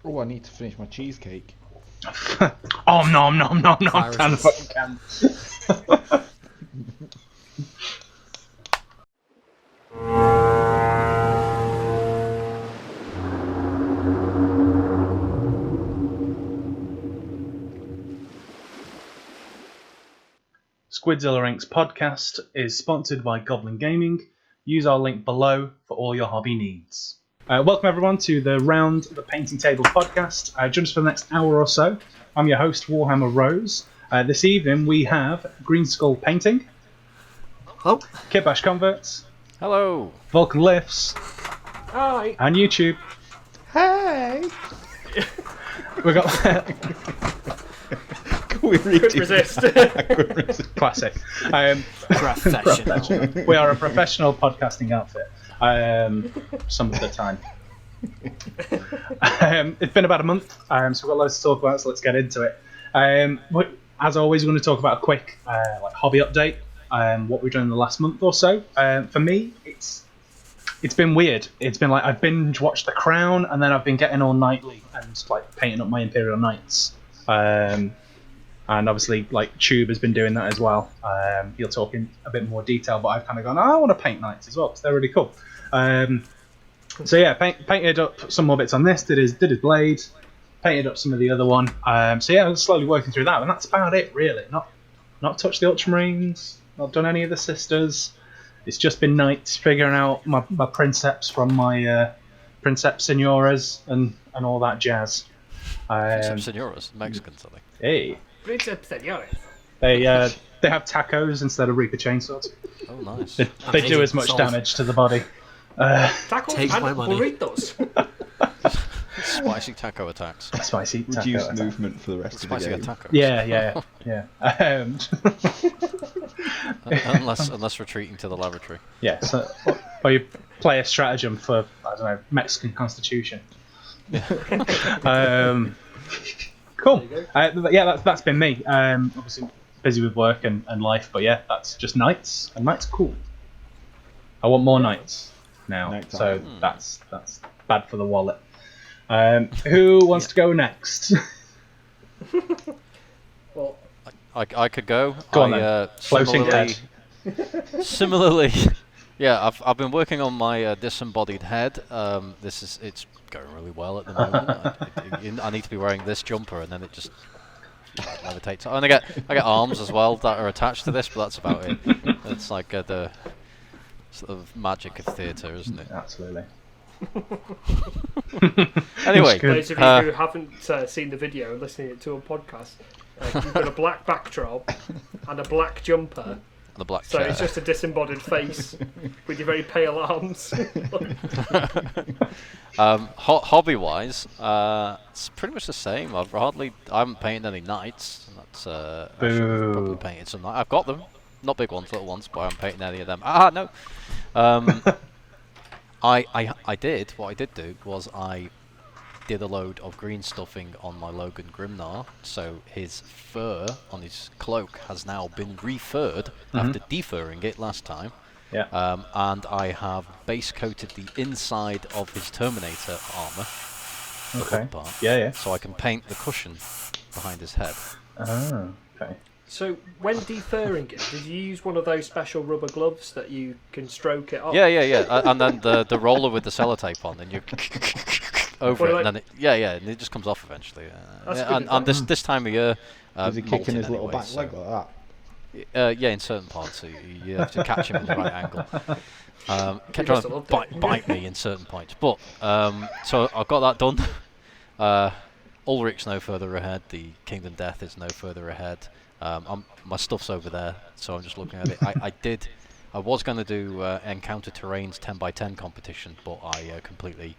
Oh, I need to finish my cheesecake. Oh, nom. Can fucking can. Squidzilla Inc.'s podcast is sponsored by Goblin Gaming. Use our link below for all your hobby needs. Welcome everyone to the round of the Painting Table Podcast. Join us for the next hour or so. I'm your host, Warhammer Rose. This evening we have Green Skull Painting. Hello. Kitbash Converts. Hello. Vulcan Lifts. Hi. And YouTube. Hey! We got Couldn't resist. classic. Professional. We are a professional podcasting outfit. Some of the time. It's been about a month, so we've got loads to talk about, so let's get into it. As always, we're going to talk about a quick hobby update, what we've done in the last month or so. For me, it's been weird. It's been like I've binge watched The Crown, and then I've been getting all nightly and like painting up my Imperial Knights. And obviously, like Tube has been doing that as well. He'll talk in a bit more detail, but I've kind of gone, I want to paint Knights as well because they're really cool. So yeah, painted up some more bits on this. Did his blade, painted up some of the other one. So yeah, I'm slowly working through that, and that's about it really. Not touched the Ultramarines, not done any of the Sisters. It's just been Knights, figuring out my Princeps from my Princeps Senoras and all that jazz. Some Senoras, Mexicans, I think. Hey. Princeps Senores. They have tacos instead of Reaper chainsaws. Oh, nice. They do as much damage to the body. Tacos Take and my money. burritos. Spicy taco attacks. Spicy taco Reduce attack. movement for the rest of the Spicy game. tacos. Yeah. Unless retreating to the laboratory. Yeah. So, or you play a stratagem for Mexican Constitution. Cool. But yeah, that's been me. Obviously busy with work and life, but yeah, that's just Knights, and Knights are cool. I want more Knights now, Nighttime. so that's bad for the wallet. Who wants to go next? Well, I could go. Go on then. Floating head. Similarly, yeah, I've been working on my disembodied head. It's going really well at the moment. I need to be wearing this jumper, and then it just levitates. And I get arms as well that are attached to this, but that's about it. It's like the sort of magic of theatre, isn't it? Absolutely. Anyway, those of you who haven't seen the video and listening to a podcast, you've got a black backdrop and a black jumper. the black So chair. it's just a disembodied face with your very pale arms. Hobby-wise, it's pretty much the same. I haven't painted any Knights. That's I should probably painted some. I've got them, not big ones, little ones, but I haven't painted any of them. No. What I did was I did a load of green stuffing on my Logan Grimnar, so his fur on his cloak has now been refurred after defurring it last time. Yeah. And I have base coated the inside of his Terminator armor. Okay. Part, Yeah. so I can paint the cushion behind his head. Oh, okay. So when defurring it, did you use one of those special rubber gloves that you can stroke it off? Yeah. And then the roller with the sellotape on, and you over it, and then and it just comes off eventually. And this time of year, Is he kicking his little back so, leg like that? yeah, in certain parts, so you have to catch him at the right angle. Kept trying to bite me in certain points, but so I've got that done. Ulrich's no further ahead. The Kingdom Death is no further ahead. My stuff's over there, so I'm just looking at it. I was going to do Encounter Terrain's 10x10 competition, but I completely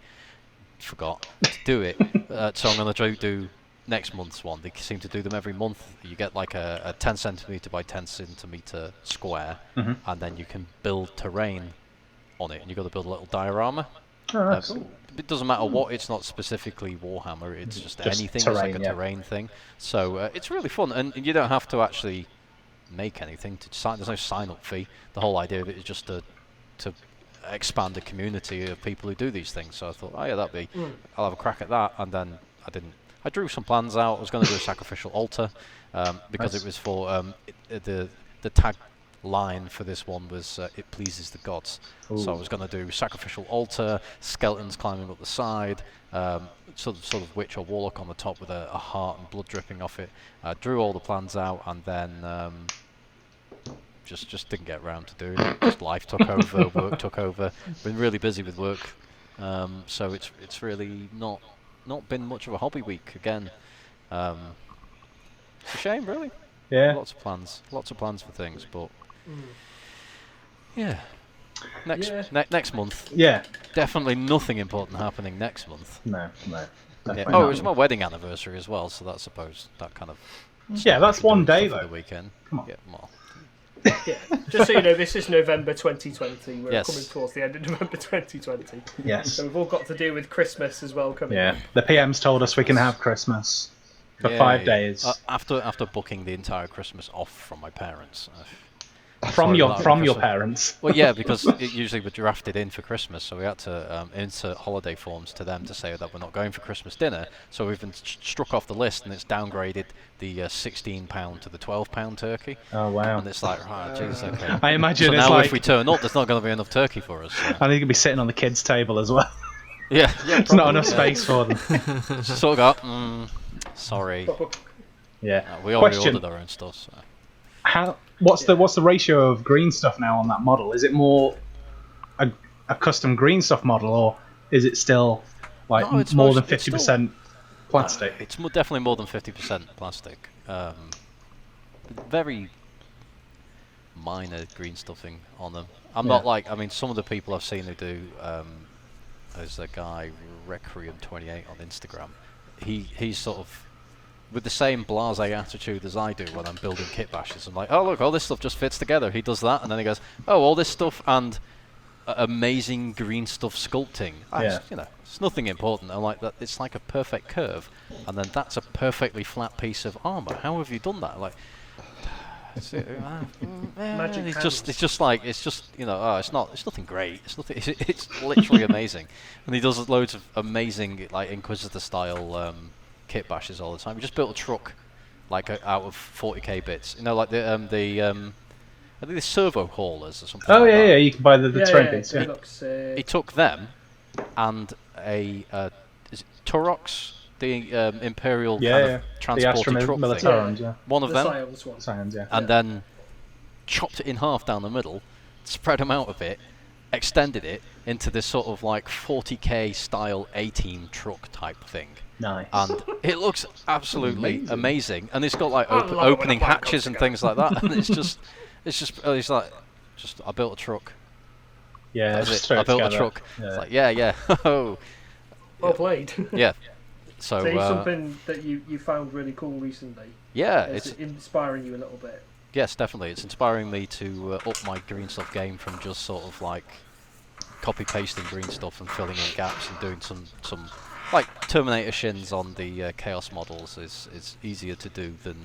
forgot to do it. So I'm going to do next month's one. They seem to do them every month. You get like a 10 centimeter by 10 centimeter square, and then you can build terrain on it, and you've got to build a little diorama. Oh, that's cool. It doesn't matter what, it's not specifically Warhammer, it's just anything, terrain, it's like a terrain thing. So it's really fun, and you don't have to actually make anything. There's no sign-up fee. The whole idea of it is just to expand the community of people who do these things. So I thought, oh yeah, I'll have a crack at that, and then I didn't. I drew some plans out. I was going to do a sacrificial altar because Nice. it was for the tag line for this one was it pleases the gods. So I was going to do sacrificial altar, skeletons climbing up the side, sort of witch or warlock on the top with a heart and blood dripping off it. I drew all the plans out and then just didn't get around to doing it. Just life took over, work took over. Been really busy with work, so it's really not been much of a hobby week again. It's a shame, really. Yeah. Lots of plans for things, but yeah. Next month. Yeah. Definitely nothing important happening next month. No. Yeah. definitely Oh, not. it was my wedding anniversary as well, so that's suppose that kind of. Yeah, that's one day for though. the weekend. Come on. Yeah, well, Yeah. Just so you know, this is November 2020. We're Yes. coming towards the end of November 2020. Yes. So we've all got to do with Christmas as well coming Yeah. up. The PM's told us we can have Christmas for yeah, 5 yeah. days. After booking the entire Christmas off from my parents. from sorry your about from your Christmas. parents. Well, yeah, because it usually we're drafted in for Christmas, so we had to insert holiday forms to them to say that we're not going for Christmas dinner. So we've been struck off the list, and it's downgraded the £16 to the £12 turkey. Oh wow. And it's like, right, geez, okay. I imagine So it's now like if we turn up, there's not going to be enough turkey for us. So. I think it'd be sitting on the kids' table as well. Yeah, There's not enough space for them. Sort of got, sorry. Yeah. We already Question. ordered our own stuff. So. What's the ratio of green stuff now on that model? Is it more a custom green stuff model, or is it still like No, it's more than it's still- 50% plastic? It's definitely more than 50% plastic. Very minor green stuffing on them. I'm not like, I mean, some of the people I've seen who do, there's a guy, Requiem28 on Instagram. He's sort of with the same blasé attitude as I do when I'm building kit bashes. I'm like, oh look, all this stuff just fits together. He does that, and then he goes, oh, all this stuff and amazing green stuff sculpting. Yeah. It's nothing important. I'm like that. It's like a perfect curve, and then that's a perfectly flat piece of armor. How have you done that? Like, Magic it's hands. just it's nothing great. It's nothing. It's literally amazing, and he does loads of amazing like Inquisitor style kit bashes all the time. We just built a truck like out of 40k bits. Like I think the servo haulers or something. Oh like yeah, that. yeah. You can buy the terrain piece. It Yeah. looks, He took them and a is it Turox, the Imperial kind Yeah, of the transporter truck thing. Militarum, yeah. One of the them, Science one. Science, yeah. and then chopped it in half down the middle, spread them out a bit, extended it into this sort of like 40k style 18 truck type thing. Nice. And it looks absolutely amazing. And it's got like I love it when a opening plan comes hatches and together. things like that. And it's like I built a truck. Yeah, That's just it. throw I it built a together. truck. Yeah. It's like yeah. Oh, Well played. yeah. So So it's something that you found really cool recently. yeah, It's it's inspiring you a little bit. yes, definitely. It's inspiring me to up my green stuff game from just sort of like copy pasting green stuff and filling in gaps and doing some like Terminator shins on the Chaos models is easier to do than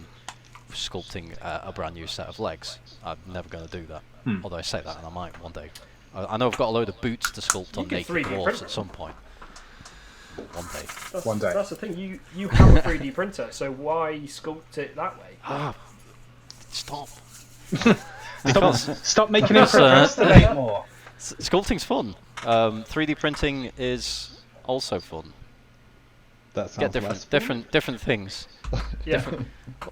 sculpting a brand new set of legs. I'm never going to do that. Although I say that and I might one day. I know I've got a load of boots to sculpt You on could naked 3D dwarfs print at some point. One day. One day. That's the thing. You have a 3D printer, so why sculpt it that way? Stop. Stop making it Because, procrastinate more. Sculpting's fun. 3D printing is also fun. That Get sounds different things. Yeah.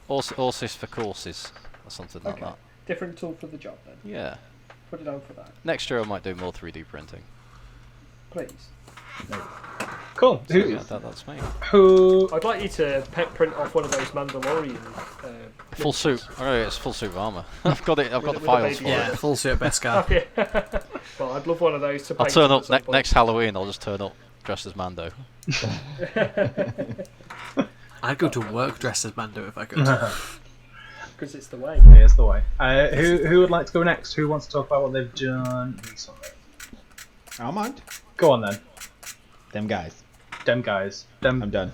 Horses for courses or something like Okay. that. Different tool for the job then. Yeah. Put it down for that, Next year I might do more 3D printing. please. Cool. So yeah, that's me. Who? I'd like you to print off one of those Mandalorian. Full suit. Oh, yeah, it's full suit of armor. I've got it. I've got the With a files baby for on it. it. Full suit Beskar. Okay. Well, I'd love one of those to I'll paint turn at up some point. next Halloween. I'll just turn up dressed as Mando. I'd go to work dressed as Mando if I could. Because it's the way. Here's the way. Who would like to go next? Who wants to talk about what they've done recently? I don't mind. Go on then. Them guys. Them guys. Them. I'm done.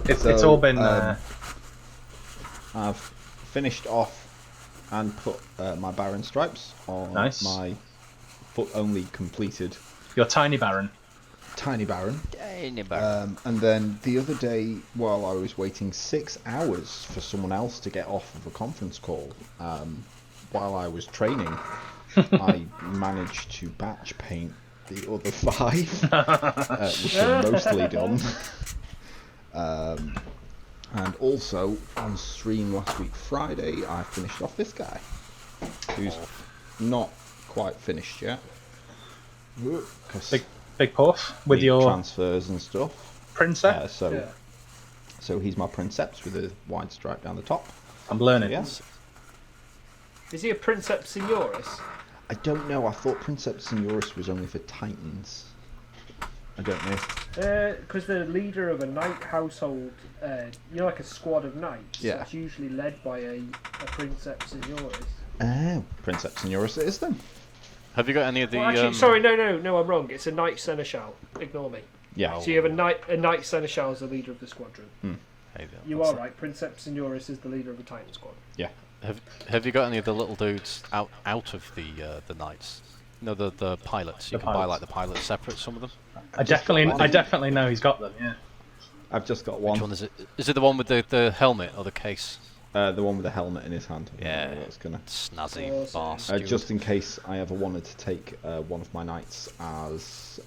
It's all been. I've finished off and put my Baron stripes on Nice. my foot only completed Your tiny Baron. tiny Baron. Tiny barrel. And then the other day, while I was waiting 6 hours for someone else to get off of a conference call, while I was training, I managed to batch paint the other 5, which are mostly done. And also, on stream last week Friday, I finished off this guy, who's not quite finished yet. Big puff with your transfers and stuff. Princeps. So he's my Princeps with a wide stripe down the top. I'm learning. Yes. Is he a Princeps Senioris? I don't know. I thought Princeps Senioris was only for Titans. I don't know. Because the leader of a knight household, like a squad of knights, Yeah. that's usually led by a Princeps Senioris. Oh, Princeps Senioris it is then. Have you got any of the? Well, actually, sorry, no, I'm wrong. It's a knight seneschal. Ignore me. Yeah. So you have a knight seneschal as the leader of the squadron. Hey, You are right. Princeps Senioris is the leader of a Titan squad. Yeah. Have you got any of the little dudes out of the knights? No, the pilots. You can buy like the pilots separate. Some of them. I definitely know he's got them. Yeah. I've just got Which one. one is it? Is it the one with the helmet or the case? The one with the helmet in his hand. Yeah. That's gonna. Snazzy bastard. Just in case I ever wanted to take one of my knights as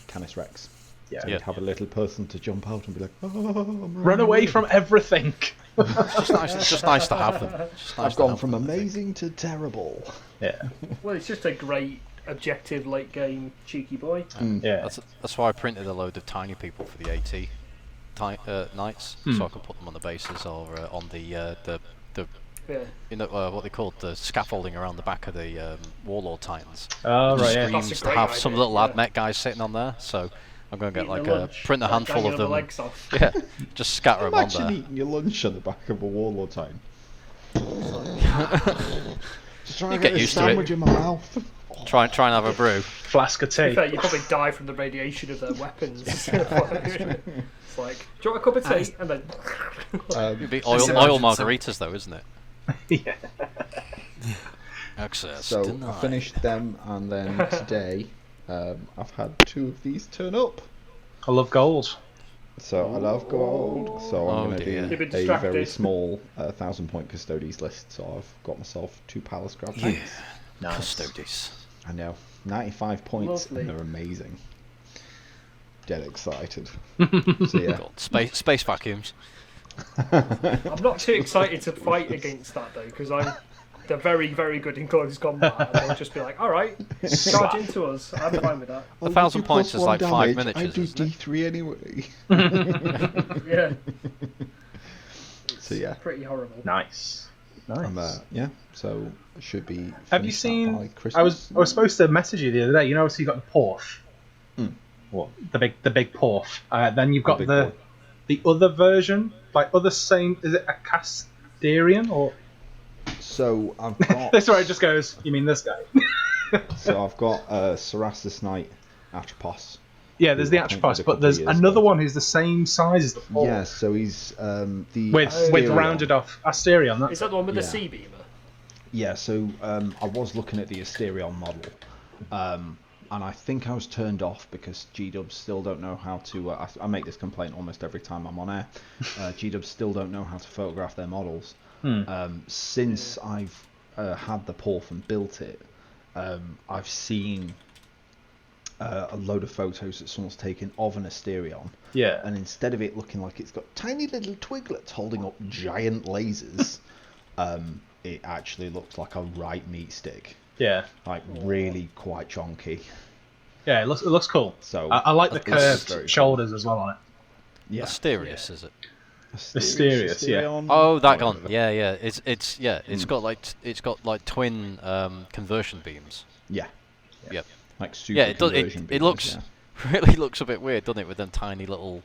Canis Rex. Yeah. So you'd have a little person to jump out and be like, "Oh, I'm Run away from everything. It's just nice to have them. I've gone from amazing to terrible." Yeah. Well, it's just a great objective late game cheeky boy. Yeah. That's why I printed a load of tiny people for the AT knights, so I can put them on the bases or on the Yeah. what they called the scaffolding around the back of the Warlord Titans. Oh right. Yeah. That's a Screams to great have some idea, little yeah. ad mech guys sitting on there, so I'm going to get Eating like their a lunch, print a handful banging of the them. legs off. Yeah, just scatter them on Imagine there. eating your lunch on the back of a Warlord Titan. Just trying You to get get a used to it. sandwich in my mouth. Try and have a brew. Flask of To be tea. fair, you probably die from the radiation of their weapons. It's like, do you want a cup of tea? And then. It'd be Just oil imagine some- margaritas though, isn't it? Yeah. Access So I denied. finished them, and then today I've had 2 of these turn up. I love gold. So I love gold. So I'm Oh going to dear. do You've been a very distracted. small 1,000-point Custodes list. So I've got myself 2 Palace Grab tanks. Custodes. I know, 95 points, Lovely. and they're amazing. Dead excited. So yeah, God, space vacuums. I'm not too excited to fight against that though, because they're very, very good in close combat. And they'll just be like, all right, charge into us. I'm fine with that. 1,000 points is like 5 minutes. I miniatures, do isn't it? D3 anyway. Yeah. So yeah, Pretty horrible. Nice. Nice. yeah. So it should be. Have you finished that by seen? Christmas. I was supposed to message you the other day. You know, so you got the Porf. What? The big Porf. Then you've got big the other version, like other same. Is it a Casterian or? So I've got. That's where it just goes. You mean this guy? So I've got Cerastus Knight Atropos. Yeah, there's the I think Atropos, a but couple there's of years another ago. one who's the same size as the Porf. Yeah, so he's the With Asterion. rounded off Asterion. Is That's that the one with Yeah. the sea beamer? Yeah, so I was looking at the Asterion model, and I think I was turned off because G-Dubs still don't know how to. I make this complaint almost every time I'm on air. G-Dubs still don't know how to photograph their models. Since I've had the Porf and built it, I've seen a load of photos that someone's taken of an Asterion. yeah. And instead of it looking like it's got tiny little twiglets holding up giant lasers, it actually looks like a right meat stick. Yeah. Like really quite chonky. Yeah. It looks cool. So I like the it's very curved cool. shoulders as well on it. Yeah. Asterius, is it? Asterius, yeah. Asterion, Oh, that one. whatever. Yeah. It's got like twin conversion beams. Yeah. Yep. Like super Yeah, it does. conversion It beams, looks really looks a bit weird, doesn't it, with them tiny little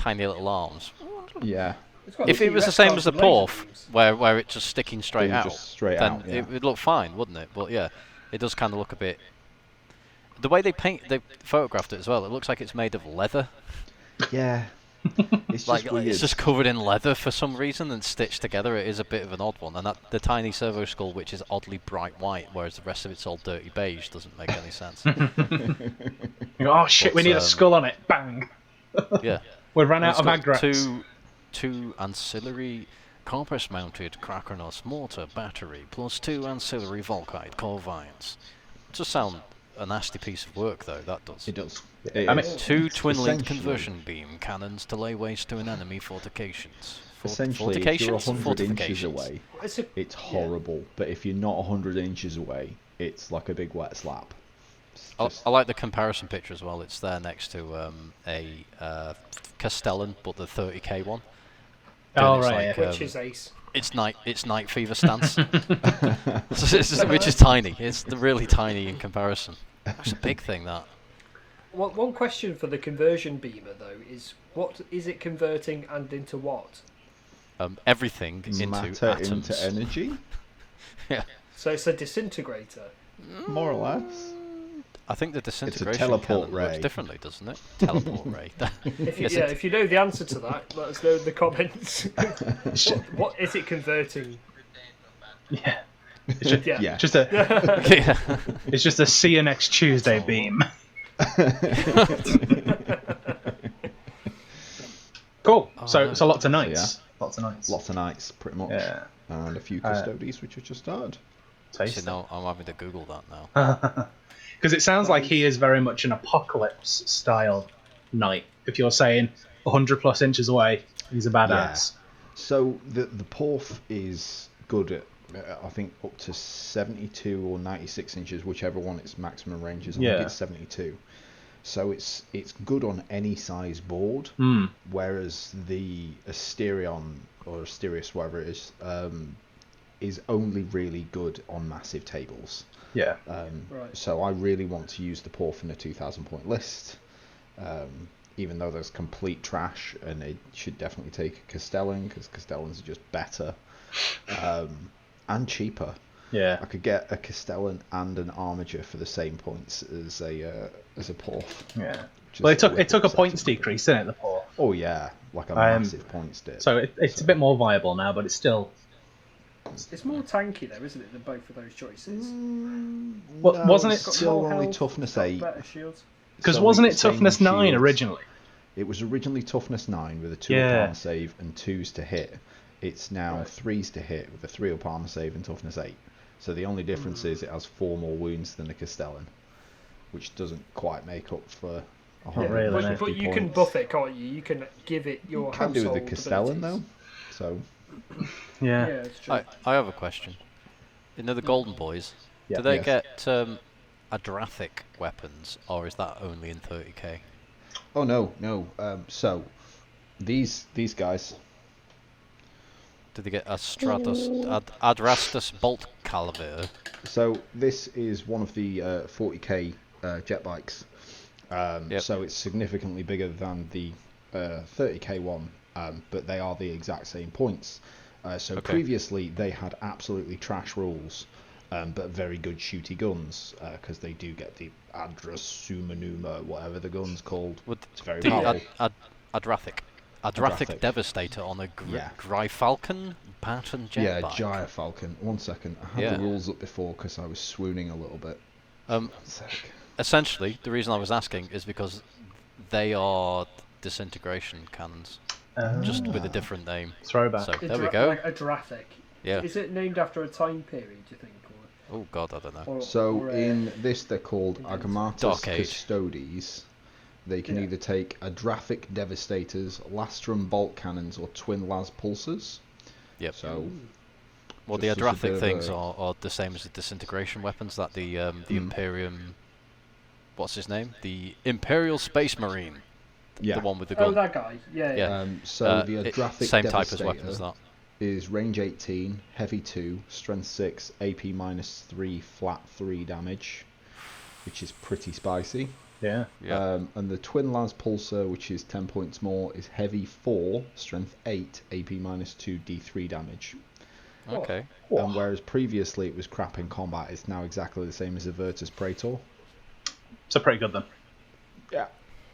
arms? Yeah. It's got If the it was the T-Rex same arms as the with laser Porf, beams. where it's just sticking straight They out, just straight then out, yeah. it would look fine, wouldn't it? But yeah, it does kind of look a bit. The way they photographed it as well, it looks like it's made of leather. Yeah. It's just Like weird. it's just covered in leather for some reason and stitched together. It is a bit of an odd one, and that the tiny servo skull, which is oddly bright white, whereas the rest of it's all dirty beige, doesn't make any sense. You go, oh shit, we But, need a skull on it. Bang. Yeah. We ran out It's of got aggregates. two ancillary Corpus-mounted Krakenos mortar battery, plus 2 ancillary Volkite core vines. Does sound a nasty piece of work, though, that does. It does. I mean, 2 twin-linked essentially- conversion beam cannons to lay waste to an enemy fortifications. Essentially, if you're Fortifications? 100 inches Fortifications. away, It's a, it's horrible. But if you're not 100 inches away, it's like a big wet slap. It's just- I like the comparison picture as well. It's there next to a Castellan, but the 30k one. Oh, It's right, like, which is ace. It's night fever stance, which is tiny. It's really tiny in comparison. It's a big thing, that. One question for the conversion beamer though is what is it converting and into what? Everything into matter atoms. into energy, Yeah, So it's a disintegrator. more or less. I think the disintegration teleport cannon ray. works differently, doesn't it? Teleport ray. If you, Is yeah, it? if you know the answer to that, let us know in the comments. what is it converting? Yeah. It's just, Yeah. Yeah. just a, Yeah. it's just a see you next Tuesday beam. Cool. So it's a lot of nights. Lots of nights. Lots of nights, pretty much. Yeah. And a few custodies, which have just started. So now I'm having to Google that now. Because it sounds like he is very much an apocalypse style knight. If you're saying 100 plus inches away, he's a badass. So the Porf is good at, I think, up to 72 or 96 inches, whichever one its maximum range is. I think it's 72. So it's good on any size board, whereas the Asterion, or Asterius, whatever it is only really good on massive tables. Yeah. Right. So I really want to use the Porf in a 2,000 point list, even though there's complete trash, and it should definitely take a Castellan, because Castellans are just better and cheaper. Yeah. I could get a Castellan and an Armiger for the same points as a Porf. Yeah. Just Well, it took a acceptable. points decrease, didn't it, the Porf? Oh yeah, like a massive points dip. So it's a bit more viable now, but it's still... It's more tanky though, isn't it, than both of those choices? Well, wasn't it... Still more only health, toughness got 8? better shields. Because It's wasn't only it the same toughness 9 shields. originally? It was originally toughness 9 with a 2 Yeah. up armor save and 2s to hit. It's now 3s to hit with a 3 up armor save and toughness 8. So the only difference is it has 4 more wounds than the Castellan, which doesn't quite make up for 150 really, no. But you can buff it, can't you? You can give it your You can do with the household Castellan though. abilities. So Yeah. Yeah, it's true. I have a question. You know the Golden Boys? Yeah. Do they Yes. get Adrathic weapons, or is that only in 30k? oh no. So these guys. Did they get Adrastus Bolt Caliber? So this is one of the 40k jet bikes. Yep. So it's significantly bigger than the 30k one, but they are the exact same points. So Okay. previously they had absolutely trash rules, but very good shooty guns, because they do get the Adrasumanuma, whatever the gun's called. Would It's very the powerful. Adrathic Adrathic. Devastator on a Yeah. Gryfalcon pattern jet Yeah, bike? Gyre Falcon. 1 second. I had Yeah. the rules up before because I was swooning a little bit. 1 sec. Essentially, the reason I was asking is because they are disintegration cannons, just with a different name. Throwback. So there we go. Like Adrathic. Yeah. Is it named after a time period, do you think? Oh God, I don't know. Or In this, they're called Agamatus Dark Age. Custodes. They can Yeah. either take Adrathic Devastators, Lastrum Bolt Cannons, or Twin Las Pulsers. Yep. So, Well, the just as a bit Adrathic of things a- are the same as the disintegration weapons that the Imperium. What's his name? The Imperial Space Marine. yeah. The one with the Oh, gun. that guy. Yeah. Yeah. So the Adrathic same type as Devastator weapon as that. is range 18, heavy 2, strength 6, AP -3, flat 3 damage, which is pretty spicy. Yeah. Yeah. And the Twin Las Pulsar, which is 10 points more, is heavy 4, strength 8, AP -2, D3 damage. Okay. And whereas previously it was crap in combat, it's now exactly the same as a Virtus Praetor. So pretty good then. Yeah.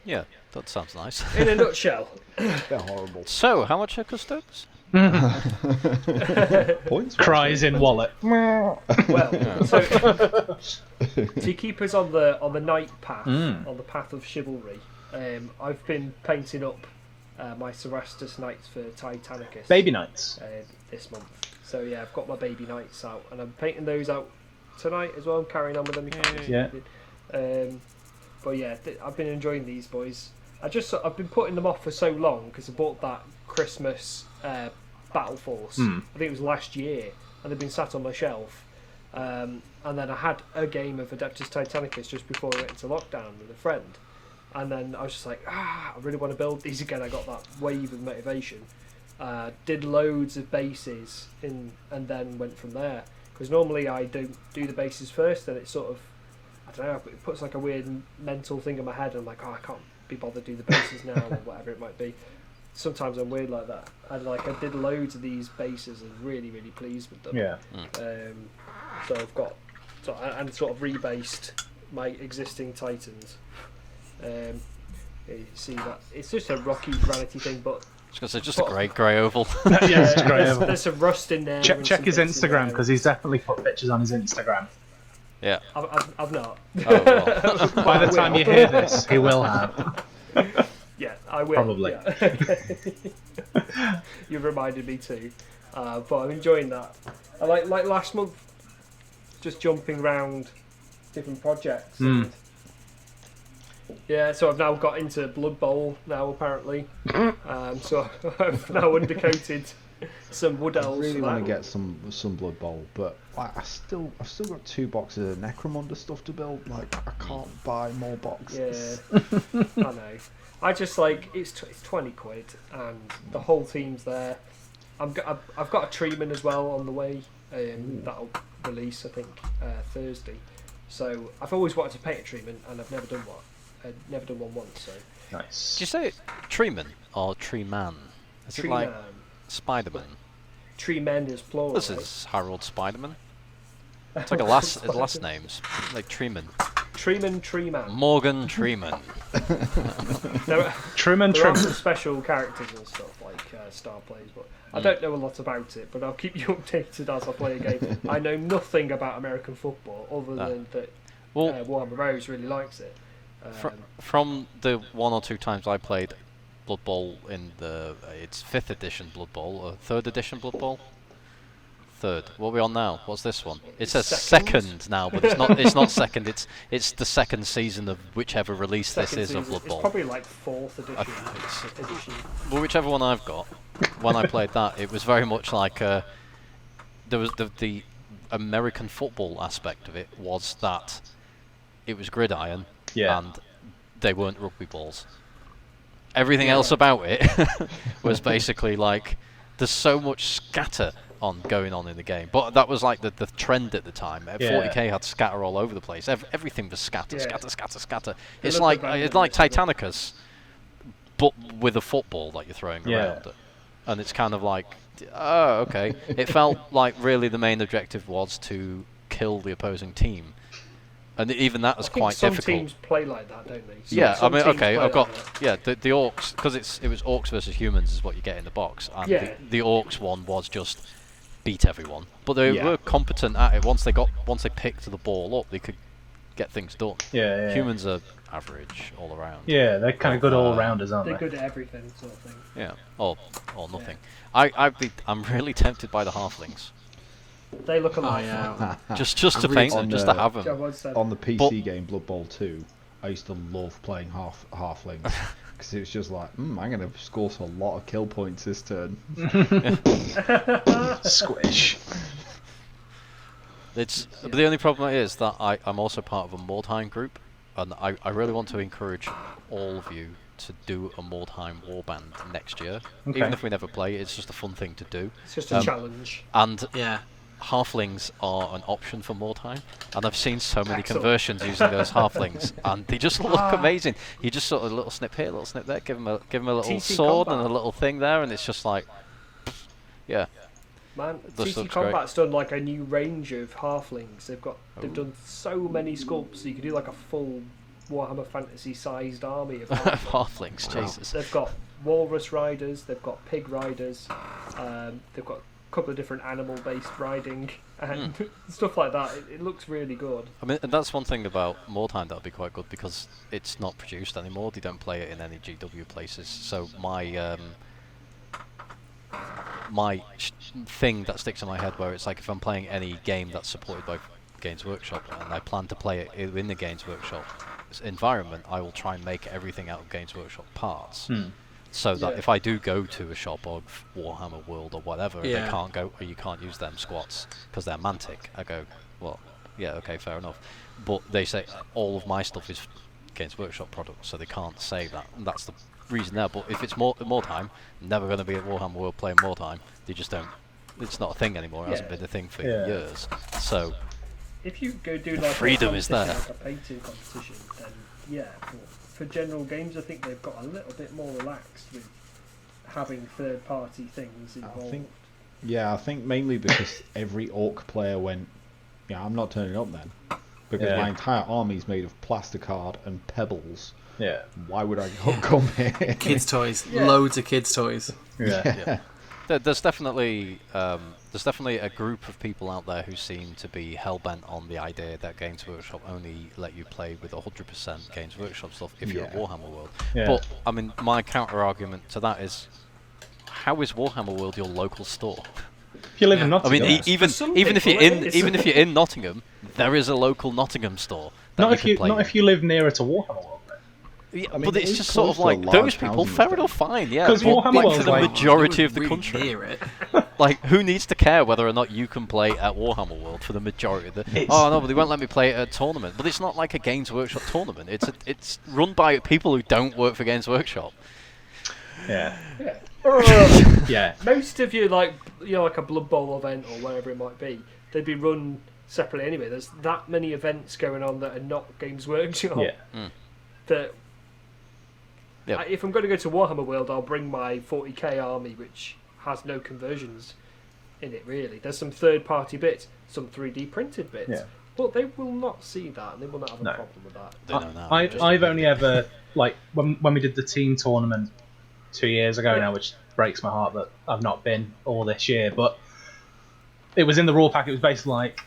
Yeah, that sounds nice. In a nutshell. They're horrible. So, how much are custodes? Points? Cries in wallet. Well, so to keep us on the night path, on the path of chivalry, I've been painting up my Cerastus Knights for Titanicus. Baby Knights. This month. So yeah, I've got my Baby Knights out, and I'm painting those out tonight as well. I'm carrying on with them. Yeah. But yeah, I've been enjoying these boys. I've been putting them off for so long because I bought that Christmas Battleforce. I think it was last year, and they've been sat on my shelf. And then I had a game of Adeptus Titanicus just before I went into lockdown with a friend. And then I was just like, I really want to build these again. I got that wave of motivation. Did loads of bases and then went from there. Because normally I don't do the bases first, and it sort of, I don't know, it puts like a weird mental thing in my head. And I'm like, I can't be bothered to do the bases now, or whatever it might be. Sometimes I'm weird like that. And I did loads of these bases and really, really pleased with them. Yeah. So I've got, and sort of rebased my existing Titans. You see that it's just a rocky granity thing, but I was going to say just a grey oval. Yeah, it's grey oval. There's some rust in there. Check his Instagram, because he's definitely put pictures on his Instagram. Yeah. I've not. Oh, well. By the time you hear this, he will have. Yeah, I will. Probably. Yeah. You've reminded me too, but I'm enjoying that. I like last month, just jumping around different projects. And yeah, so I've now got into Blood Bowl now apparently. So I've now undercoated some Wood Elves. I really want to get some Blood Bowl, but I've still got 2 boxes of Necromunda stuff to build. Like, I can't buy more boxes. Yeah, I know. I just it's 20 quid and the whole team's there. I've got a Treeman as well on the way. That'll release I think Thursday. So I've always wanted to paint a Treeman and I've never done one. I've never done one once. So Nice. Did you say Treeman or Treeman? Is it like Spider-Man? Treeman is plural. This is Harold Spiderman. It's like a last names like Treeman. Treeman. Morgan Treeman. There are some special characters and stuff like star plays, but I don't know a lot about it. But I'll keep you updated as I play a game. I know nothing about American football other than that Warhammer Rose really likes it. From the 1 or 2 times I played Blood Bowl in it's 5th edition Blood Bowl or 3rd edition Blood Bowl. 3rd. What are we on now? What's this one? It says second now, but it's not. It's not second. It's the 2nd season of whichever release this is of Blood Bowl. It's probably like 4th edition. Well, whichever one I've got. When I played that, it was very much like there was the American football aspect of it was that it was gridiron. Yeah. And they weren't rugby balls. Everything else about it was basically like there's so much scatter going on in the game. But that was like the trend at the time. 40k had scatter all over the place. Everything was scatter. It's like Titanicus, but with a football that you're throwing around it. And it's kind of like, oh, okay. It felt like really the main objective was to kill the opposing team. And even that was quite difficult. Some teams play like that, don't they? Some I've got the orcs, because it was orcs versus humans is what you get in the box, and the orcs one was just beat everyone, but they were competent at it. Once they picked the ball up, they could get things done. Humans are average all around. Yeah, they're kind of good all rounders, aren't they? They're good at everything, sort of thing. Yeah, or nothing. I'm really tempted by the halflings. They look alive. Just to paint them, just to have them. On the PC game Blood Bowl 2, I used to love playing halflings because it was just like, I'm going to score a lot of kill points this turn. Squish. But the only problem is that I'm also part of a Mordhiem group, and I really want to encourage all of you to do a Mordhiem warband next year. Okay. Even if we never play, it's just a fun thing to do. It's just a challenge. And halflings are an option for Mordhiem, and I've seen so many conversions using those halflings, and they just look amazing. You just sort of a little snip here, a little snip there, give them a little sword and a little thing there, and it's just like, Man, TC Combat's done like a new range of halflings. They've done so many sculpts, so you could do like a full Warhammer Fantasy-sized army of halflings. Wow. Jesus. They've got walrus riders, they've got pig riders, they've got couple of different animal-based riding and stuff like that. It looks really good. I mean, and that's one thing about Mordhiem that would be quite good because it's not produced anymore. They don't play it in any GW places. So my thing that sticks in my head, where it's like if I'm playing any game that's supported by Games Workshop and I plan to play it in the Games Workshop environment, I will try and make everything out of Games Workshop parts. So that if I do go to a shop or Warhammer World or whatever, they can't go, or you can't use them squats because they're Mantic. I go, well, yeah, okay, fair enough. But they say all of my stuff is Games Workshop products, so they can't say that. And that's the reason there. But if it's Mordhiem, never going to be at Warhammer World playing Mordhiem. They just don't. It's not a thing anymore. It hasn't been a thing for years. So if you go do like freedom is there. Like a painting competition, then yeah. But for general games, I think they've got a little bit more relaxed with having third-party things involved. I think mainly because every orc player went, I'm not turning up then, because my entire army's made of plasticard and pebbles. Yeah. Why would I come here? Kids' toys, loads of kids' toys. Yeah. There's definitely a group of people out there who seem to be hell-bent on the idea that Games Workshop only let you play with 100% Games Workshop stuff if you're at Warhammer World. But, I mean, my counter-argument to that is, how is Warhammer World your local store? If you live in Nottingham, I mean, even if you're in Nottingham, there is a local Nottingham store. Not if you live nearer to Warhammer World. Yeah, I mean, but it's just sort of like those people, fair enough, fine, yeah. Because Warhammer World for the majority of the country, like, who needs to care whether or not you can play at Warhammer World for the majority of the? Oh no, but they won't let me play it at a tournament. But it's not like a Games Workshop tournament. It's run by people who don't work for Games Workshop. Yeah. Most of you like a Blood Bowl event or whatever it might be, they'd be run separately anyway. There's that many events going on that are not Games Workshop. That. If I'm going to go to Warhammer World, I'll bring my 40k army, which has no conversions in it, really. There's some third-party bits, some 3D printed bits, but they will not see that, and they will not have a problem with that. I've only ever, like, when we did the team tournament 2 years ago now, which breaks my heart that I've not been all this year, but it was in the rule pack. It was basically like,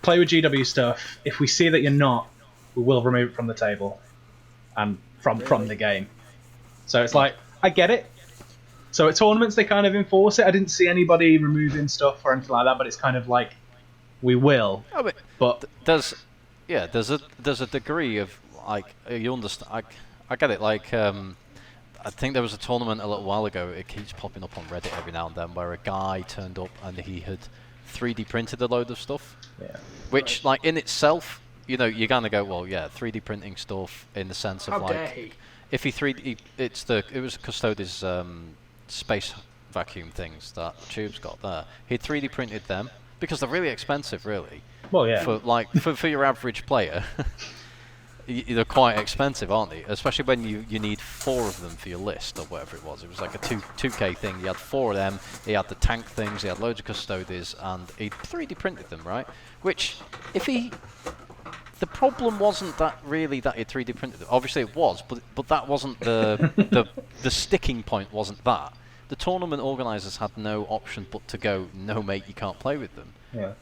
play with GW stuff. If we see that you're not, we will remove it from the table and from the game. So it's like, I get it. So at tournaments they kind of enforce it. I didn't see anybody removing stuff or anything like that, but it's kind of like, we will. Oh, but there's a degree of, like, you understand. I get it. Like, I think there was a tournament a little while ago. It keeps popping up on Reddit every now and then, where a guy turned up and he had 3D printed a load of stuff. Yeah. Which, like, in itself, you're gonna go, well, 3D printing stuff in the sense of, like, if he it was Custodes space vacuum things that Tube's got there. He 3D printed them because they're really expensive, really. Well, yeah. For your average player, they're quite expensive, aren't they? Especially when you need 4 of them for your list or whatever it was. It was like a 2K thing. You had 4 of them. He had the tank things. He had loads of Custodes, and he 3D printed them, right? Which, the problem wasn't that he 3D printed them. Obviously it was, but that wasn't the sticking point. Wasn't that the tournament organisers had no option but to go, no mate, you can't play with them,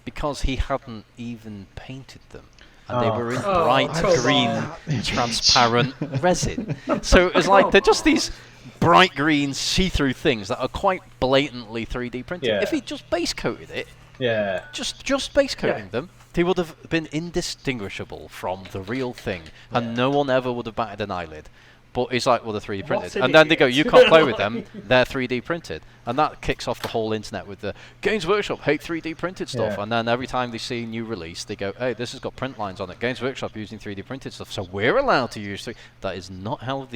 because he hadn't even painted them. And they were in bright green, transparent resin. So it was like, they're just these bright green, see-through things that are quite blatantly 3D printed. If he just base coated it, just base coating them, they would have been indistinguishable from the real thing, and no one ever would have batted an eyelid. But it's like, well, they're 3D printed. And then they go, you can't play with them, they're 3D printed. And that kicks off the whole internet with the Games Workshop hate 3D printed stuff. And then every time they see a new release, they go, hey, this has got print lines on it. Games Workshop using 3D printed stuff, so we're allowed to use 3D. That is not how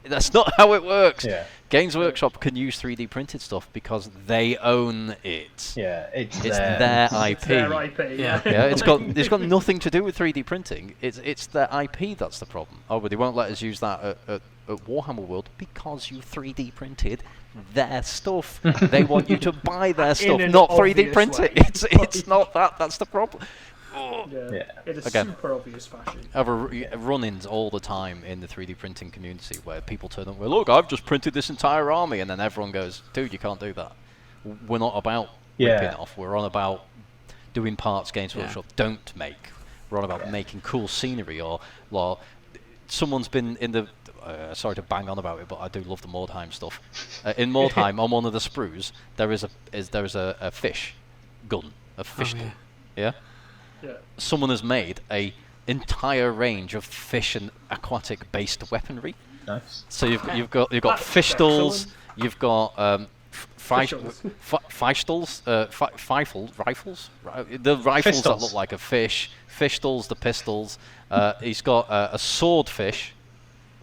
that's not how it works. Games Workshop can use 3D printed stuff because they own it. It's their IP. It's their IP. It's got nothing to do with 3D printing. It's their IP that's the problem. Oh, but they won't let us use that at Warhammer World because you 3D printed their stuff. They want you to buy their stuff, not 3D print it. It's not that. That's the problem. In a super obvious fashion. I have run-ins all the time in the 3D printing community where people turn up, well, look, I've just printed this entire army, and then everyone goes, dude, you can't do that. we're not about ripping off. We're on about doing parts Games Workshop don't make. We're on about making cool scenery, or someone's been in the. Sorry to bang on about it, but I do love the Mordheim stuff. In Mordheim, on one of the sprues, there is a fish gun, a fish gun. Yeah. Someone has made a entire range of fish and aquatic based weaponry. Nice. So you've got fish stalls, you've got rifles, the rifles that look like a fish, pistols, the pistols. He's got a swordfish,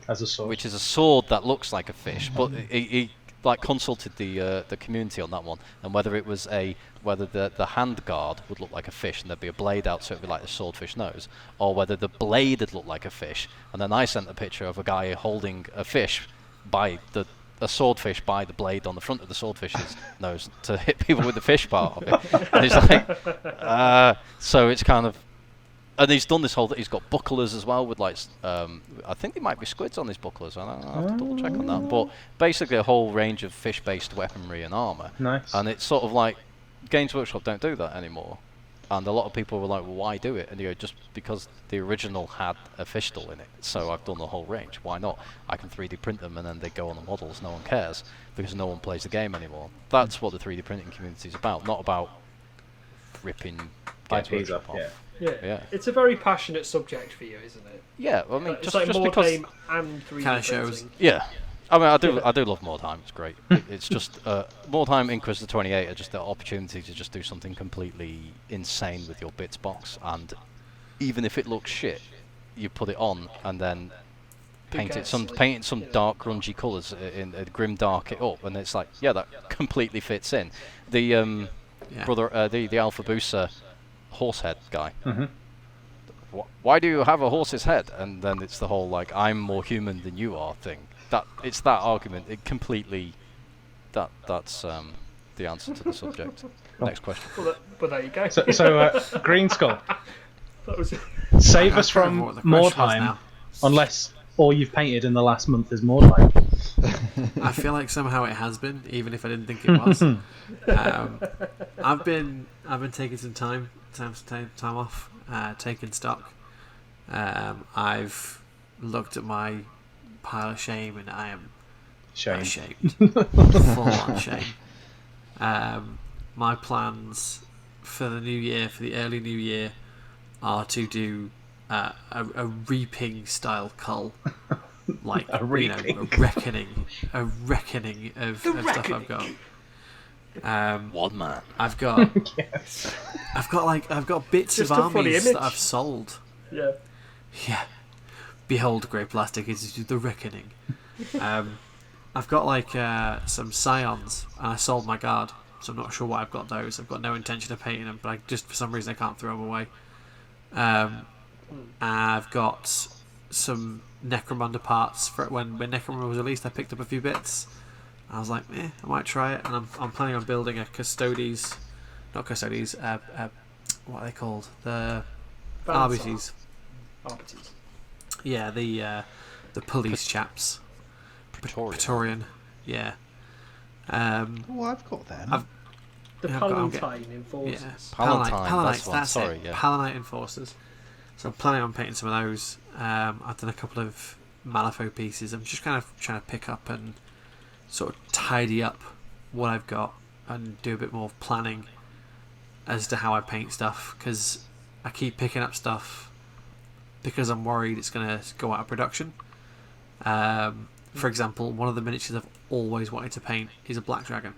as a sword, which is a sword that looks like a fish, but he like consulted the community on that one, and whether the hand guard would look like a fish and there'd be a blade out, so it'd be like a swordfish nose, or whether the blade would look like a fish. And then I sent a picture of a guy holding a fish by a swordfish by the blade on the front of the swordfish's nose to hit people with the fish part of it. And he's like, so it's kind of. And he's done this whole. He's got bucklers as well with like. I think there might be squids on his bucklers. I have to double check on that. But basically, a whole range of fish-based weaponry and armor. Nice. And it's sort of like Games Workshop don't do that anymore. And a lot of people were like, "Well, why do it?" And you go, "Just because the original had a fish stall in it, so I've done the whole range. Why not? I can 3D print them, and then they go on the models. No one cares because no one plays the game anymore." That's what the 3D printing community is about. Not about ripping Games Workshop off. Yeah, it's a very passionate subject for you, isn't it? Yeah, I mean, it's like just Mordheim because and 3D kind of printing. shows. Yeah, I mean, I do love Mordheim. It's great. It's just Mordheim, Inquisitor 28 are just the opportunity to just do something completely insane with your bits box, and even if it looks shit, you put it on and then paint it some dark grungy colours in grim dark it up, and it's like, yeah, that completely fits in. The the Alpha Booster horsehead guy. Mm-hmm. Why do you have a horse's head? And then it's the whole like, I'm more human than you are thing. It's that argument. It completely. That's the answer to the subject. Next question. But there you go. So Green Skull, That was save us from Mordheim, unless all you've painted in the last month is Mordheim. I feel like somehow it has been, even if I didn't think it was. I've been taking some time off, taking stock. I've looked at my pile of shame, and I am ashamed, full on shame. My plans for the new year, for the early new year, are to do a reaping style cull. Like a reckoning of stuff I've got. One man. I've got I've got bits Just of a funny armies image. that I've sold. yeah. Behold, Grey Plastic, it is the reckoning. I've got like some scions, and I sold my guard, so I'm not sure why I've got those. I've got no intention of painting them, but just for some reason I can't throw them away. I've got some Necromunda parts for when Necromunda was released. I picked up a few bits. I was like, I might try it, and I'm planning on building what are they called? The RBTs. RBTs. Yeah, the police chaps. Praetorian. Yeah. I've got them. The Palatine Enforcers. Yeah. Palatine's that's one. it. Palanite Enforcers. So I'm planning on painting some of those. I've done a couple of Malifaux pieces. I'm just kind of trying to pick up and sort of tidy up what I've got and do a bit more planning as to how I paint stuff, because I keep picking up stuff because I'm worried it's going to go out of production. For example, one of the miniatures I've always wanted to paint is a black dragon.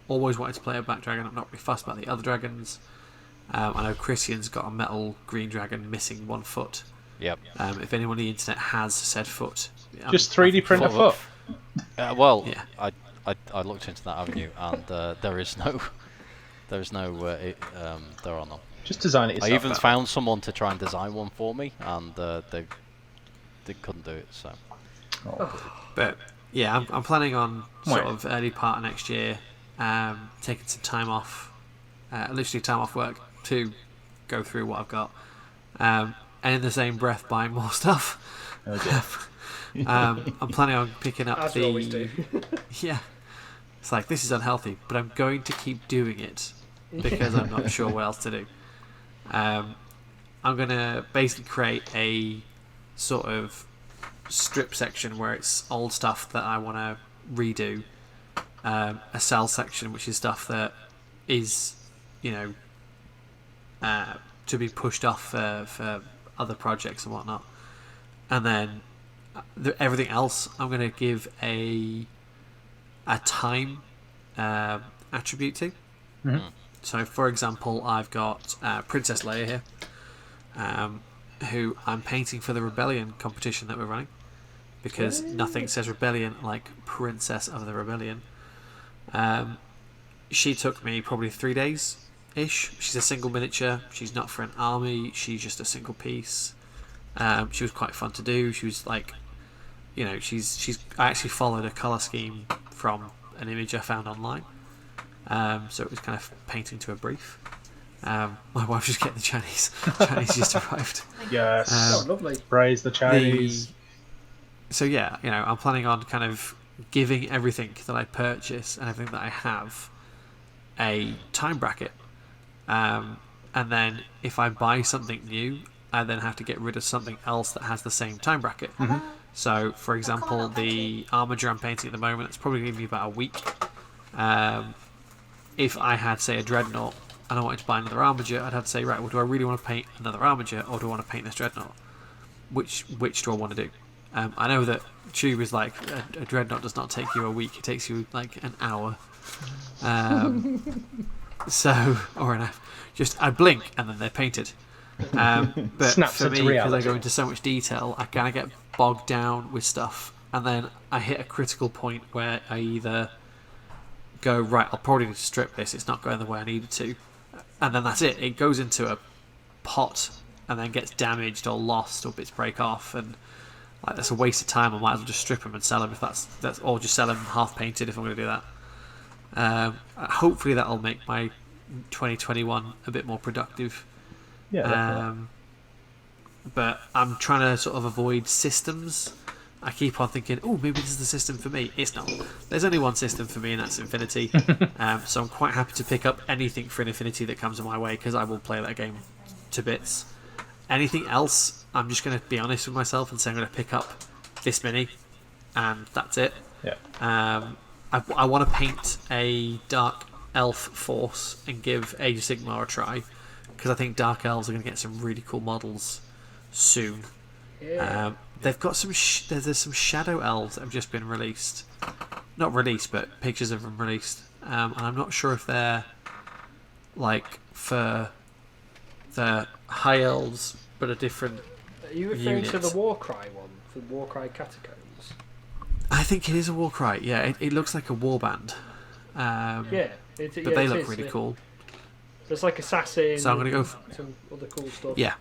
Always wanted to play a black dragon. I'm not really fussed about the other dragons. I know Christian's got a metal green dragon missing one foot. Yep. If anyone on the internet has said foot, Just 3D print a foot. Yeah. I looked into that avenue, and there are none. Just design it yourself. I even found someone to try and design one for me, and they couldn't do it. So. But yeah, I'm planning on sort of early part of next year, taking some time off, literally time off work to go through what I've got, and in the same breath buying more stuff. I'm planning on picking up As we always do. It's like, this is unhealthy, but I'm going to keep doing it because I'm not sure what else to do. I'm going to basically create a sort of strip section where it's old stuff that I want to redo. A sell section, which is stuff that is, to be pushed off for other projects and whatnot. And then everything else, I'm going to give a time attribute to. Mm-hmm. So, for example, I've got Princess Leia here, who I'm painting for the Rebellion competition that we're running, because nothing says Rebellion like Princess of the Rebellion. She took me probably 3 days-ish. She's a single miniature. She's not for an army. She's just a single piece. She was quite fun to do. She was like, she's. I actually followed a colour scheme from an image I found online. So it was kind of painting to a brief. My wife just getting the Chinese. Chinese just arrived. Yes. Lovely. Praise the Chinese. So yeah, I'm planning on kind of giving everything that I purchase and everything that I have a time bracket. And then if I buy something new, I then have to get rid of something else that has the same time bracket. Mm-hmm. So, for example, the armature I'm painting at the moment, it's probably going to be about a week. If I had, say, a dreadnought and I wanted to buy another armature, I'd have to say, right, well, do I really want to paint another armature or do I want to paint this dreadnought? Which do I want to do? I know that Tube is like, a dreadnought does not take you a week, it takes you like an hour. Or an hour. Just, I blink and then they're painted. But Snaps for into me, because I reality. go into so much detail, I kind of get bogged down with stuff, and then I hit a critical point where I either go, right, I'll probably need to strip this, it's not going the way I need it to, and then that's it goes into a pot and then gets damaged or lost or bits break off, and like that's a waste of time. I might as well just strip them and sell them if that's or just sell them half painted if I'm going to do that. Hopefully that'll make my 2021 a bit more productive. Yeah. Definitely. But I'm trying to sort of avoid systems. I keep on thinking, oh, maybe this is the system for me. It's not. There's only one system for me, and that's Infinity. So I'm quite happy to pick up anything for an Infinity that comes my way, because I will play that game to bits. Anything else, I'm just going to be honest with myself and say I'm going to pick up this mini, and that's it. Yeah. I want to paint a Dark Elf Force and give Age of Sigmar a try, because I think Dark Elves are going to get some really cool models soon. Yeah. They've got some there's some Shadow Elves that have just been released. Not released, but pictures of them released. And I'm not sure if they're like for the High Elves, but a different Are you referring to unit. the Warcry one, for Warcry Catacombs? I think it is a Warcry, yeah. It looks like a warband. Yeah. But they look really cool. There's like Assassin. So I'm going to go... some other cool stuff. Yeah.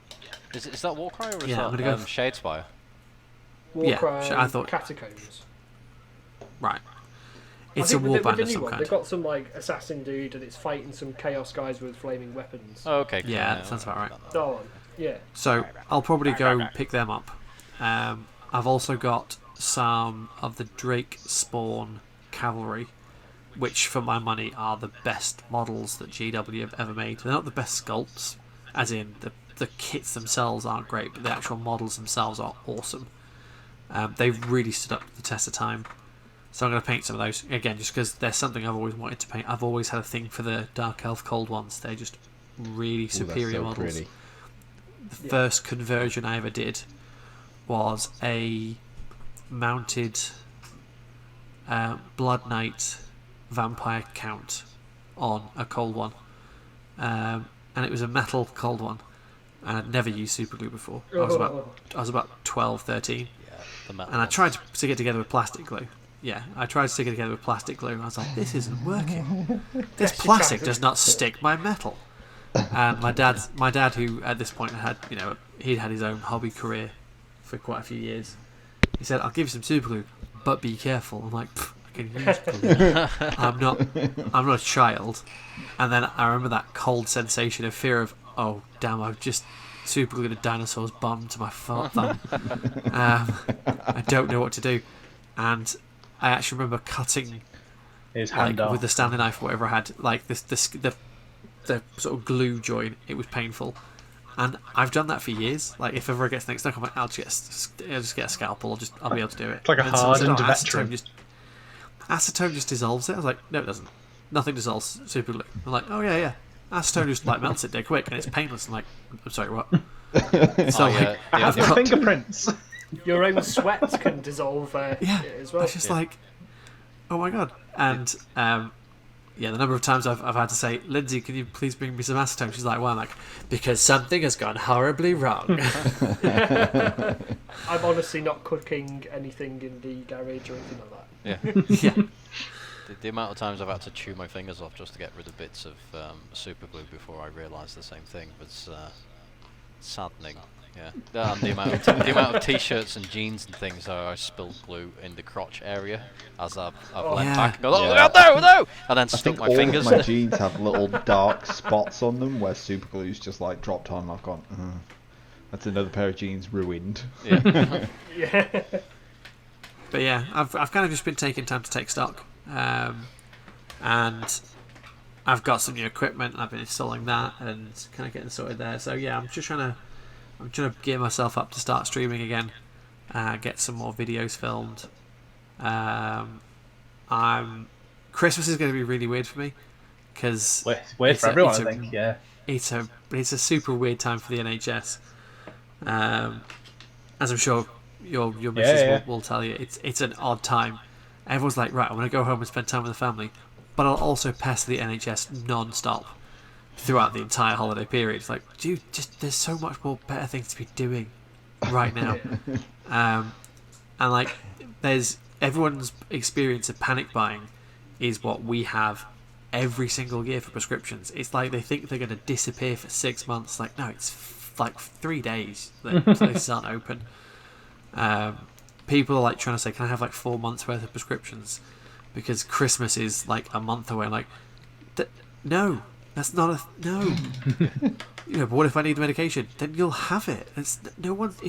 Is that Warcry or is Yeah, I'm that gonna go Shadespire? Warcry I thought... Catacombs. Right. I It's a think with warband the of new some one, kind. they've got some like assassin dude and it's fighting some chaos guys with flaming weapons. Oh, okay. Cool. Yeah, that sounds about right. That one. Yeah. So I'll probably go pick them up. I've also got some of the Drake Spawn Cavalry, which for my money are the best models that GW have ever made. They're not the best sculpts, as in the kits themselves aren't great, but the actual models themselves are awesome. They've really stood up to the test of time. So I'm going to paint some of those again, just because there's something I've always wanted to paint. I've always had a thing for the Dark Elf Cold ones. They're just really superior models. Pretty. The first conversion I ever did was a mounted Blood Knight Vampire Count on a cold one, and it was a metal cold one, and I'd never used super glue before. I was about 12, 13, The metal and I ones. tried to stick it together with plastic glue. Yeah, I tried to stick it together with plastic glue, and I was like, this isn't working. This plastic does not stick my metal. And my dad, who at this point had, he'd had his own hobby career for quite a few years, he said, I'll give you some super glue, but be careful. I'm like, I can use glue. I'm not a child. And then I remember that cold sensation of fear of, oh damn, I've just super glued a dinosaur's bum to my thumb. I don't know what to do. And I actually remember cutting His hand like, off. with the Stanley knife or whatever I had, like the sort of glue joint, it was painful. And I've done that for years. Like, if ever I get something stuck, I'm like, I'll just get a scalpel. I'll be able to do it. It's like a And then someone hardened said, veteran. acetone just dissolves it. I was like, no, it doesn't. Nothing dissolves super glue. I'm like, oh yeah. Acetone just like melts it dead quick, and it's painless. I'm like, I'm sorry, what? So I've Your got fingerprints. Your own sweat can dissolve yeah. it as well. It's just like, oh my god. And the number of times I've had to say, Lindsay, can you please bring me some acetone? She's like, why? I'm like, because something has gone horribly wrong. I'm honestly not cooking anything in the garage or anything like that. Yeah. Yeah. The amount of times I've had to chew my fingers off just to get rid of bits of super glue before I realised the same thing was saddening. Yeah, and the amount of t-shirts and jeans and things I spilled glue in the crotch area as I've leant back and go, no, and then stuck my fingers. All of my jeans have little dark spots on them where super glue's just like dropped on. I've gone, that's another pair of jeans ruined. Yeah. Yeah. But yeah, I've kind of just been taking time to take stock, and I've got some new equipment. And I've been installing that and kind of getting sorted there. So yeah, I'm trying to gear myself up to start streaming again, get some more videos filmed. Christmas is going to be really weird for me because Weird for everyone, I think. Yeah. it's a super weird time for the NHS. As I'm sure your missus will tell you, it's an odd time. Everyone's like, right, I want to go home and spend time with the family, but I'll also pester the NHS non-stop throughout the entire holiday period. It's like, dude, there's so much more better things to be doing right now. And like, there's everyone's experience of panic buying is what we have every single year for prescriptions. It's like they think they're going to disappear for 6 months. Like, no, it's like 3 days that places aren't open. People are like trying to say, can I have like 4 months worth of prescriptions because Christmas is like a month away. I'm like, no, that's not no. But what if I need medication? Then you'll have it. It's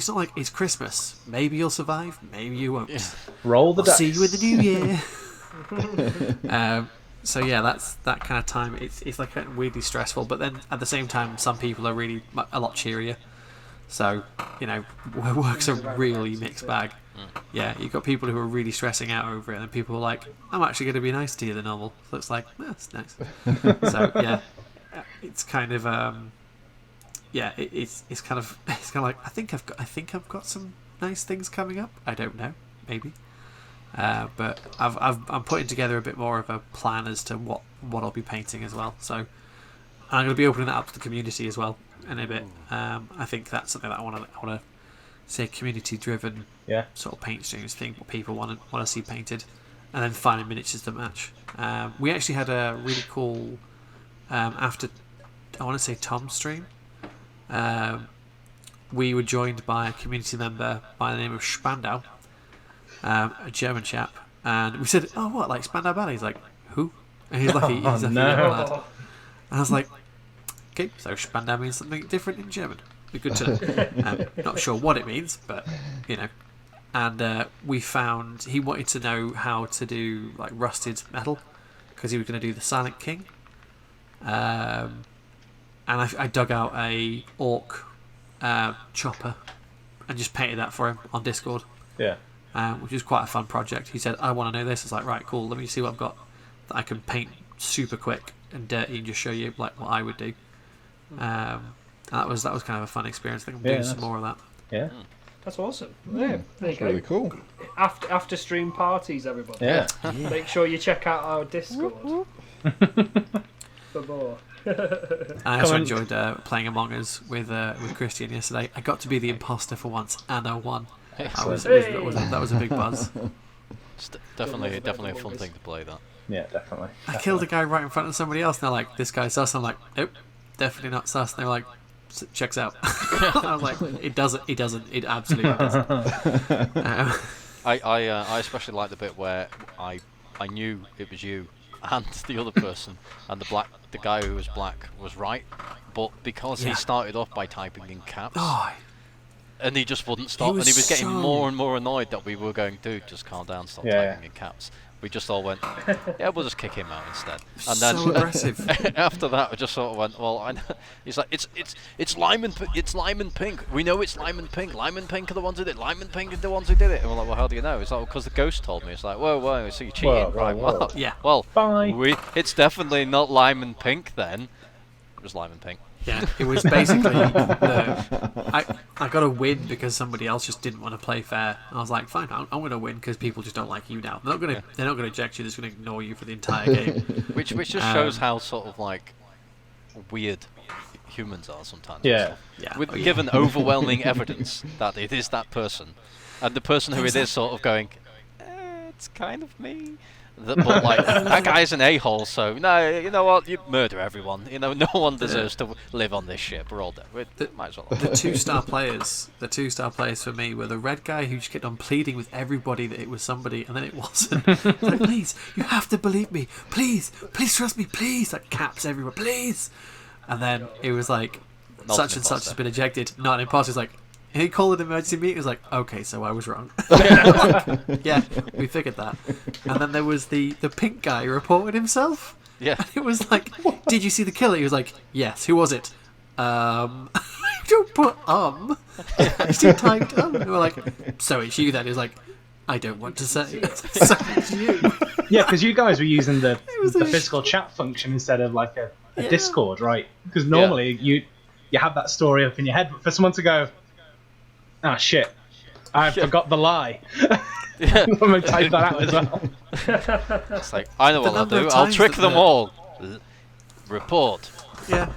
not like it's Christmas. Maybe you'll survive. Maybe you won't. Yeah. Roll the dice. See you in the new year. So yeah, that's that kind of time. It's like weirdly stressful, but then at the same time, some people are really a lot cheerier. So work's a really mixed bag. Yeah, you've got people who are really stressing out over it, and people are like, "I'm actually going to be nice to you than normal." So it's like, that's nice. So yeah, it's kind of it's kind of like I think I've got some nice things coming up. I don't know, maybe. But I'm putting together a bit more of a plan as to what I'll be painting as well. So I'm going to be opening that up to the community as well in a bit. I think that's something that I want to say community-driven sort of paint streams thing. What people want to see painted, and then finding miniatures to match. We actually had a really cool after I want to say Tom's stream. We were joined by a community member by the name of Spandau. A German chap, and we said, "Oh, what, like Spandau Ballet?" He's like, "Who?" And he's like, "He's a young lad." And I was like, "Okay, so Spandau means something different in German. Be good to know." Not sure what it means, but And we found he wanted to know how to do like rusted metal because he was going to do the Silent King. And I dug out a orc chopper and just painted that for him on Discord. Yeah. Which is quite a fun project. He said, "I want to know this." I was like, "Right, cool. Let me see what I've got that I can paint super quick and dirty and just show you like what I would do." And that was kind of a fun experience. I think I'm doing some more of that. Yeah. That's awesome. Yeah, there you go. Really cool. After stream parties, everybody. Yeah. Make sure you check out our Discord for more. I also enjoyed playing Among Us with Christian yesterday. I got to be the imposter for once, and I won. That was a big buzz. It's definitely a fun thing to play, that. Yeah, definitely. I killed a guy right in front of somebody else, and they're like, "This guy's sus." I'm like, "Nope, definitely not sus." And they're like, "Checks out." I was like, "It doesn't. It absolutely doesn't." I especially like the bit where I knew it was you and the other person, and the guy who was black was right, but because he started off by typing in caps. And he just wouldn't stop, and he was getting more and more annoyed that we were going, dude, just calm down, stop typing in caps. We just all went, yeah, we'll just kick him out instead. And So then aggressive. after that, we just sort of went, well, he's like, it's lime and pink. We know it's lime and pink. Lime and pink are the ones who did it. Lime and pink are the ones who did it. And we're like, well, how do you know? It's like, because the ghost told me. It's like, whoa, so you're cheating, right? Well, Yeah. Well, Bye. it's definitely not lime and pink then. It was lime and pink. Yeah, it was basically I got a win because somebody else just didn't want to play fair. I was like, fine, I'm going to win because people just don't like you now. They're not going to eject you. They're just going to ignore you for the entire game. Which just shows how sort of like weird humans are sometimes. Yeah. Yeah. With given overwhelming evidence that it is that person, and the person who it is sort of going, it's kind of me. But like that guy's an a-hole, so no, you know what? You murder everyone. You know, no one deserves to live on this ship. We're all dead. Might as well. The 2-star players, for me were the red guy who just kept on pleading with everybody that it was somebody, and then it wasn't. Like, please, you have to believe me. Please trust me. Please, like caps everywhere. Please. And then it was like, Not such an and such imposter. has been ejected. Not an imposter. It's like, he called an emergency meeting. It was like, okay, so I was wrong. Yeah, we figured that. And then there was the pink guy who reported himself. Yeah. And it was like, did you see the killer? He was like, yes. Who was it? Don't put It's too typed And we were like, so it's you then. He was like, I don't want to say. So it's you. Yeah, because you guys were using the was a physical chat function instead of like a Yeah. Discord, right? Because normally you have that story up in your head, but for someone to go, ah, shit, I forgot the lie. Yeah. I'm going to type that out as well. It's like, I know The what I'll number of do. I'll times trick that them all. Report. Yeah.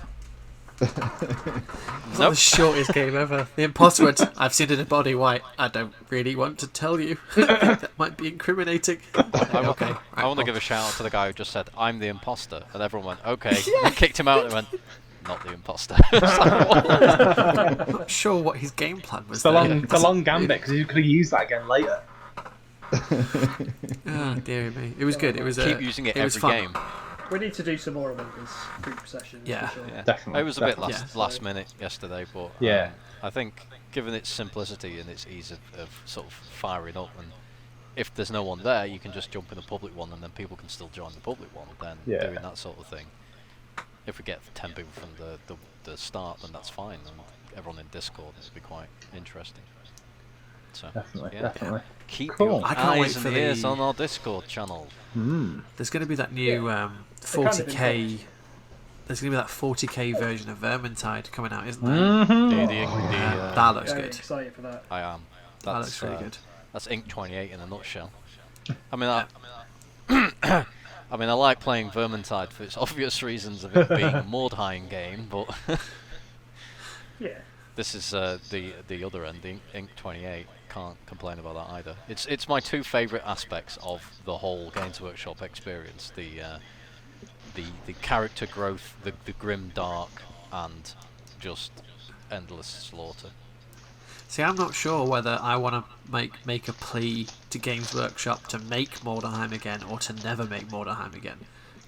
It's Nope. the shortest game ever. The imposter went, I've seen a dead body. Why? I don't really want to tell you. That might be incriminating. Okay. I want to give a shout out to the guy who just said, I'm the imposter. And everyone went, okay. And kicked him out and went, not the imposter. I'm not sure what his game plan was. It's the long gambit, because you could have used that again later. Oh, dear me. It was good. It was Keep using it was every fun. game. We need to do some more Among Us group sessions. Yeah. For sure. Yeah. Definitely, It was a bit definitely. last minute yesterday, but Yeah. I think given its simplicity and its ease of sort of firing up, and if there's no one there, you can just jump in a public one, and then people can still join the public one. Then doing that sort of thing. If we get 10 people from the start, then that's fine. And everyone in Discord, it'll be quite interesting. So Definitely. keep Cool. your I can't wait eyes for and ears the- on our Discord channel. There's going to be that new 40k. There's going to be that 40k version of Vermintide coming out, isn't there? That looks Very good. excited for that. I am. That looks really good. That's Ink 28 in a nutshell. I mean, I like playing Vermintide for its obvious reasons of it being a Mordhiem game, but Yeah. this is the other end, the Ink 28. Can't complain about that either. It's my two favourite aspects of the whole Games Workshop experience: the character growth, the grim dark, and just endless slaughter. See, I'm not sure whether I want to make a plea to Games Workshop to make Mordhiem again or to never make Mordhiem again.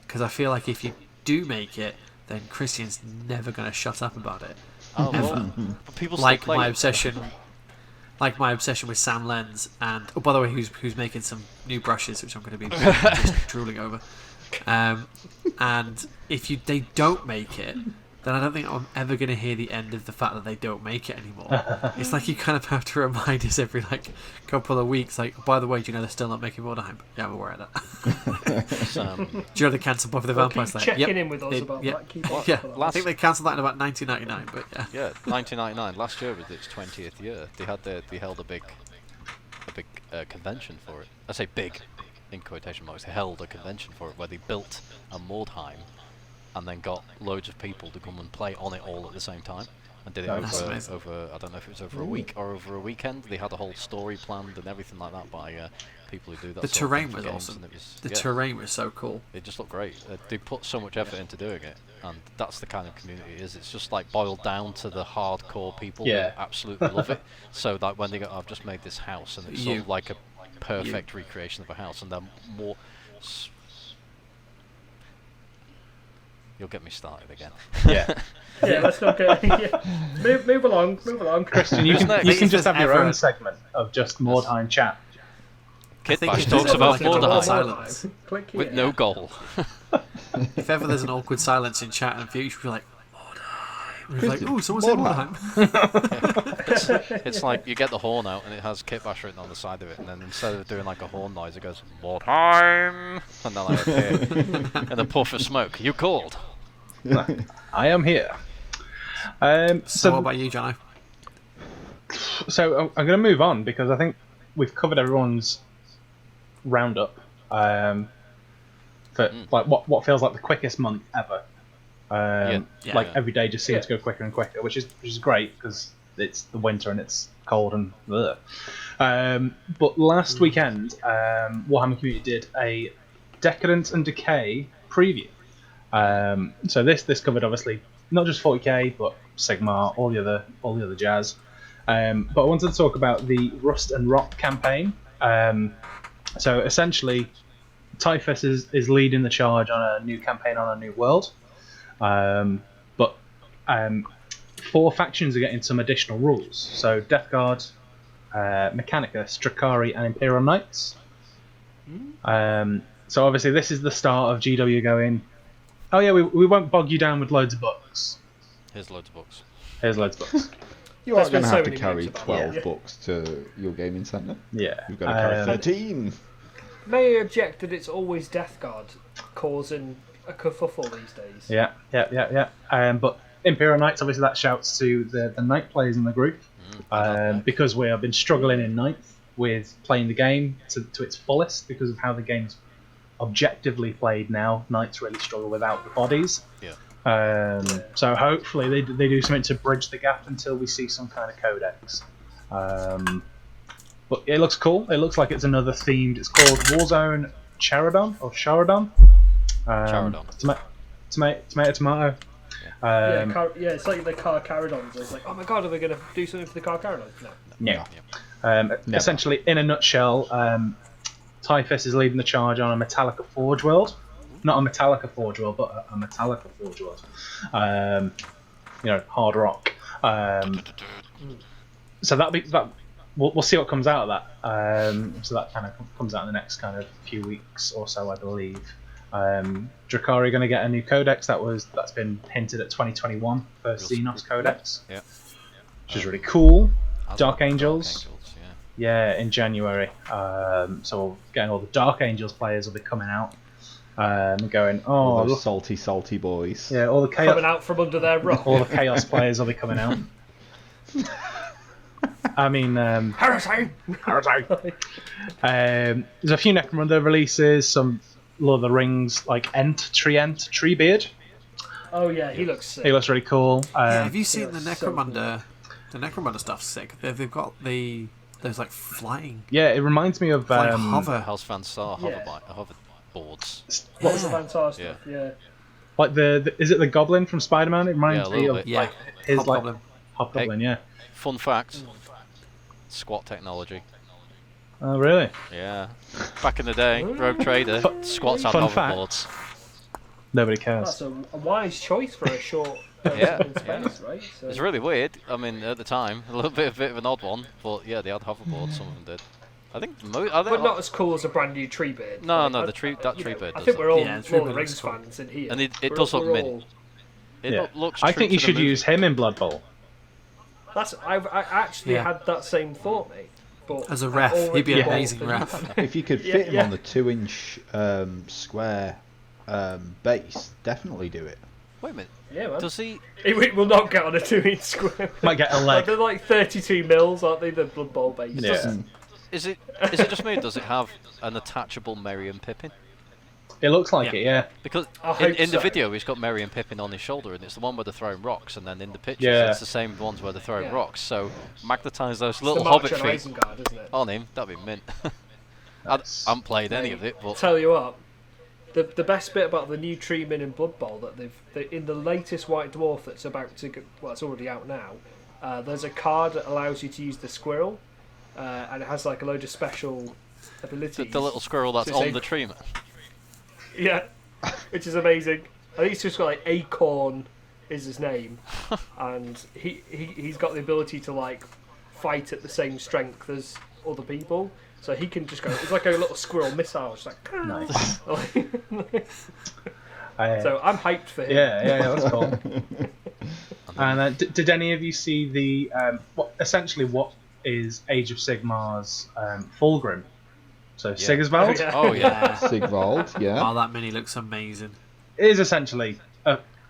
Because I feel like if you do make it, then Christian's never going to shut up about it. Oh, Ever. well, but people still Like play my it. obsession, with Sam Lenz, and by the way, who's making some new brushes, which I'm going to be just drooling over. And if they don't make it, then I don't think I'm ever going to hear the end of the fact that they don't make it anymore. It's like you kind of have to remind us every couple of weeks, like, by the way, do you know they're still not making Mordhiem? Yeah, I'm aware of that. Do you know they cancelled Buffy the Vampire Keep Slayer? checking in with us about that. Keep on Yeah, for that. I think they cancelled that in about 1999, but yeah. Yeah, 1999. Last year was its 20th year. They held a big convention for it. I say big, in quotation marks. They held a convention for it where they built a Mordhiem, and then got loads of people to come and play on it all at the same time, and did it That's over amazing. I don't know if it was over a week or over a weekend. They had a whole story planned and everything like that by people who do that. The sort of terrain thing for was games, awesome. and it was, The yeah, terrain was so cool. it just looked great. They put so much effort into doing it, and that's the kind of community it is. It's just like boiled down to the hardcore people Yeah. who absolutely love it. So that when they go, I've just made this house, and it's sort of like a perfect recreation of a house, and then more. You'll get me started again. Yeah. Yeah, let's not go. Yeah. Move along, Christian. You can Isn't just have your ever- own segment of just Mordhiem chat. Kit think Bash if there's talks ever, about like, an awkward Mordhiem silence. Click with here. no goal. If ever there's an awkward silence in chat in future, we're like, Mordheim. And it's like, Christian, ooh, someone said Mordheim. It's like you get the horn out and it has Kit Bash written on the side of it, and then instead of doing like a horn noise, it goes Mordheim, and then I appear in a puff of smoke. You called? I am here. So what about you, Jono? So I'm going to move on because I think we've covered everyone's roundup for like what feels like the quickest month ever. Every day just seems to go quicker and quicker, which is great because it's the winter and it's cold and ugh. But last weekend, Warhammer Community did a Decadence and Decay preview. So this covered obviously not just 40k but Sigmar, all the other jazz. But I wanted to talk about the Rust and Rot campaign. So essentially, Typhus is leading the charge on a new campaign on a new world. But 4 factions are getting some additional rules. So Death Guard, Mechanica, Strakari, and Imperial Knights. So obviously this is the start of GW going, oh yeah, we won't bog you down with loads of books. Here's loads of books. You are There's been going to so have to many carry memes about 12 that. books to your gaming centre. Yeah. You've got to carry 13. May I object that it's always Death Guard causing a kerfuffle these days. Yeah. But Imperial Knights, obviously that shouts to the Knight players in the group. Because we have been struggling in Ninth with playing the game to its fullest because of how the game's objectively played now. Knights really struggle without the bodies. Yeah. So hopefully they do something to bridge the gap until we see some kind of codex. But it looks cool. It looks like it's another themed. It's called Warzone Charadon or Charadon. Charadon. Tomato. It's like the car Caradons. It's like, oh my god, are we going to do something for the car Caradons? No. Essentially, in a nutshell, Typhus is leading the charge on a Metallica Forge world. Not a Metallica Forge world, but a Metallica Forge world. Hard rock. So that we'll see what comes out of that. So that kind of comes out in the next kind of few weeks or so, I believe. Drakari going to get a new codex that's been hinted at 2021 for Xenos codex. Yeah. Which is really cool. As Dark well, Angels. Yeah, in January. So getting all the Dark Angels players will be coming out. Going, all look. those salty boys. Yeah, all the chaos. Coming out from under their rock. All the chaos players will be coming out. I mean, Heresy! there's a few Necromunda releases, some Lord of the Rings, like Treebeard. Oh yeah, he looks sick. He looks really cool. Have you seen the so Necromunda? The Necromunda stuff's sick. They've got those like flying. Yeah, it reminds me of Like hover. House Van Sar Yeah. hoverboards. What was the Van Sar stuff? Yeah. like the is it the Goblin from Spider-Man? It reminds Yeah, a me little of bit. Yeah, like his Hobgoblin. Hobgoblin. Yeah. Fun fact: squat technology. Oh really? Yeah. Back in the day, Rogue Trader squats had Fun fact. hoverboards. Nobody cares. That's a wise choice for a short Yeah, in space, right? So, It's really weird. I mean, at the time, a bit of an odd one, but yeah, they had hoverboards. Some of them did. I think but not as cool as a brand new Treebeard. No, Like, no, I- the tree you know, Treebeard I does think look- we're all Yeah, Lord Treebeard of the Rings looks cool. fans in here. And it We're- does look we're mint. all- It Yeah. looks. I true think you to the should movie. use him in Blood Bowl. I actually Yeah. had that same thought, mate. But As a I ref, already he'd be an bought amazing the- ref. If you could Yeah, fit him yeah. on the 2-inch square base, definitely do it. Wait a minute. Yeah, man. Does he? It will not get on a 2-inch square. Might get a Like, leg. they're like 32 mils, aren't they? The Blood Bowl base. Yeah. Is it just me? Or does it have an attachable Merry and Pippin? It looks like Yeah. it. Yeah. Because I hope in the so. video, he's got Merry and Pippin on his shoulder, and it's the one where they're throwing rocks, and then in the pictures, Yeah. it's the same ones where they're throwing Yeah. rocks. So magnetise those It's the little March hobbit on feet Isengard, isn't it? on him. That'd be mint. I haven't played any of it, but Tell you what, the best bit about the new Treeman in Blood Bowl that they in the latest White Dwarf that's about to it's already out now. There's a card that allows you to use the squirrel, and it has like a load of special abilities. the little squirrel that's So it's on a- the tree. Yeah, which is amazing. I think it's just got like Acorn is his name, and he's got the ability to like fight at the same strength as other people. So he can just go. It's like a little squirrel missile, just like. Nice. So I'm hyped for him. Yeah, that's cool. And did any of you see the what is Age of Sigmar's Fulgrim? So Sivald. Oh yeah, Sivald. Yeah. Oh, that mini looks amazing. It is essentially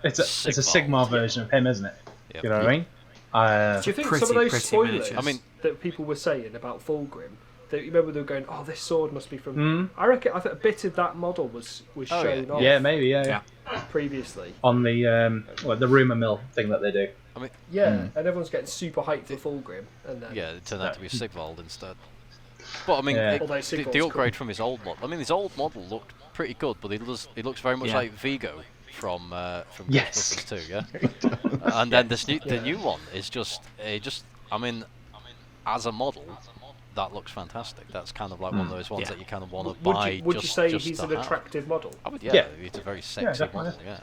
it's a Sigmar version of him, isn't it? Yep. You know what I mean? Do you think some of those spoilers miniatures. that people were saying about Fulgrim, that you remember they were going, "Oh, this sword must be from"? I reckon I think a bit of that model was shown off. Yeah, maybe. Yeah. Previously On the the rumor mill thing that they do. I mean, and everyone's getting super hyped for Fulgrim, and then it turned out to be Sivald instead. But I mean, Although the Sivald's upgrade cool. from his old model. I mean, his old model looked pretty good, but he looks very much like Vigo from Yes. Ghostbusters 2, yeah. And then the new one is just I mean, as a model, that looks fantastic. That's kind of like one of those ones that you kind of want to buy. Would you say just he's to an have. attractive model? I would, Yeah. It's a very sexy definitely. model, yeah.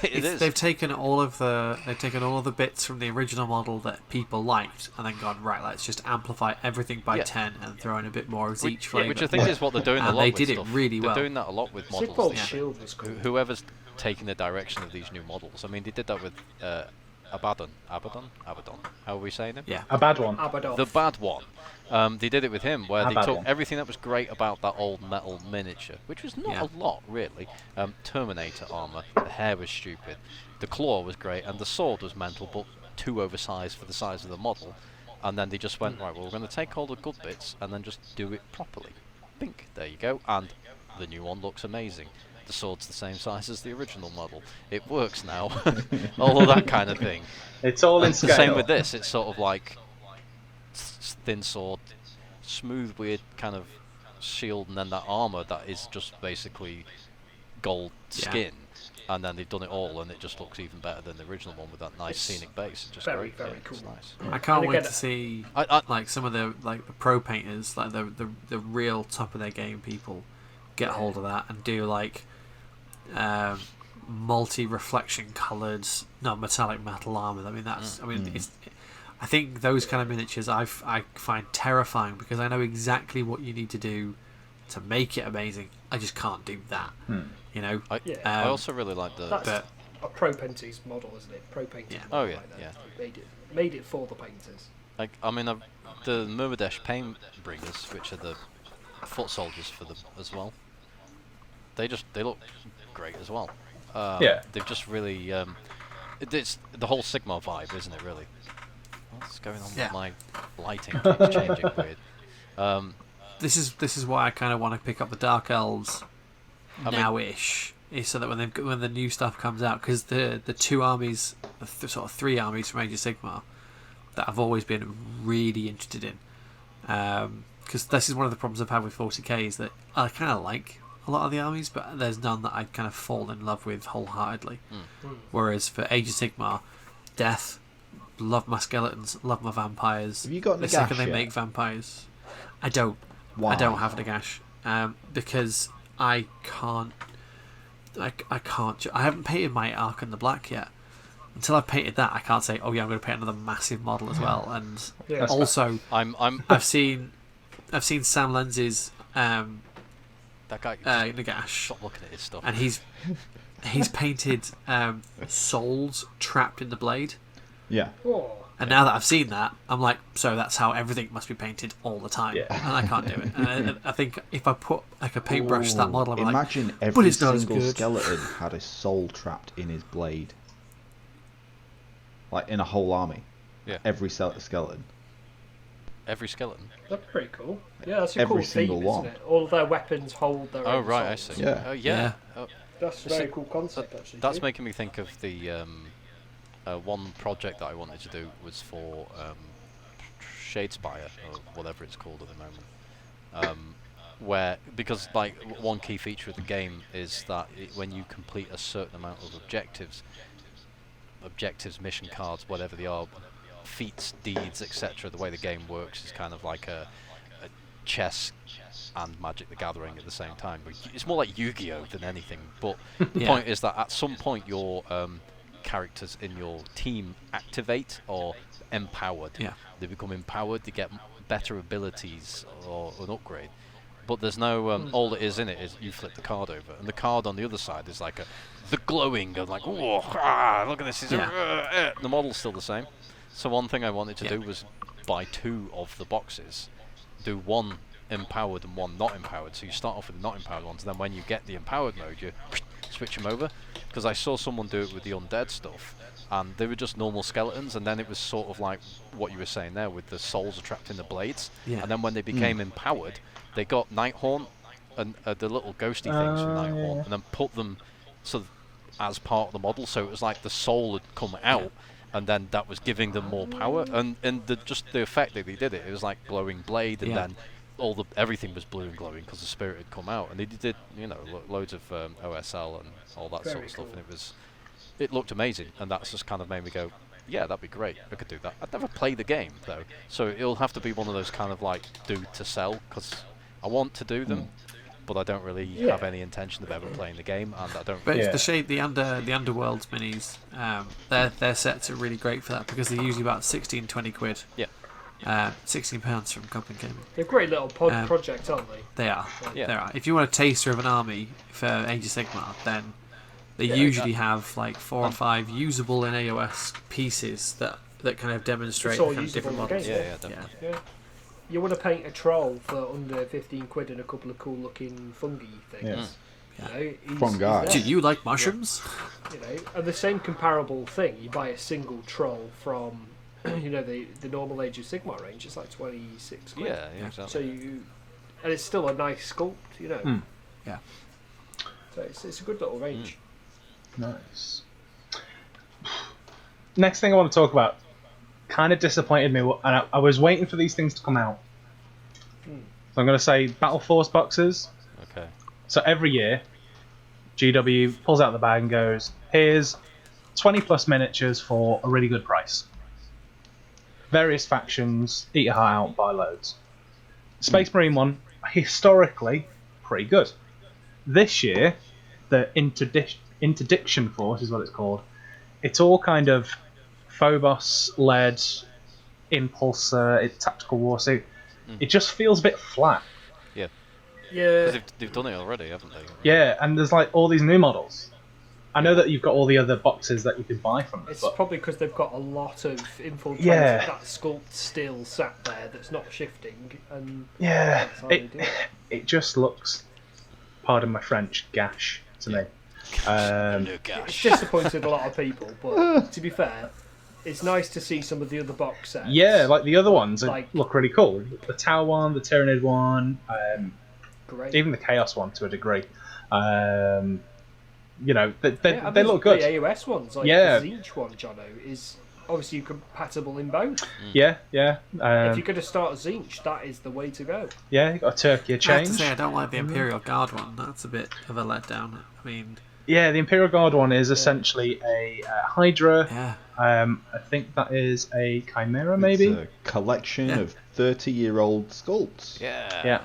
It is. They've taken all of the bits from the original model that people liked, and then gone, right, let's just amplify everything by 10 and throw in a bit more of each flavour. Which I think is what they're doing a And lot they with did it stuff. really well. They're doing that a lot with models. Sivald's these- shield was cool. Whoever's taking the direction of these new models. I mean, they did that with Abaddon. How are we saying him? Yeah. A bad one. Abaddon. The bad one. They did it with him, where they took Abaddon. everything that was great about that old metal miniature, which was not a lot, really. Terminator armor, the hair was stupid, the claw was great, and the sword was mental, but too oversized for the size of the model. And then they just went, right, well, we're going to take all the good bits and then just do it properly. Bink, there you go. And the new one looks amazing. The sword's the same size as the original model. It works now. All of that kind of thing. It's all in scale. Same with this. It's sort of like thin sword, smooth, weird kind of shield, and then that armor that is just basically gold skin. And then they've done it all, and it just looks even better than the original one with that nice scenic base. It's just very, great. very It's cool. nice. I can't And wait again, to see I- some of the pro painters, like the real top of their game people, get hold of that and do like multi-reflection coloured, not metallic metal armor. I mean I think those kind of miniatures I find terrifying, because I know exactly what you need to do to make it amazing. I just can't do that. You know. I also really like the. That's a Pro Painters model, isn't it? Pro Painters. Yeah. model Oh, yeah, like that. yeah. Made it for the painters. Like, I mean, the Murmadesh paint bringers, which are the foot soldiers for them as well. They look great as well. They've just really. It's the whole Sigma vibe, isn't it? Really. What's going on with my lighting? Keeps changing weird. This is why I kind of want to pick up the Dark Elves now-ish, is so that when the new stuff comes out, because the two armies, sort of three armies from Age of Sigmar, that I've always been really interested in, because this is one of the problems I've had with 40k, is that I kind of like a lot of the armies, but there's none that I kind of fall in love with wholeheartedly. Whereas for Age of Sigmar, Death, love my skeletons, love my vampires. Have you got the Nagash second they yet? make vampires, I don't. Why? I don't have Nagash, because I can't. I haven't painted my Archon the Black yet. Until I've painted that, I can't say, "Oh yeah, I'm going to paint another massive model as well." And also, I've seen Sam Lenz's that guy. Nagash, Stop looking at his stuff. and he's painted souls trapped in the blade. Yeah. Oh. And now that I've seen that, I'm like, so that's how everything must be painted all the time, and I can't do it. And I think if I put like a paintbrush to that model, I'm Imagine but every it's not as single good. skeleton had a soul trapped in his blade. Like in a whole army. Yeah. Every skeleton. Every skeleton. That's pretty cool. Yeah, that's a Every cool single theme, one. isn't it? All of their weapons hold their Oh own right, I souls. see. Yeah. Oh yeah. Oh, That's a very cool concept, actually. that's too. making me think of the one project that I wanted to do was for Shadespire or whatever it's called at the moment. Where because like one key feature of the game is that when you complete a certain amount of objectives, mission cards, whatever they are, feats, deeds, etc. The way the game works is kind of like a chess and Magic the Gathering at the same time. It's more like Yu-Gi-Oh than anything. But the point is that at some point your characters in your team activate or empowered. Yeah. They become empowered. They get better abilities or an upgrade. But there's no all it is in it is you flip the card over, and the card on the other side is like the glowing and like, oh, look at this. The model's still the same. So one thing I wanted to do was buy 2 of the boxes, do 1 empowered and 1 not empowered. So you start off with the not empowered ones, and then when you get the empowered mode, you switch them over. Because I saw someone do it with the undead stuff, and they were just normal skeletons, and then it was sort of like what you were saying there, with the souls are trapped in the blades. And then when they became empowered, they got Nighthorn and the little ghosty things from Nighthorn, and then put them sort of as part of the model. So it was like the soul had come out, and then that was giving them more power. And just the effect that they did it was like glowing blade, and then everything was blue and glowing because the spirit had come out. And they did loads of OSL and all that sort of stuff, and it looked amazing. And that's just kind of made me go, yeah, that'd be great. I could do that. I'd never play the game though, so it'll have to be one of those kind of like do to sell, because I want to do them, but I don't really have any intention of ever playing the game, and I don't. But the Underworld minis, their sets are really great for that, because they're usually about 16-20 quid. Yeah. £16 from Company Gaming. They're a great little project, aren't they? They are. They are. If you want a taster of an army for Age of Sigmar, then they usually have like 4 or 5 usable in AOS pieces that kind of demonstrate kind of different models. Yeah. You want to paint a troll for under 15 quid and a couple of cool looking fungi things. Fungi. Do you like mushrooms? And the same comparable thing. You buy a single troll from, the normal Age of Sigmar range. It's like 26 quid. Yeah, exactly. So and it's still a nice sculpt. Yeah. So it's a good little range. Nice. Next thing I want to talk about kind of disappointed me, and I was waiting for these things to come out. So I'm going to say Battleforce Boxes. Okay. So every year, GW pulls out the bag and goes, here's 20 plus miniatures for a really good price. Various factions, eat your heart out, buy loads. Space Marine one, historically, pretty good. This year, the Interdiction Force is what it's called. It's all kind of Phobos-led, Impulsor, it's tactical warsuit. It just feels a bit flat. Yeah. Yeah. They've done it already, haven't they? Yeah, and there's like all these new models. I know that you've got all the other boxes that you can buy from them. It's probably because they've got a lot of infiltrated that sculpt still sat there that's not shifting, and that's how they do it. It just looks, pardon my French, gash to me. It's disappointed a lot of people, but to be fair, it's nice to see some of the other box sets. Yeah, like the other ones look really cool. The Tau one, the Tyranid one, great. Even the Chaos one to a degree. They look good. The AOS ones, like the Zinch one, Jono, is obviously compatible in both. Yeah. If you're going to start a Zinch, that is the way to go. Yeah, you got a Turkey change. I have to say, I don't like the Imperial Guard one. That's a bit of a letdown. I mean... Yeah, the Imperial Guard one is essentially a Hydra. Yeah. I think that is a Chimera, maybe? It's a collection of 30-year-old sculpts. Yeah.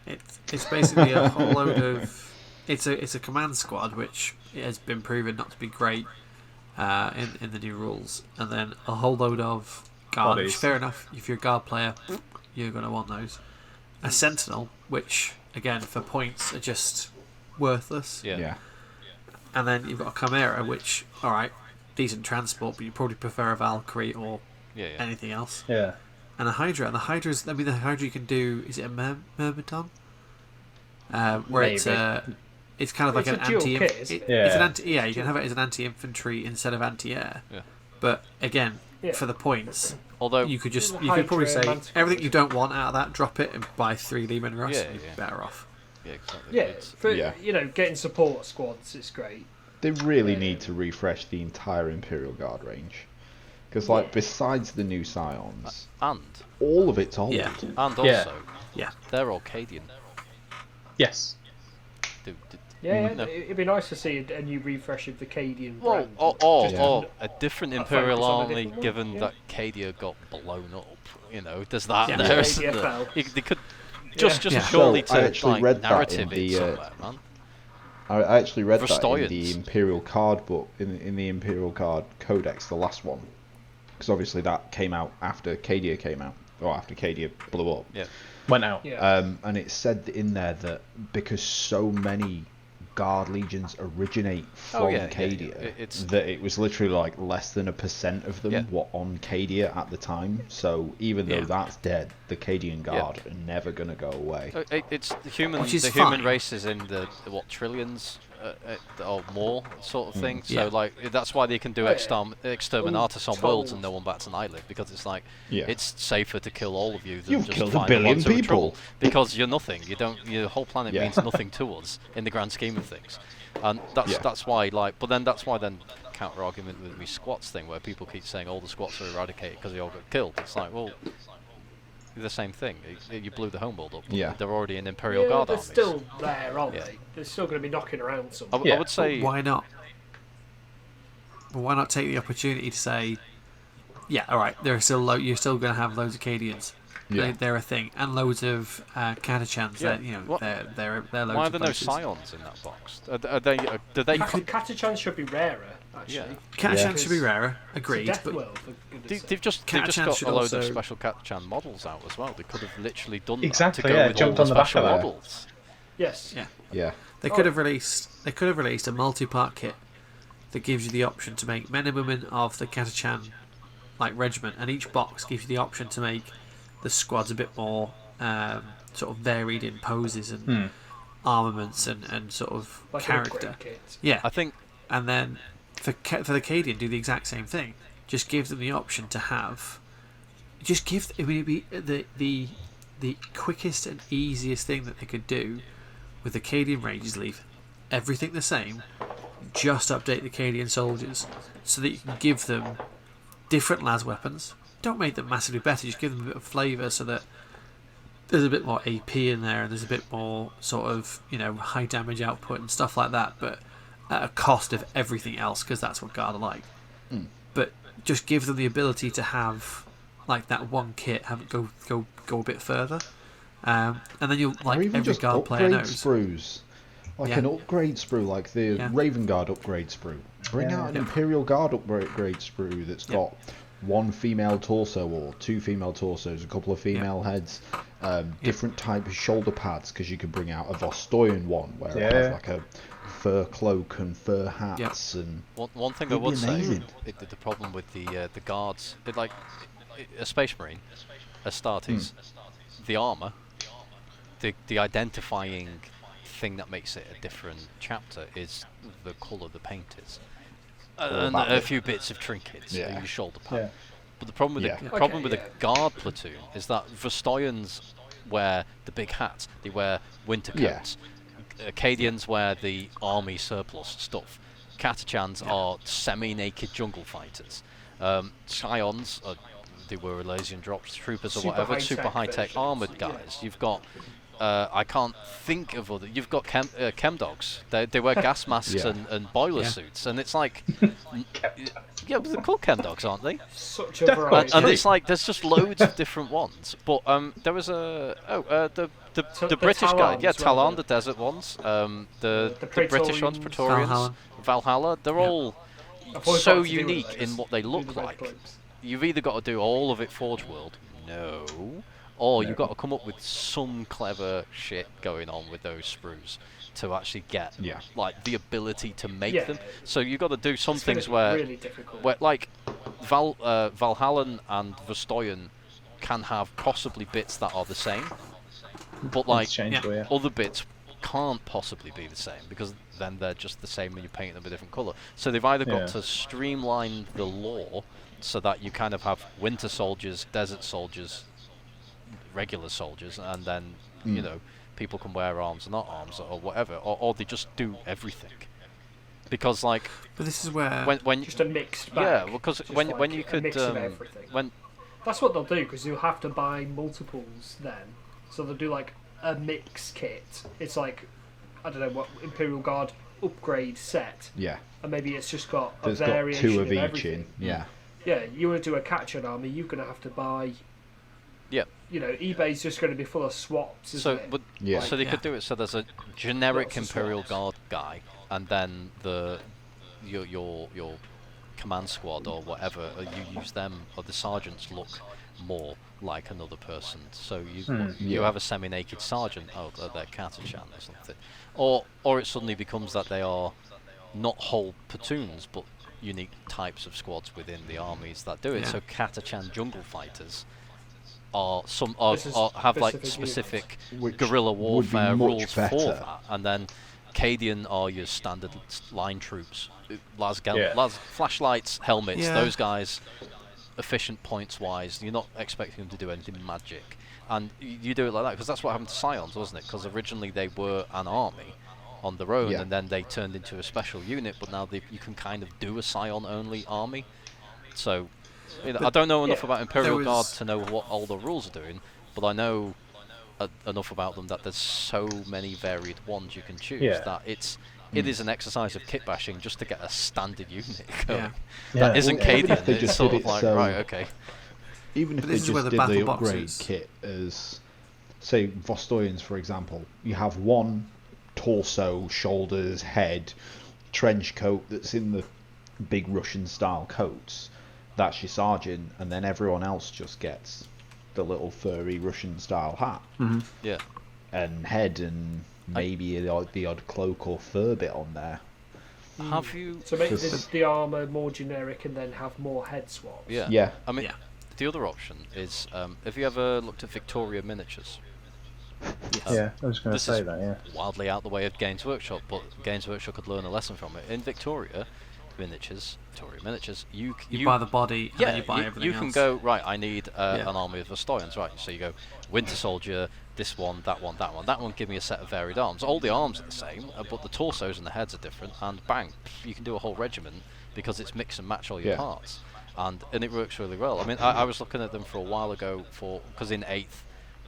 It's basically a whole load of... It's a command squad, which has been proven not to be great in the new rules. And then a whole load of guard, which, fair enough, if you're a guard player, you're going to want those. A Sentinel, which, again, for points, are just worthless. Yeah. And then you've got a Chimera, which, alright, decent transport, but you probably prefer a Valkyrie or anything else. Yeah. And a Hydra. And the Hydra you can do, is it a Myrmidon? Where it's kind of like an anti. It's an anti. Yeah, you can have it as an anti-infantry instead of anti-air. Yeah. But again, for the points, although you could probably say everything you don't want out of that, drop it and buy 3 Lehman Russ. Yeah, you'd be better off. Yeah, exactly. For getting support squads, it's great. They really need to refresh the entire Imperial Guard range, because besides the new Scions, and all of it's old. Yeah, and also, they're Arcadian. Yes. It'd be nice to see a new refresh of the Cadian brand. Or a different Imperial army, given that Cadia got blown up. There's that there. They could just surely to read narrative that in it somewhere, man. I actually read that in the Imperial Card book, in the Imperial Card Codex, the last one, because obviously that came out after Cadia came out. or after Cadia blew up. Yeah. Went out. Yeah. And it said in there that because so many Guard legions originate from Cadia, that it was literally like less than 1% of them were on Cadia at the time. So even though that's dead, the Cadian Guard are never going to go away. It's the human race is in the trillions or more sort of thing. So like that's why they can do exterminatus on worlds and no one bats an eyelid, because it's like it's safer to kill all of you than just killed find 1 billion the ones people because you're nothing. Your whole planet means nothing to us in the grand scheme of things, and that's why that's why counter argument with the squats thing, where people keep saying all the squats are eradicated because they all got killed. It's like, well, the same thing. You blew the homeworld up. Yeah. They're already in Imperial Guard armies. They're still there, aren't they? They're still going to be knocking around somewhere. I would say... But why not? But why not take the opportunity to say, yeah, all right, you're still going to have loads of Cadians. Yeah. They're a thing. And loads of Catachans. Yeah. They're loads why are of there places. no Scions in that box? Do they... Catachans should be rarer, actually. Yeah. Catachans should be rarer, agreed. It's a death But world, for goodness They've just got a load of special Catachan models out as well. They could have literally done that to go with jumped all on the the back special of that. models. Yes. Yeah. They could have released a multi-part kit that gives you the option to make men and women of the Catachan regiment, and each box gives you the option to make the squads a bit more sort of varied in poses and armaments and sort of Like character. an upgrade kit. Yeah, I think, and then for the Cadian, do the exact same thing. Just give them the option to have. Just give. I mean, it'd be the quickest and easiest thing that they could do with the Cadian Rangers. Leave everything the same. Just update the Cadian soldiers so that you can give them different las weapons. Don't make them massively better. Just give them a bit of flavour so that there's a bit more AP in there and there's a bit more sort of high damage output and stuff like that. But at a cost of everything else, because that's what Guard are like. But just give them the ability to have that one kit, have it go a bit further, and then you'll or even every just Guard player upgrade knows. sprues. An upgrade sprue, like the Raven Guard upgrade sprue. Bring out an Imperial Guard upgrade sprue that's got one female torso or two female torsos, a couple of female heads, different type of shoulder pads, because you could bring out a Vostoyan one where it has a fur cloak and fur hats. And one thing I would say, the problem with the guards, a Space Marine, Astartes, the armour, the identifying thing that makes it a different chapter is the colour the paint is. And a few bits of trinkets, your shoulder pad. But the problem with the guard platoon is that Vostoyans wear the big hats, they wear winter coats. Acadians wear the army surplus stuff. Catachans are semi-naked jungle fighters. Scions, they were Elysian drops, troopers or whatever, super high-tech armoured guys. You've got I can't think of other. You've got chem dogs. They wear gas masks and boiler suits, and it's like, but they're called chem dogs, aren't they? Such a variety. And it's like there's just loads of different ones. But there was the British guy, Talon, the desert ones. The British ones, Praetorians, Valhalla. They're all so unique in what they look like. You've either got to do all of it Forge World, or you've got to come up with some clever shit going on with those sprues to actually get the ability to make them. So you've got to do some things where, really difficult. where Valhallan and Vostoyan can have possibly bits that are the same, but other bits can't possibly be the same, because then they're just the same when you paint them a different colour. So they've either got to streamline the lore so that you kind of have winter soldiers, desert soldiers, regular soldiers, and then people can wear arms or not arms or whatever, or they just do everything, because but this is where when just a mixed bag. Because when you could that's what they'll do, because you'll have to buy multiples then, so they'll do a mix kit. It's I don't know what Imperial Guard upgrade set, and maybe it's just got a variation got two of each everything. You want to do a Catachan army, you're going to have to buy. eBay's just going to be full of swaps, isn't it? So they could do it so there's a generic Imperial Guard guy, and then your command squad or whatever, you use them, or the sergeants look more like another person. So you have a semi-naked sergeant. Oh, they're Catachan or something, or it suddenly becomes that they are not whole platoons, but unique types of squads within the armies that do it. So Catachan jungle fighters have like specific guerrilla warfare rules for that, and then Cadian are your standard line troops. Flashlights, helmets, those guys, efficient points wise. You're not expecting them to do anything magic, and you do it like that because that's what happened to Scions, wasn't it? Because originally they were an army on their own, and then they turned into a special unit, but now you can kind of do a Scion only army. So I don't know enough about Imperial Guard to know what all the rules are doing, but I know enough about them that there's so many varied ones you can choose that it is an exercise of kit bashing just to get a standard unit going. That isn't Cadian. It's sort of like, right, okay. Even if they just did the upgrade kit as, say, Vostoyans, for example, you have one torso, shoulders, head, trench coat that's in the big Russian-style coats. That's your sergeant, and then everyone else just gets the little furry Russian-style hat. Mm-hmm. Yeah. And head, and maybe the odd cloak or fur bit on there. Have you... So make the armour more generic and then have more head swaps. Yeah. I mean, the other option is, have you ever looked at Victoria miniatures? I was going to say that, wildly out the way of Games Workshop, but Games Workshop could learn a lesson from it. In Victoria miniatures, you buy the body and then you buy everything you else. Can go, right, I need an army of Vostoyans, right, so you go Winter Soldier, this one, that one, give me a set of varied arms. All the arms are the same, but the torsos and the heads are different, and bang, you can do a whole regiment because it's mix and match all your parts, and it works really well. I mean, I was looking at them for a while ago because in 8th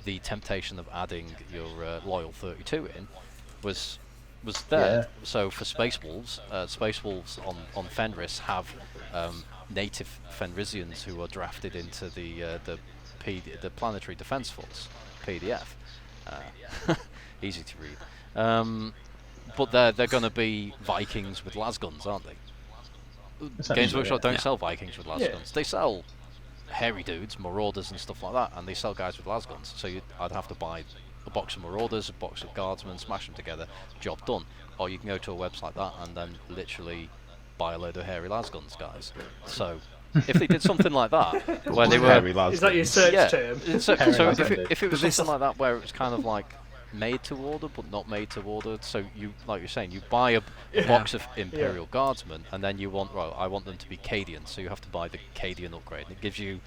the temptation of adding your loyal 32 in was there. So for Space Wolves on Fenris have native Fenrisians who are drafted into the Planetary Defence Force, PDF. Easy to read. But they're going to be Vikings with lasguns, aren't they? Games Workshop don't sell Vikings with lasguns. They sell hairy dudes, marauders and stuff like that, and they sell guys with lasguns. So I'd have to buy a box of marauders, a box of guardsmen, smash them together, job done. Or you can go to a website like that and then literally buy a load of hairy lasguns, guys. So if they did something like that, where they were... Is that your search term? So if it was something like that where it was kind of like made to order but not made to order, so you, like you're saying, you buy a box of Imperial Guardsmen and then you want, I want them to be Cadian, so you have to buy the Cadian upgrade, and it gives you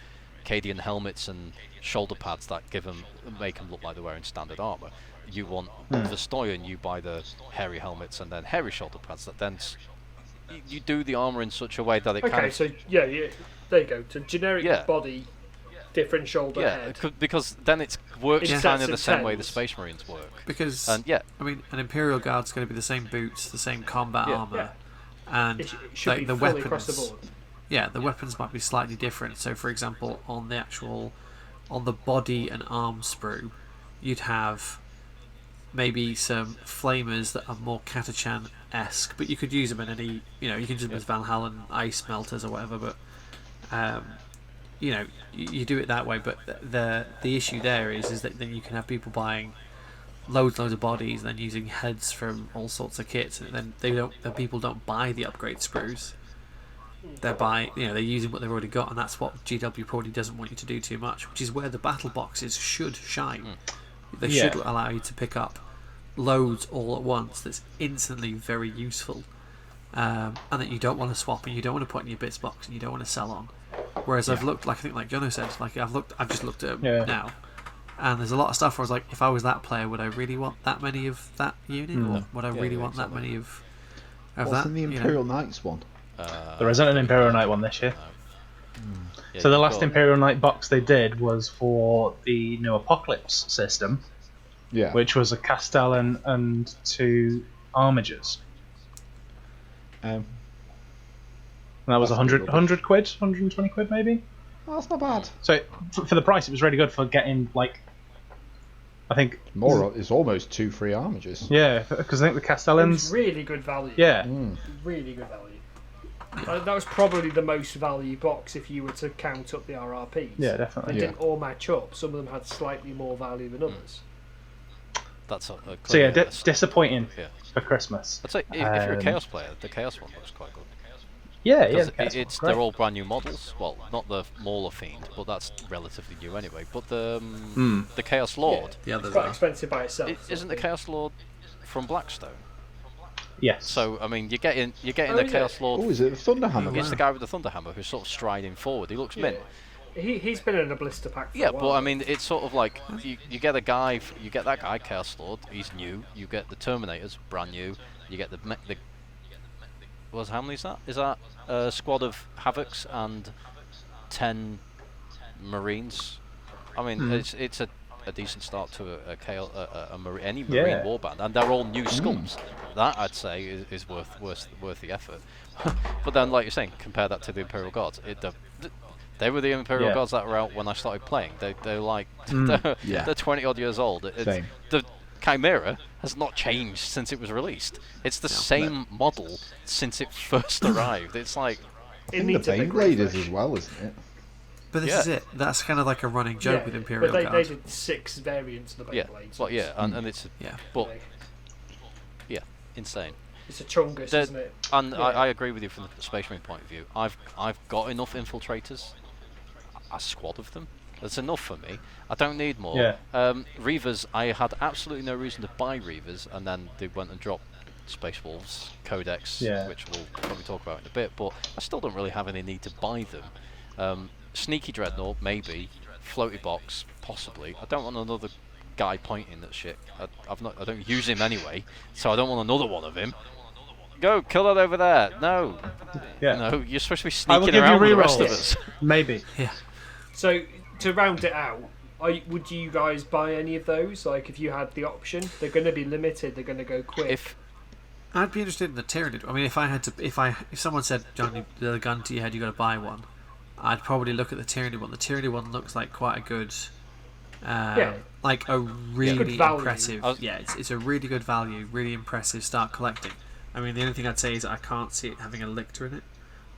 Cadian helmets and shoulder pads that make them look like they're wearing standard armour. You want the Stoyan, you buy the hairy helmets and then hairy shoulder pads that then you do the armour in such a way that it kind of... so there you go, to generic body, different shoulder head. Because then it works kind of the same way the Space Marines work. Because, I mean, an Imperial Guard's going to be the same boots, the same combat armour, and it should be the fully weapons across the board. Yeah, the weapons might be slightly different. So, for example, on the body and arm sprue, you'd have maybe some flamers that are more Catachan-esque, but you could use them in any, you can use them as Van Halen ice melters or whatever, but you do it that way. But the issue there is that then you can have people buying loads of bodies and then using heads from all sorts of kits, and then people don't buy the upgrade sprues. They're using what they've already got, and that's what GW probably doesn't want you to do too much, which is where the battle boxes should shine. They should allow you to pick up loads all at once. That's instantly very useful, and that you don't want to swap and you don't want to put in your bits box and you don't want to sell on. Whereas I've looked, like Jono said, I've just looked at them now, and there's a lot of stuff where I was like, if I was that player, would I really want that many of that unit, or would I really want that many of that? What's in the Imperial Knights one? There isn't an Imperial Knight one this year. So the last Imperial Knight box they did was for the new Apocalypse system, which was a Castellan and 2 Armigers. And that was 100 quid, 120 quid maybe? Oh, that's not bad. So for the price, it was really good for getting, I think... It's almost 2 free Armigers. Yeah, because I think the Castellans... It's really good value. Yeah. Really good value. That was probably the most value box if you were to count up the RRPs. Yeah, definitely. They didn't all match up. Some of them had slightly more value than others. That's so yeah, disappointing for Christmas. I'd say if you're a Chaos player, the Chaos one looks quite good. Yeah, they're all brand new models. Well, not the Mauler Fiend, but that's relatively new anyway. But the Chaos Lord, it's quite expensive by itself. Isn't the Chaos Lord from Blackstone? Yes. So I mean, you're getting the Chaos Lord. Oh, is it the Thunderhammer? It's the guy with the Thunderhammer who's sort of striding forward. He looks mint. He's been in a blister pack for a while. But I mean, it's sort of like you get a guy, you get that guy Chaos Lord. He's new. You get the Terminators, brand new. You get the how many is that? Is that a squad of Havocs and 10 Marines? I mean, it's a decent start to any Marine warband, and they're all new sculpts. That I'd say is worth the effort. But then, like you're saying, compare that to the Imperial Guards. They were the Imperial Guards that were out when I started playing. They're like they're 20 odd years old. The Chimera has not changed since it was released. It's the same model since it first arrived. It's like I think the Baneblade is as well, isn't it? But this is it. That's kind of like a running joke with Imperial Guard. But they did 6 variants of the Baneblade. And it's insane. It's a chungus, isn't it? And I agree with you from the Space Marine point of view. I've got enough infiltrators, a squad of them. That's enough for me. I don't need more. Reavers, I had absolutely no reason to buy Reavers, and then they went and dropped Space Wolves Codex, which we'll probably talk about in a bit, but I still don't really have any need to buy them. Sneaky Dreadnought, maybe. Floaty Box, possibly. I don't want another guy pointing that shit. I don't use him anyway, so I don't want another one of him. Go, kill that over there. No. No, you're supposed to be sneaking around with the rest of us. Maybe. So, to round it out, would you guys buy any of those? Like, if you had the option, they're going to be limited. They're going to go quick. I'd be interested in the Tyranid. I mean, if someone said, "John, the gun to your head, you got to buy one," I'd probably look at the Tyranid one. The Tyranid one looks like quite a good, like a really impressive. It's a really good value, really impressive. Start collecting. I mean, the only thing I'd say is I can't see it having a lictor in it.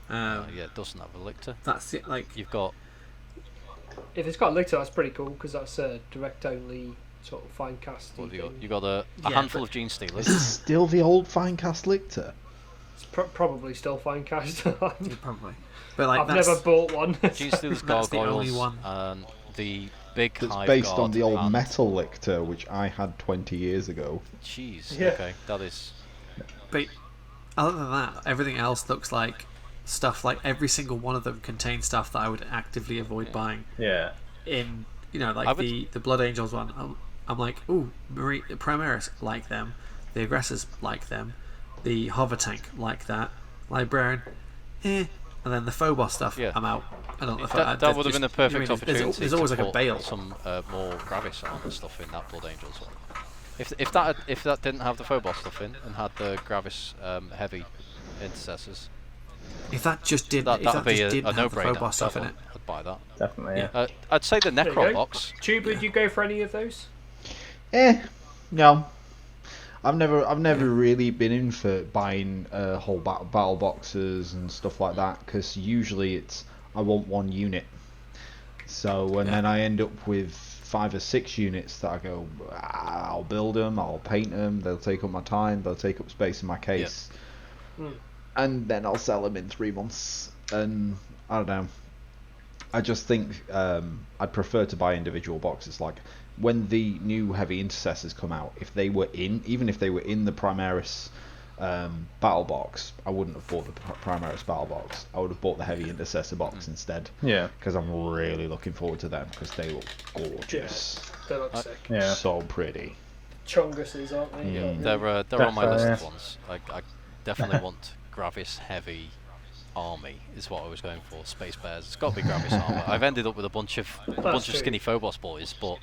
It doesn't have a lictor. That's it. Like you've got. If it's got a lictor, that's pretty cool because that's a direct-only sort of fine cast. You got a handful of Gene Stealers. Is it still the old fine cast lictor? It's probably still fine cast. Probably, but like I've never bought one. Gene Stealers, Gargoyles, and the big It's Hive based Guard on the old and metal lictor, which I had 20 years ago. Jeez. Okay, that is. But other than that, everything else looks like stuff. Like every single one of them contains stuff that I would actively avoid buying. In like the Blood Angels one, I'm like, ooh, Primaris like them, the Aggressors like them, the Hover Tank like that, Librarian, and then the Phobos stuff. I'm out. I don't know. That would have been a perfect opportunity. There's always like a bail. Some more Gravis armor stuff in that Blood Angels one. If that didn't have the Phobos stuff in and had the Gravis heavy intercessors, if that just didn't have the Phobos stuff in it, I'd buy that. Definitely, I'd say the Necron box. Tube, would you go for any of those? No. I've never really been in for buying whole battle boxes and stuff like that because usually it's I want one unit. So then I end up with 5 or 6 units that I go, I'll build them, I'll paint them, they'll take up my time, they'll take up space in my case, and then I'll sell them in 3 months. And I don't know. I just think I'd prefer to buy individual boxes. Like when the new heavy intercessors come out, even if they were in the Primaris battle box, I wouldn't have bought the Primaris battle box. I would have bought the heavy intercessor box instead. Because I'm really looking forward to them because they look gorgeous. They look sick. So pretty. Chunguses, aren't they? They're on my list of ones. I definitely want Gravis heavy army is what I was going for. Space Bears. It's got to be Gravis armor. I've ended up with a bunch of skinny Phobos boys, but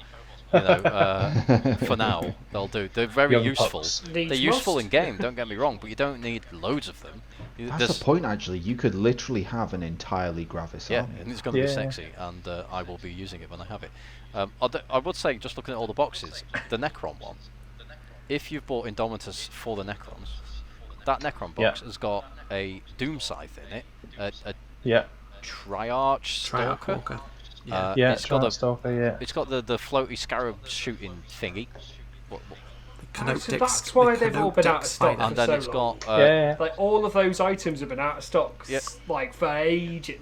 for now they'll do. They're very useful. They're useful in game. Don't get me wrong, but you don't need loads of them. That's the point. Actually, you could literally have an entirely Gravis army. And it's going to be sexy, and I will be using it when I have it. I would say, just looking at all the boxes, the Necron one. If you've bought Indomitus for the Necrons, that Necron box has got a Doom Scythe in it, a Triarch Stalker. Walker. It's got Stalker, it's got the floaty scarab shooting thingy. So that's why they've all been out of stock And for then so it's long. got like all of those items have been out of stock like for ages,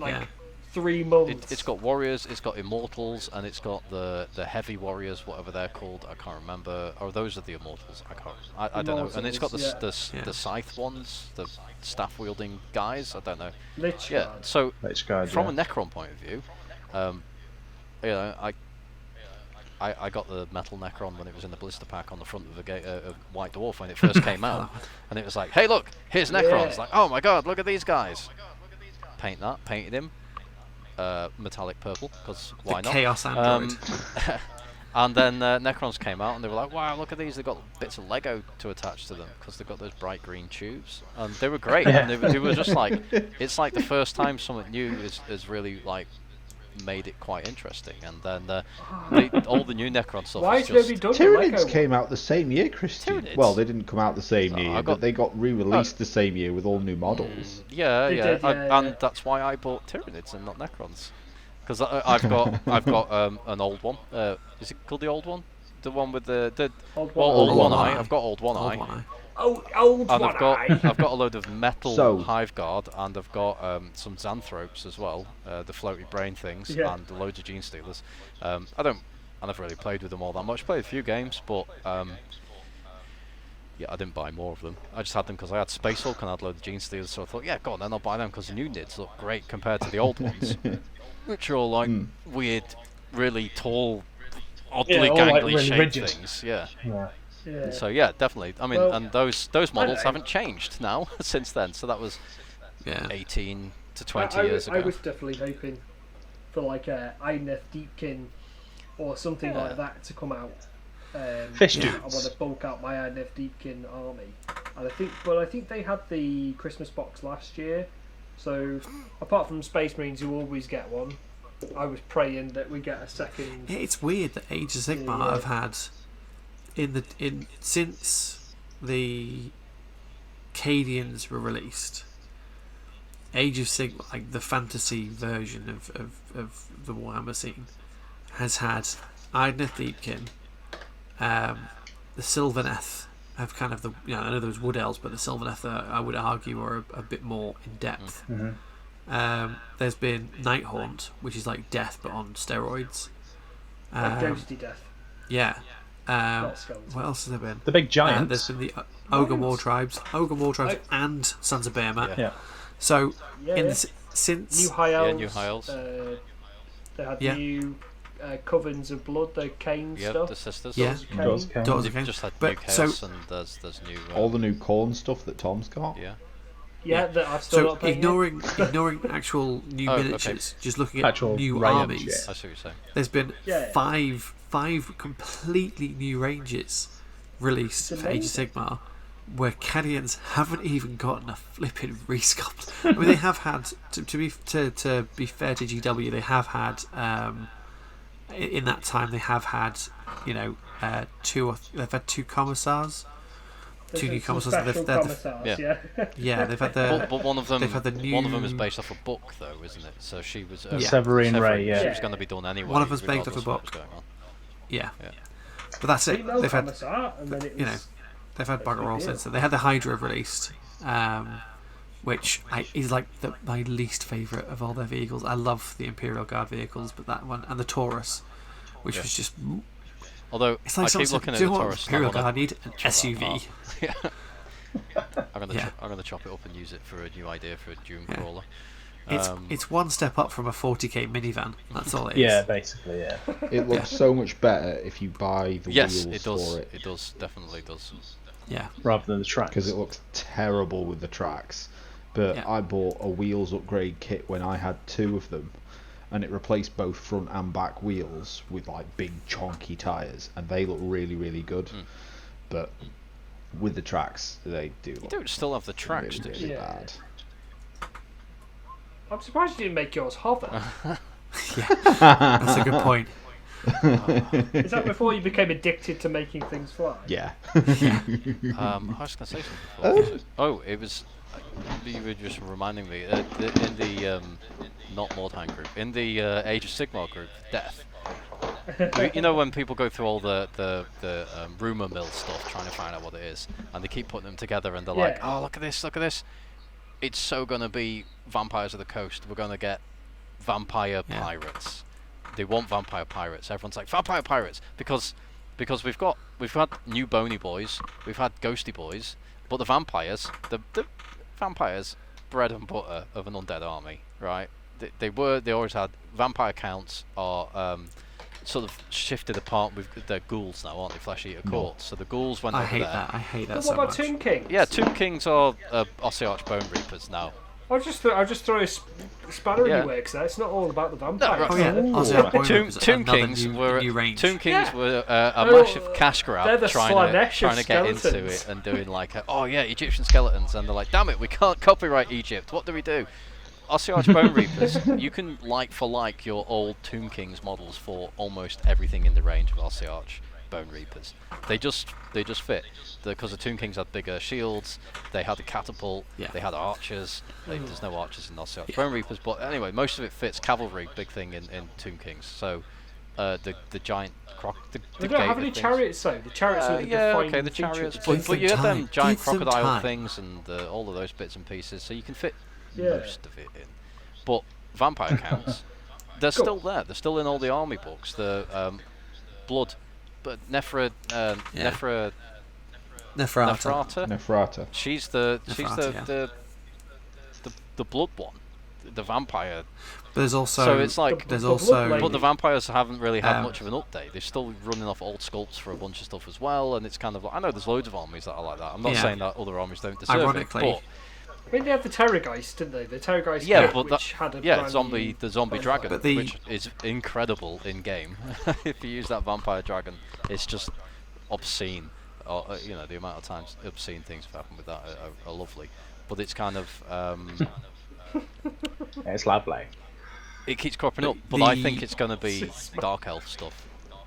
3 months. It's got warriors, it's got immortals, and it's got the heavy warriors, whatever they're called. I can't remember. Oh, those are the immortals. I don't know. And it's got the scythe ones, the staff wielding guys. I don't know. So from a Necron point of view, I got the metal Necron when it was in the blister pack on the front of a White Dwarf when it first came out, and it was like, hey look, here's Necron. It's like, oh my god, look at these guys. Painted him metallic purple, because why not? Chaos Android. And then Necrons came out and they were like, wow, look at these, they've got bits of Lego to attach to them because they've got those bright green tubes, and they were great. And they were just like, it's like the first time something new is really like made it quite interesting. And then all the new Necron stuff. Why is nobody done Tyranids came out the same year, Christian. Tyranids? Well, they didn't come out the same year, but they got re-released the same year with all new models. And that's why I bought Tyranids and not Necrons, because I've got an old one. Is it called the old one? The one with the old one eye. I've got old one eye. Old and one I've got a load of metal hive guard, and I've got some Xanthropes as well, the floaty brain things, and loads of Gene Stealers. I never really played with them all that much. Played a few games, but I didn't buy more of them. I just had them because I had Space Hulk and I had a load of Gene Stealers, so I thought, yeah, go on then, I'll buy them because the new Nids look great compared to the old ones, which are all like weird, really tall, oddly gangly really shaped rigid things. So definitely. I mean, and those models haven't changed now since then. So that was 18 to 20 years ago. I was definitely hoping for like a Eineth Deepkin or something like that to come out. Fish I want to bulk out my Eineth Deepkin army, and I think they had the Christmas box last year. So apart from Space Marines, you always get one. I was praying that we get a second. Yeah, it's weird that Age of Sigmar have had since the Cadians were released. Age of Sigmar, like the fantasy version of the Warhammer scene, has had Eineth Deepkin, the Sylvaneth have kind of I know there was Wood Elves, but the Sylvaneth I would argue are a bit more in depth. There's been Nighthaunt, which is like death but on steroids. Like ghosty death. Yeah. What else has there been? The big giants. There's been the Ogre War Tribes, and Sons of Behemoth. So since New High Elves, New High Elves. They had new Covens of Blood, the Kane stuff. The Sisters. Daughters of Cain. They've just had new Chaos, and there's new all the new corn stuff that Tom's got. That I've still not played. Ignoring actual new miniatures, just looking at actual new range, armies. I see what you're saying. There's been five completely new ranges released for Age of Sigmar, where Cadians haven't even gotten a flipping resculpt. I mean, they have had to be fair to GW, they have had in that time they have had they've had two commissars. Two new commissars. They've had the. But one of them. They've had the new. One of them is based off a book, though, isn't it? So she was. Severine Ray. She was going to be done anyway. One of them's based off a book. Yeah. But that's it. They've had. They've had bugger all since then. They had the Hydra released, which is like my least favourite of all their vehicles. I love the Imperial Guard vehicles, but that one and the Taurus, which was just. Although it's like I keep looking at the Taurus, Imperial Guard need an SUV. I'm gonna chop it up and use it for a new idea for a Doom crawler. It's one step up from a 40k minivan. That's all it is. Yeah, basically, yeah. It looks so much better if you buy the wheels for it. It does, definitely does. Yeah. Rather than the tracks. Because it looks terrible with the tracks. But I bought a wheels upgrade kit when I had 2 of them, and it replaced both front and back wheels with like big chonky tyres, and they look really, really good. But with the tracks, they do look. You don't still have the tracks, do you? Really bad. I'm surprised you didn't make yours hover. That's a good point. Is that before you became addicted to making things fly? Yeah. I was going to say something before. Oh, it was. You were just reminding me. In the not Mordhiem group, in the Age of Sigmar group, Death. You know when people go through all the rumor mill stuff trying to find out what it is, and they keep putting them together, and they're like, oh, look at this. It's so going to be Vampires of the Coast. We're going to get vampire pirates. They want vampire pirates. Everyone's like, vampire pirates! Because we've had new bony boys, we've had ghosty boys, but the vampires, bread and butter of an undead army, right? They always had vampire counts are sort of shifted apart with their ghouls now, aren't they? Flesh Eater courts. So the ghouls went over there. I hate that But so what about much. Tomb Kings? Yeah, Tomb Kings are Ossiarch Bone Reapers now. I'll just throw a spanner in your works there. It's not all about the vampires. Oh yeah, Ooh. Ossiarch Bone Reapers, Tomb another Kings new were range. Tomb Kings were a They're massive cash they're grab the trying Slanesh of to get into skeletons. it and doing like, oh yeah, Egyptian skeletons, and they're like, damn it, we can't copyright Egypt. What do we do? Ossiarch Bone Reapers, you can like for like your old Tomb Kings models for almost everything in the range of Ossiarch Bone Reapers. They just fit because the Tomb Kings had bigger shields. They had a catapult. Yeah. They had archers. There's no archers in Ossiarch Bone Reapers, but anyway, most of it fits. Cavalry, big thing in Tomb Kings. So the giant They don't have any chariots though. The chariots are the defining the chariots, feature. but you had them giant Give them crocodile time. things and all of those bits and pieces, so you can fit Yeah. most of it in. But vampire counts, they're still there. They're still in all the army books. The blood, but Nephrata. Nephrata. She's the Nephrata, the blood one, the vampire. But there's also So it's like, there's the also blood but the vampires haven't really had Um, much of an update. They're still running off old sculpts for a bunch of stuff as well, and it's kind of like, I know there's loads of armies that are like that. I'm not Yeah. saying that other armies don't deserve Ironically, it, I mean, they had the Terrorgeist, didn't they? The Terrorgeist, but which had a the brand zombie new dragon, But the- which is incredible in game. If you use that vampire dragon, it's just obscene. The amount of times obscene things have happened with that are lovely. But it's kind of It's lovely. it keeps cropping up. But the- I think it's going to be Dark Elf stuff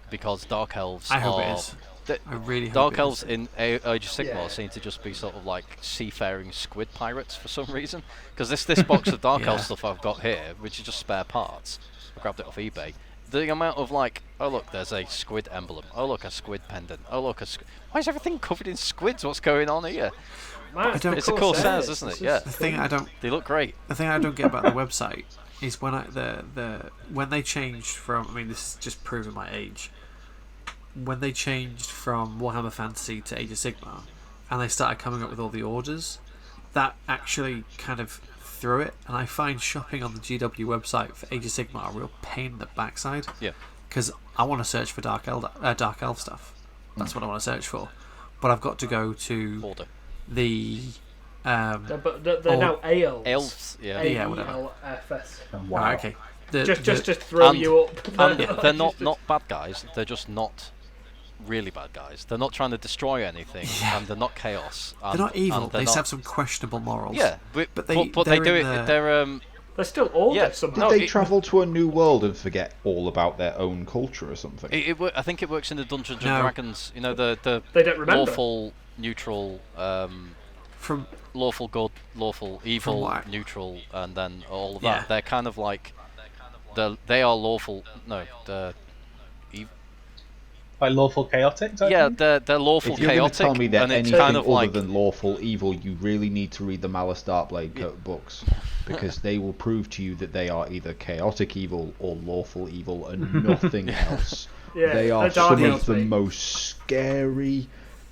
because Dark Elves I hope are. it is. the- I really hope Dark it Elves is. in Age of Sigmar Yeah. seem to just be sort of like seafaring squid pirates for some reason. Because this box of Dark Elf Yeah. stuff I've got here, which is just spare parts, I grabbed it off eBay. The amount of like, oh look, there's a squid emblem. Oh look, a squid pendant. Oh look, why is everything covered in squids? What's going on here? Man, don't- It's a Corsairs, isn't it? Yeah. The thing I don't They look great. get about the website is when when they changed from, I mean, this is just proving my age. When they changed from Warhammer Fantasy to Age of Sigmar, and they started coming up with all the orders, that actually kind of threw it. And I find shopping on the GW website for Age of Sigmar a real pain in the backside. Yeah. Because I want to search for Dark Elf stuff. That's what I want to search for. But I've got to go to Order. the But they're now Aelves. Elves, yeah. Yeah, whatever. AELFS. Wow. Right, okay. Just to throw And- you up. And they're not bad guys. They're just not really bad guys. They're not trying to destroy anything, Yeah. and they're not chaos. And, They're not evil. and They they're just not- have some questionable morals. Yeah, But but they- they they're do in it. the- They're They're still order Yeah. somehow. Did No, they travel to a new world and forget all about their own culture or something? I think it works in the Dungeons and No. Dragons. You know the They don't remember. lawful, neutral, From lawful good, lawful evil, what- neutral, and then all of Yeah. that. They're kind of like they are lawful. No, the Like lawful chaotic type yeah, thing? they're lawful If you're going chaotic, to tell me that and it's anything kind of other like than lawful evil, you really need to read the Malice Darkblade books, because they will prove to you that they are either chaotic evil or lawful evil and nothing else. Yeah, They are they're Dark some Elves, of the mate. most scary,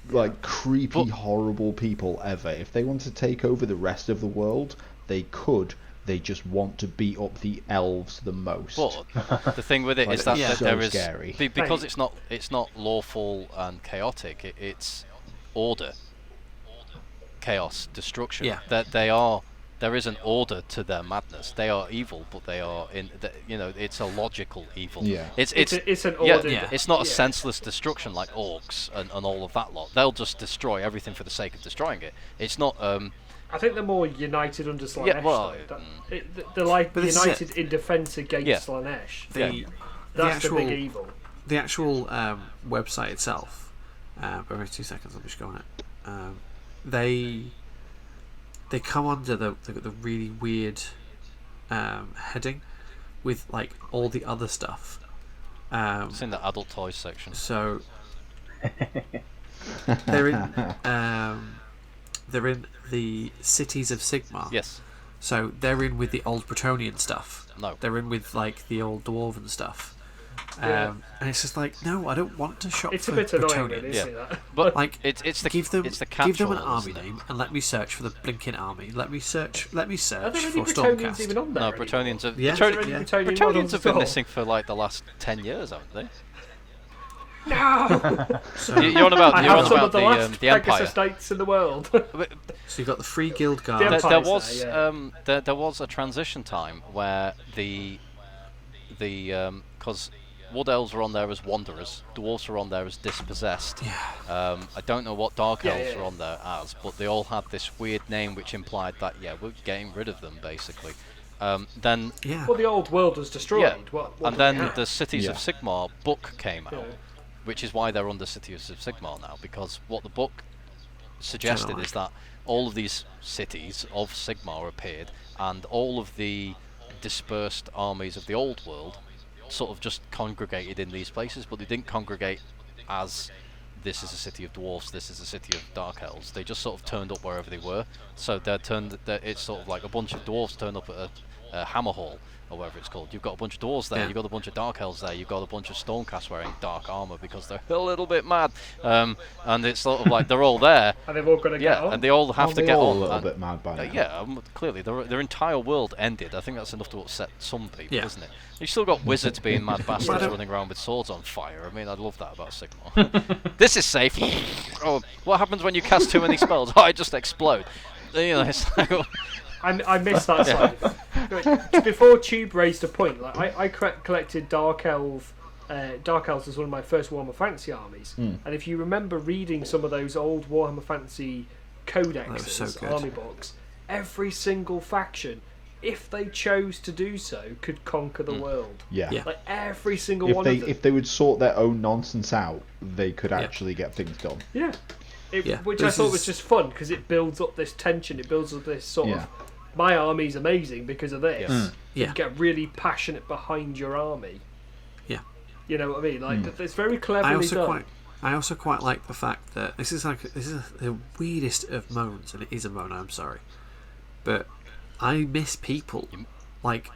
like creepy, horrible people ever. If they want to take over the rest of the world, they could. They just want to beat up the elves the most. But the thing with it Like, is that, yeah. that so there is scary. because Mate. it's not lawful and chaotic. It's order, chaos, destruction. Yeah. That there is an order to their madness. They are evil, but they are it's a logical evil. Yeah. It's an yeah, ordered. Yeah. It's not a yeah. senseless destruction like orcs and all of that lot. They'll just destroy everything for the sake of destroying it. It's not I think they're more united under Slanesh. Yeah, well, they're like But this is united in defence against Yeah. Slanesh. the Yeah. That's actual the big evil. the actual website itself. Give me 2 seconds. I'll just go on it. They come under the really weird heading with like all the other stuff. It's in the adult toys section. So they're in the cities of Sigmar. Yes. So they're in with the old Bretonnian stuff. No. They're in with like the old Dwarven stuff. Yeah. And it's just like, no, I don't want to shop It's for a bit annoying, Bretonnians. really, isn't it? But Like, it's the give them it's the give them an catch-all, army isn't it? name and let me search for the blinking army. Let me search Are there any for Bretonnians even Stormcast. on there? No, Bretonnians have Yeah. Is there any Bretonnian Bretonnians models have at been all? missing for like the last 10 years, haven't they? No! You're on about I you're have on some about of the last the Pegasus Empire. estates in the world. So you've got the Free Guild Guard. The There Empire's was there, there was a transition time where the because Wood Elves were on there as Wanderers, Dwarves were on there as Dispossessed. Yeah. I don't know what Dark Yeah, Elves yeah, were on there as, but they all had this weird name which implied that we're getting rid of them basically. Then Yeah. Well, the old world was destroyed. yeah, What and do we then have? the Cities of Yeah. Sigmar book came out, Yeah. which is why they're under Cities of Sigmar now, because what the book suggested Kinda is that all of these cities of Sigmar appeared, and all of the dispersed armies of the old world sort of just congregated in these places, but they didn't congregate as this is a city of dwarfs, this is a city of dark elves. They just sort of turned up wherever they were. So it's sort of like a bunch of dwarves turn up at a hammer hall, or whatever it's called. You've got a bunch of dwarves there, Yeah. you've got a bunch of dark elves there, you've got a bunch of Stormcast wearing dark armour because they're a little bit mad. And it's sort of like they're all there. And they've all got to get on. And they all have Aren't to they get all on. a little and- bit mad by now? yeah, clearly their entire world ended. I think that's enough to upset some people, Yeah. isn't it? You've still got wizards being mad bastards don't- running around with swords on fire. I mean, I'd love that about Sigmar. This is safe. Oh, what happens when you cast too many spells? Oh, I just explode. You know, it's like, I missed that side. Before Tube raised a point, like I collected Dark Elves as one of my first Warhammer Fantasy armies. And if you remember reading some of those old Warhammer Fantasy codexes, so good. army books, every single faction, if they chose to do so, could conquer the world. Yeah. Yeah. Like every single If one they of them. if they would sort their own nonsense out, they could actually get things done. Yeah. Yeah, Which I this thought was is- just fun because it builds up this tension. It builds up this sort Yeah. of my army's amazing because of this. Yes. Yeah. You get really passionate behind your army. Yeah. You know what I mean? Like it's very cleverly done. I also quite like the fact that this is the weirdest of moans, and it is a moan. I'm sorry, but I miss people. Like,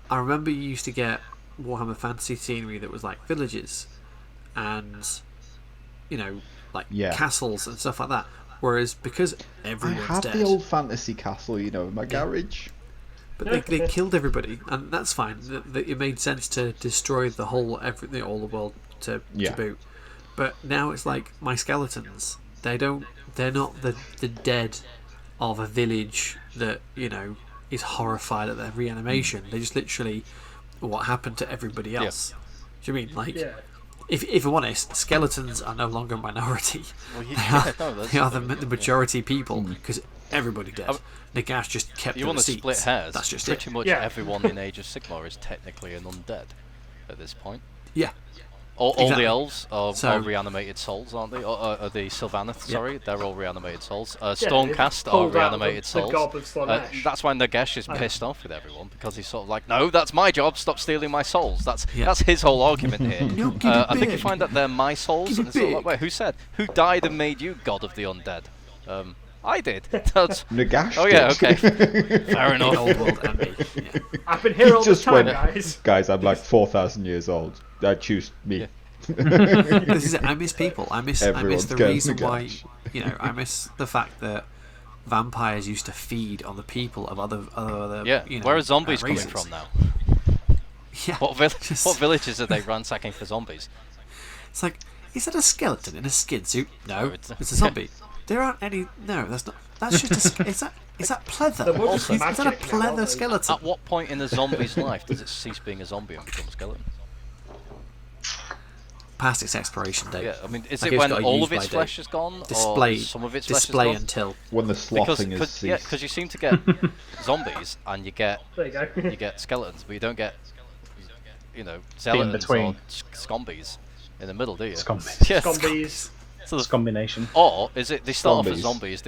I remember you used to get Warhammer Fantasy scenery that was like villages, and like Yeah. castles and stuff like that. Whereas because I everyone's have dead, the old fantasy castle, in my garage. but they killed everybody, and that's fine. It made sense to destroy the whole everything, all the world to boot. But now it's like my skeletons. They're not the dead of a village that is horrified at their reanimation. They're just literally what happened to everybody else. Do you mean like? Yeah. If I'm honest, skeletons are no longer a minority. Well, They are the majority people because everybody dead. Nagash just kept you the want to receipts. split hairs? That's just pretty it. much Yeah. everyone in Age of Sigmar is technically an undead at this point. Yeah. All Exactly. the elves are So- reanimated souls, aren't they? Or the Sylvaneth, sorry, they're all reanimated souls. Yeah, Stormcast they are pulled out reanimated the souls. gob of Slaanesh. That's why Nagash is pissed off with everyone because he's sort of like, no, that's my job. Stop stealing my souls. That's his whole argument here. No, give it I think you big. find that they're my souls, Give and it it's sort of like, big. wait, who said? Who died and made you god of the undead? I did. That's. Nagash. Oh yeah, did. okay. Fair The old enough. world and me. Yeah. I've been here all the just time, went, guys. Guys, I'm like 4,000 years old. Choose me. Yeah. This is it. I miss people. I miss Everyone's the going reason to why. Nagash. I miss the fact that vampires used to feed on the people of other Yeah. Where are zombies coming races. from now? Yeah. What Just- villages are they ransacking for zombies? It's like, is that a skeleton in a skin suit? No, No, it's it's a zombie. There aren't any. No, that's not. That's just a. Is that pleather? There was Is that a magic now, pleather aren't they? skeleton? At what point in the zombie's life does it cease being a zombie and become a skeleton? Past its expiration date. Yeah, I mean, is Like it it's when got a all use of its by date. flesh is gone, Display. or some of its flesh Display is gone? until. When the Because sloughing is ceased. you seem to get zombies and you get There you go. skeletons, but you don't get zealotons or between. scombies in the middle, do you? Scombies. Yeah, Zombies. So the Combination. Or is it they start off as Zombies. zombies,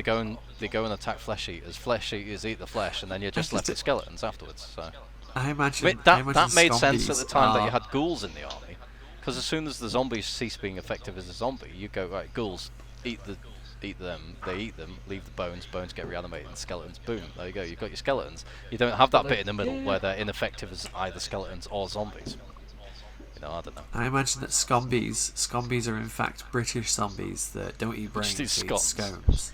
they go and attack flesh eaters eat the flesh, and then you're just left with skeletons afterwards. So I imagine that made sense at zombies the time that you are- had ghouls in the army, because as soon as the zombies cease being effective as a zombie, you go right, ghouls eat them, they eat them, leave the bones get reanimated, and skeletons, boom, there you go, you've got your skeletons. You don't have that bit in the middle where they're ineffective as either skeletons or zombies. I don't know. I imagine that scombies are in fact British zombies that don't eat brains, Just eat they eat scones.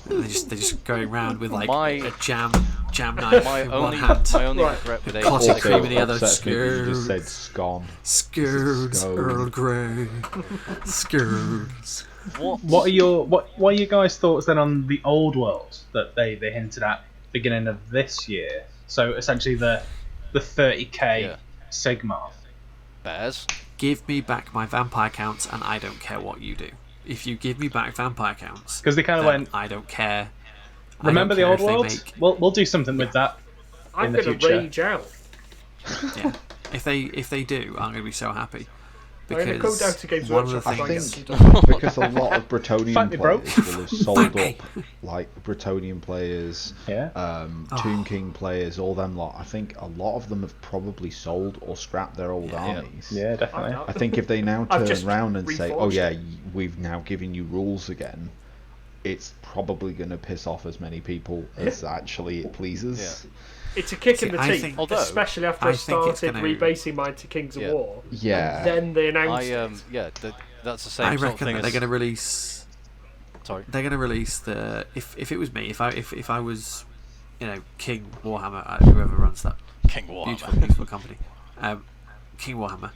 And they're just going around with like My- a jam knife My in one only hand. regret with Cottage Age cream in the other. upsets me that you just Scones. said scone. Scones, Scone. Earl Grey, scones. What are your guys' thoughts then on the old world that they hinted at beginning of this year? So essentially the 30k Yeah. Sigmar. Bears. Give me back my vampire counts, and I don't care what you do. If you give me back vampire counts, Because they kind of then went. I don't care. I Remember the don't old care if world? they make- We'll do something with that I'm in the going to future. rage out. Yeah. If they do, I'm going to be so happy. I'm going to go down to Games one of the Workshop and try and get things- some done. Because a lot of Bretonian Fight me, bro. players will have sold Fight me. up, like Bretonian players, Yeah. Tomb King players, all them lot. I think a lot of them have probably sold or scrapped their old armies. Yeah, definitely. I think if they now I've turn just around and say, "Oh reforged yeah, it." we've now given you rules again," it's probably going to piss off as many people as actually it pleases. It's a kick in See, the I teeth, think- Although, especially after I I think it's started gonna- rebasing mine to Kings of Yeah. War. Yeah. And then they announced That's the same I sort of reckon thing that they're as. going to release. Sorry. They're going to release the. If it was me, if I was, King Warhammer, whoever runs that King beautiful, Warhammer. beautiful company, King Warhammer,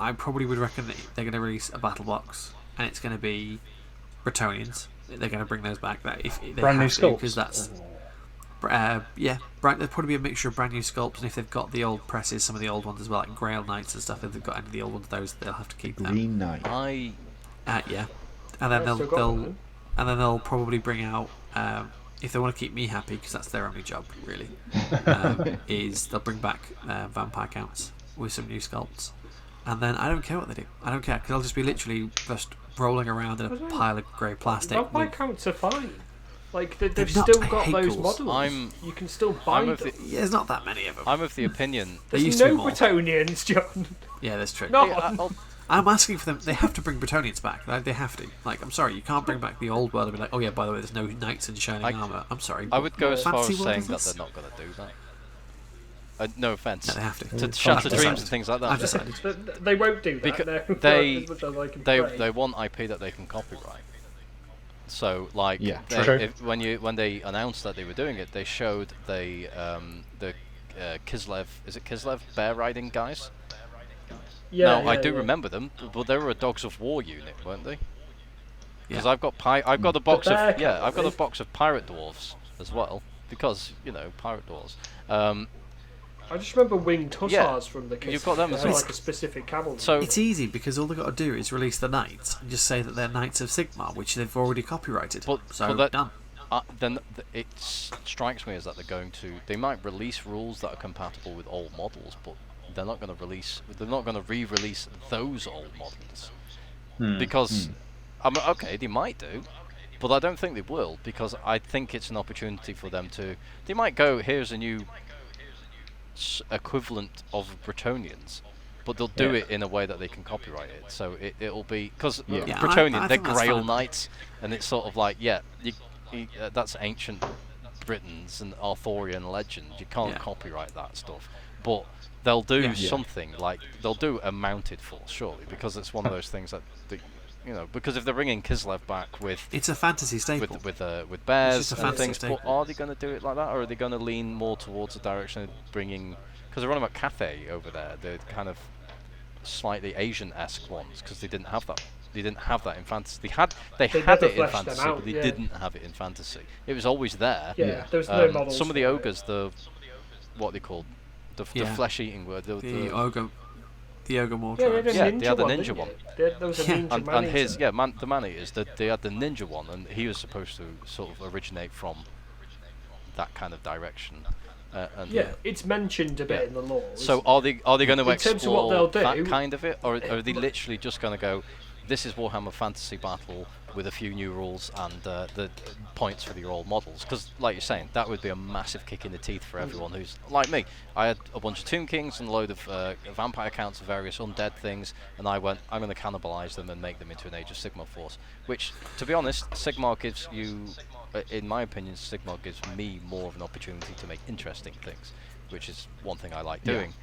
I probably would reckon that they're going to release a battle box, and it's going to be Bretonians. They're going to bring those back. That if they Brand new have to, sculpts. because that's. There'll probably be a mixture of brand new sculpts, and if they've got the old presses, some of the old ones as well, like Grail Knights and stuff. If they've got any of the old ones, those they'll have to keep them. Green Knight. Yeah, and then Yeah, still got them, they'll probably bring out if they want to keep me happy, because that's their only job really. Is they'll bring back vampire counts with some new sculpts, and then I don't care what they do. I don't care, because I'll just be literally just rolling around in a pile of grey plastic. Vampire with- counts are fine. Like they've They're not. still I got hate those ghouls. models. You can still buy I'm them. of the, Yeah, there's not that many of them. I'm of the opinion. There There's used to be no more. Bretonians, John. Yeah, that's true. No. I'm asking for them. They have to bring Bretonians back. They have to. Like, I'm sorry, you can't bring back the old world and be like, oh yeah, by the way, there's no knights in shining armor. I'm sorry. I would go as far as Fantasy World saying is that this? they're not going to do that. No offense. No, they have to. To shatter I've dreams decided. and things like that. I've decided. They won't do that. Because No. they As much as I can pray. they want IP that they can copyright. So like Yeah, true. when they announced that they were doing it, they showed the Kislev, is it Kislev bear riding guys? Yeah, No, I yeah, do yeah. remember them, but they were a Dogs of War unit, weren't they? Because Yeah. I've got a box bear of I've got a cavalry. box of pirate dwarves as well, because pirate dwarves. I just remember winged hussars Yeah, from the you've got them They as had, well. like a specific cavalry. So It's easy, because all they've got to do is release the knights and just say that they're Knights of Sigmar, which they've already copyrighted. But- So but that- done. then it strikes me as that they might release rules that are compatible with old models, but they're not going to re-release those old models because okay, they might do, but I don't think they will, because I think it's an opportunity for them to. They might go, here's a new equivalent of Bretonians, but they'll do it in a way that they can copyright it. So it'll be because Yeah. Yeah, Bretonian, I they're think that's Grail fine. Knights, and it's sort of like that's ancient Britons and Arthurian legend. You can't Yeah. copyright that stuff, but they'll do Yeah. something like they'll do a mounted force, surely, because it's one of those things that because if they're bringing Kislev back with It's a fantasy staple. with bears just a and fantasy things, staple. but are they going to do it like that, or are they going to lean more towards the direction of bringing? Because they're on about Cathay over there, the kind of slightly Asian-esque ones, because they didn't have that. They didn't have that in fantasy. They had never it in fleshed them fantasy, out, but they yeah. didn't have it in fantasy. It was always there. yeah, there was no models. Some of the for it. ogres, what they called the Yeah. flesh-eating word. the ogre more Yeah, tribes. they Yeah, had a ninja they had the one, ninja didn't one. you? There was a Yeah. ninja and man his eater. the man-eaters, they had the ninja one, and he was supposed to sort of originate from that kind of direction. It's mentioned a bit in the lore. So are they going to explore that kind of it, or are they literally just going to go, this is Warhammer Fantasy Battle with a few new rules and the points for your old models? Because, like you're saying, that would be a massive kick in the teeth for everyone who's like me. I had a bunch of Tomb Kings and a load of vampire counts of various undead things, and I went, I'm going to cannibalize them and make them into an Age of Sigmar force. Which, to be honest, Sigmar gives you, in my opinion, Sigmar gives me more of an opportunity to make interesting things, which is one thing I like doing.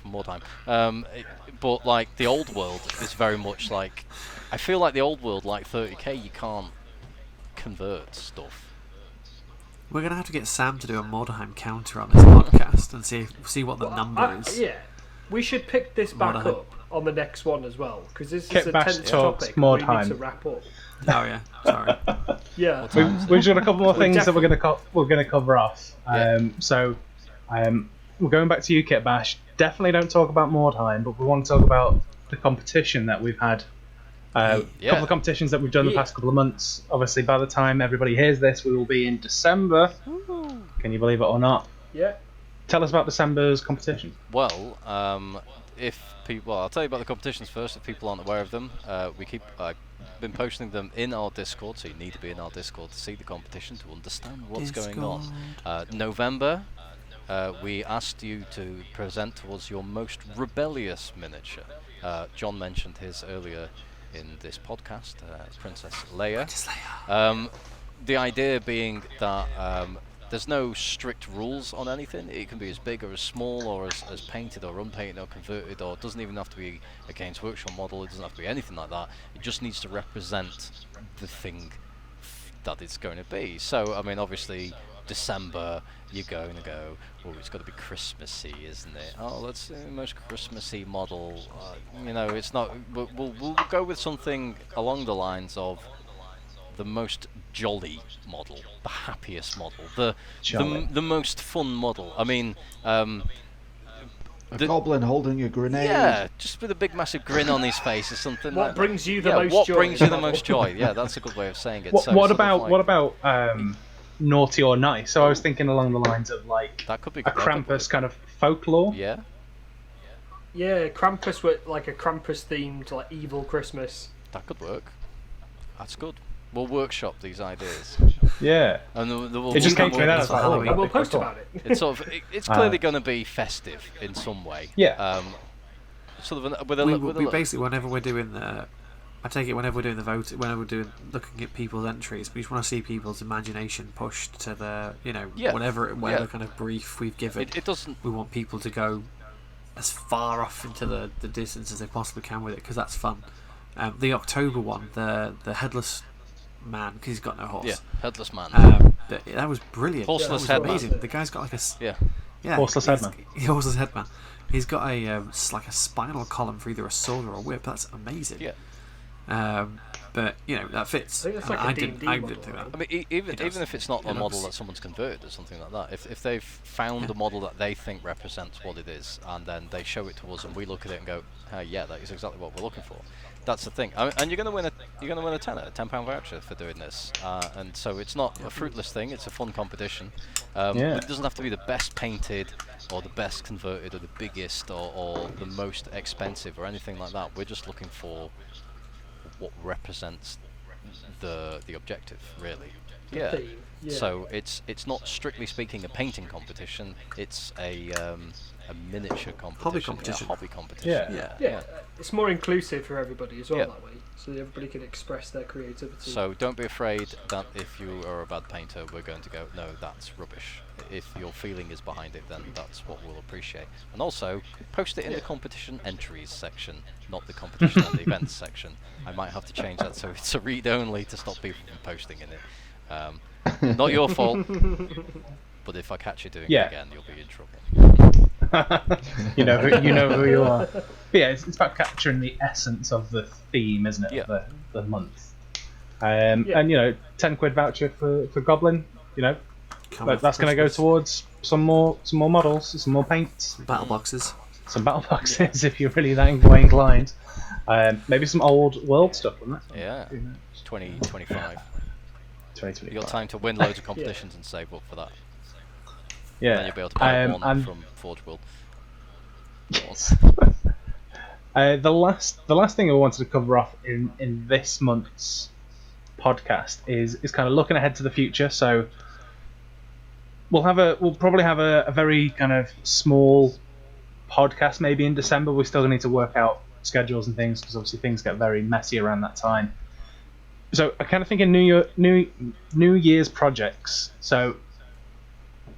More time. But like the old world is very much like, I feel like the old world, like 30k, you can't convert stuff. We're gonna have to get Sam to do a Mordhiem counter on this podcast and see what the number is. Yeah, we should pick this back up on the next one as well, because this is a Bash tense topic. We need to wrap up. Oh yeah, sorry. Yeah, we've got a couple more things that we're gonna cover off. We're going back to you, Kit Bash. Definitely don't talk about Mordhiem, but we want to talk about the competition that we've had. A couple of competitions that we've done the past couple of months. Obviously, by the time everybody hears this, we will be in December. Ooh. Can you believe it or not? Yeah. Tell us about December's competition. Well, I'll tell you about the competitions first. If people aren't aware of them, I've been posting them in our Discord, so you need to be in our Discord to see the competition, to understand what's going on. November. We asked you to present to us your most rebellious miniature. John mentioned his earlier in this podcast, Princess Leia. The idea being that there's no strict rules on anything. It can be as big or as small, or as painted or unpainted or converted, or it doesn't even have to be a Games Workshop model. It doesn't have to be anything like that. It just needs to represent the thing that it's going to be. So, I mean, obviously, December, you're going to go, oh, it's got to be Christmassy, isn't it? Oh, let's do the most Christmassy model. It's not. We'll go with something along the lines of the most jolly model, the happiest model, the most fun model. I mean, a goblin holding a grenade. Yeah, just with a big massive grin on his face or something. What brings you the most joy? What brings you the most joy? Yeah, that's a good way of saying it. What about naughty or nice? So I was thinking along the lines of like that could be a Krampus kind of folklore. Yeah. Yeah, Krampus with like a Krampus themed like evil Christmas. That could work. That's good. We'll workshop these ideas. Yeah. And it just came to me that as Halloween. We'll post about it. It's sort of it's clearly going to be festive in some way. Yeah. Sort of we basically whenever we're doing the. I take it whenever we're doing the vote, whenever we're doing looking at people's entries, we just want to see people's imagination pushed to the, whatever kind of brief we've given. It doesn't. We want people to go as far off into the distance as they possibly can with it, because that's fun. The October one, the headless man, because he's got no horse. Yeah, headless man. That was brilliant. Horseless headman. Amazing. The guy's got like a horseless headman. Horseless headman. He's got like a spinal column for either a sword or a whip. That's amazing. Yeah. But that fits. I didn't think that. I mean, even if it's not a model that someone's converted or something like that, if they've found a model that they think represents what it is, and then they show it to us, and we look at it and go, yeah, that is exactly what we're looking for. That's the thing. And you're going to win a tenner, a £10 voucher for doing this. And so it's not a fruitless thing. It's a fun competition. It doesn't have to be the best painted, or the best converted, or the biggest, or the most expensive, or anything like that. We're just looking for what represents the objective, really. Yeah. So it's not strictly speaking a painting competition. It's a miniature competition. Hobby competition. Yeah. It's more inclusive for everybody as well that way, so that everybody can express their creativity. So don't be afraid that if you are a bad painter, we're going to go, no, that's rubbish. If your feeling is behind it, then that's what we'll appreciate. And also, post it in the competition entries section, not the competition and the events section. I might have to change that so it's a read only to stop people from posting in it. Not your fault, but if I catch you doing it again, you'll be in trouble. you know who you are. But yeah, it's about capturing the essence of the theme, isn't it? Yeah. The month. And £10 voucher for Goblin. That's going to go towards some more models, some more paints, battle boxes, some battle boxes if you're really that inclined. Maybe some old world stuff on that. Yeah. 2025. 2025. You got time to win loads of competitions and save up for that. Yeah. And then you'll be able to buy one and from Forge World. yes. The last thing I wanted to cover off in this month's podcast is kind of looking ahead to the future. So we'll probably have a very kind of small podcast maybe in December. We're still going to need to work out schedules and things because obviously things get very messy around that time. So I kind of think in New Year's projects. So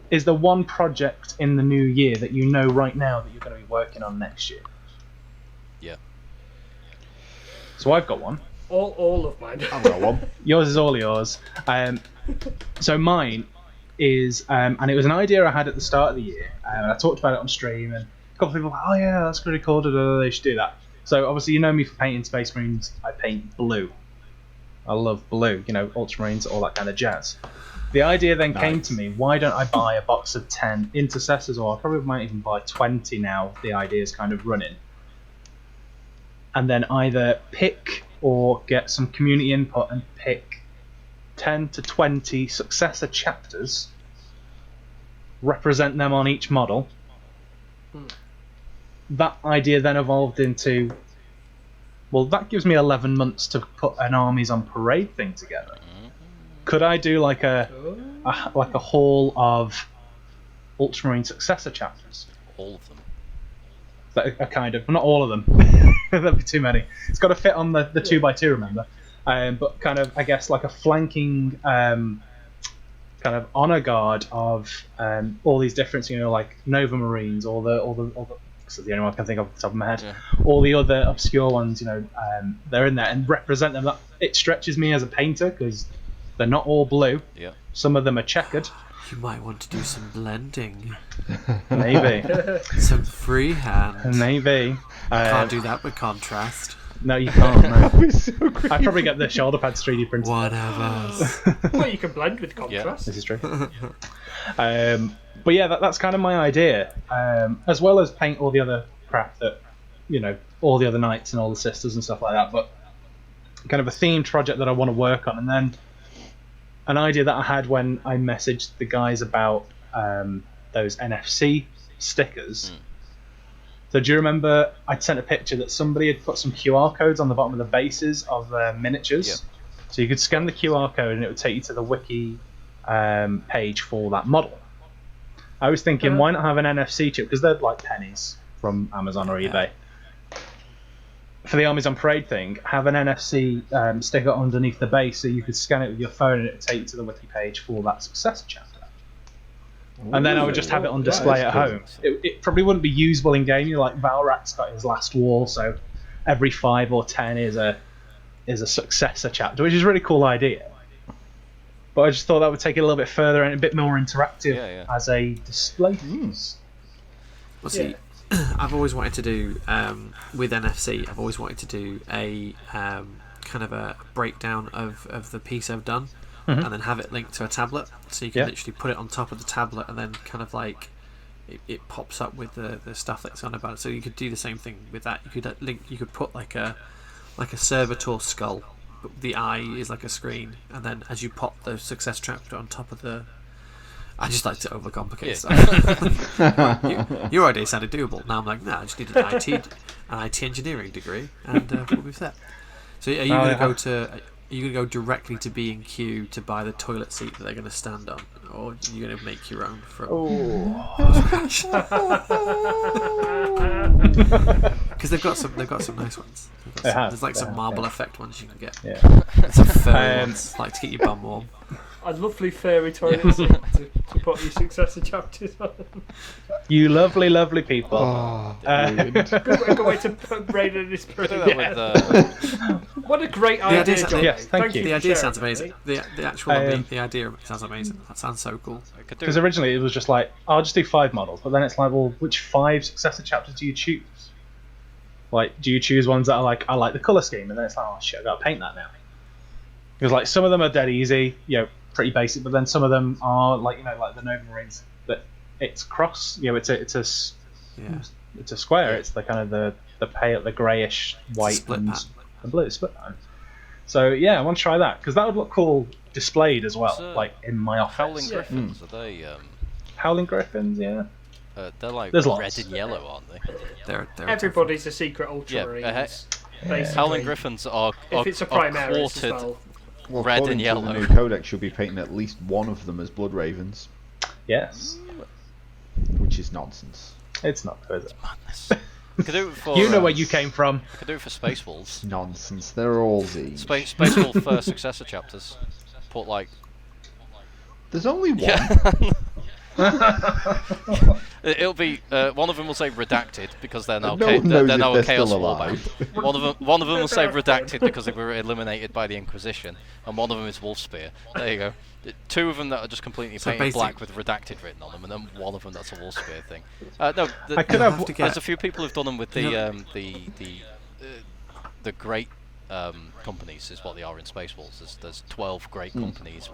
is there one project in the new year that you know right now that you're going to be working on next year? Yeah. So I've got one. All of mine. I've got one. Yours is all yours. So mine is, and it was an idea I had at the start of the year, and I talked about it on stream, and a couple of people were like, oh yeah, that's pretty cool, they should do that. So obviously you know me for painting Space Marines, I paint blue. I love blue, Ultramarines, all that kind of jazz. The idea then came to me, why don't I buy a box of 10 Intercessors, or I probably might even buy 20 now, the idea is kind of running. And then either pick or get some community input and pick 10 to 20 successor chapters, represent them on each model. That idea then evolved into, well, that gives me 11 months to put an Armies on Parade thing together. Could I do like a haul of Ultramarine successor chapters? All of them. That are kind of, not all of them. That'd be too many. It's got to fit on the 2x2, remember? But kind of, I guess, like a flanking kind of honor guard of all these different, like Nova Marines, all the this is the only one I can think of off the top of my head. Yeah. All the other obscure ones, they're in there and represent them. It stretches me as a painter because they're not all blue. Yeah. Some of them are checkered. You might want to do some blending. Maybe. Some freehand. Maybe. Can't do that with contrast. No, you can't. No. So I'd probably get the shoulder pads 3D printed. One of us. Well, you can blend with contrast. This is true. But yeah, that's kind of my idea. As well as paint all the other crap that, all the other knights and all the sisters and stuff like that. But kind of a themed project that I want to work on. And then an idea that I had when I messaged the guys about those NFC stickers. So do you remember I'd sent a picture that somebody had put some QR codes on the bottom of the bases of their miniatures? Yep. So you could scan the QR code and it would take you to the wiki page for that model. I was thinking, why not have an NFC chip? Because they're like pennies from Amazon or eBay. For the Armies on Parade thing, have an NFC sticker underneath the base so you could scan it with your phone and it would take you to the wiki page for that successor chapter. And then I would just have it on display at home. It probably wouldn't be usable in game. Like Valrak's got his last wall, so every 5 or 10 is a successor chapter, which is a really cool idea. But I just thought that would take it a little bit further and a bit more interactive as a display. Well, see, I've always wanted to do with NFC. I've always wanted to do a kind of a breakdown of the piece I've done. And then have it linked to a tablet, so you can literally put it on top of the tablet, and then kind of like it pops up with the stuff that's on about it. So you could do the same thing with that. You could you could put like a servitor skull, but the eye is like a screen, and then as you pop the success chapter on top of the. I just like to overcomplicate stuff. Your idea sounded doable. Now I'm like, no, I just need an IT engineering degree, and we'll be set. So are you going to go to? Are you going to go directly to B&Q to buy the toilet seat that they're going to stand on, or are you going to make your own from because they've got some nice ones. There's like some marble effect ones you can get. Yeah. Some furry ones, like to get your bum warm. A lovely fairy toilet seat to put your successor chapters on. You lovely, lovely people. Good way to raid in this period. What a great idea, John. Yes, thank you. The idea sounds amazing. The actual the idea sounds amazing. That sounds so cool. Because originally it was just like, I'll just do 5 models, but then it's like, well, which 5 successor chapters do you choose? Like, do you choose ones that are like, I like the colour scheme, and then it's like, oh shit, I've got to paint that now. Because like some of them are dead easy, pretty basic, but then some of them are like like the Nova Marines that it's cross, it's a square. It's the kind of the pale, the greyish white and the blue split pattern. So I want to try that because that would look cool displayed as well, like in my office. Howling Griffins, are they Howling Griffins, yeah. They're like There's red lots. and yellow, aren't they? They're Everybody's a secret Ultramarines. Basically. Howling Griffins are If it's a Primaris as quartered well. red according and to yellow. the new codex, you'll be painting at least one of them as Blood Ravens, Yes. which is nonsense. It's not, is it? Madness. Could do it for, You know where you came from. Could do it for Space Wolves. Nonsense. They're all Z. Space Wolf successor chapters. Put like. There's only one. Yeah. It'll be one of them will say redacted because they're now No one knows they're if now they're a Chaos still Warband. One of them will say redacted because they were eliminated by the Inquisition, and one of them is Wolfspear. There you go. Two of them that are just completely painted black with redacted written on them, and then one of them that's a Wolfspear thing. There's a few people who've done them with the great companies is what they are in Space Wolves. There's 12 great companies.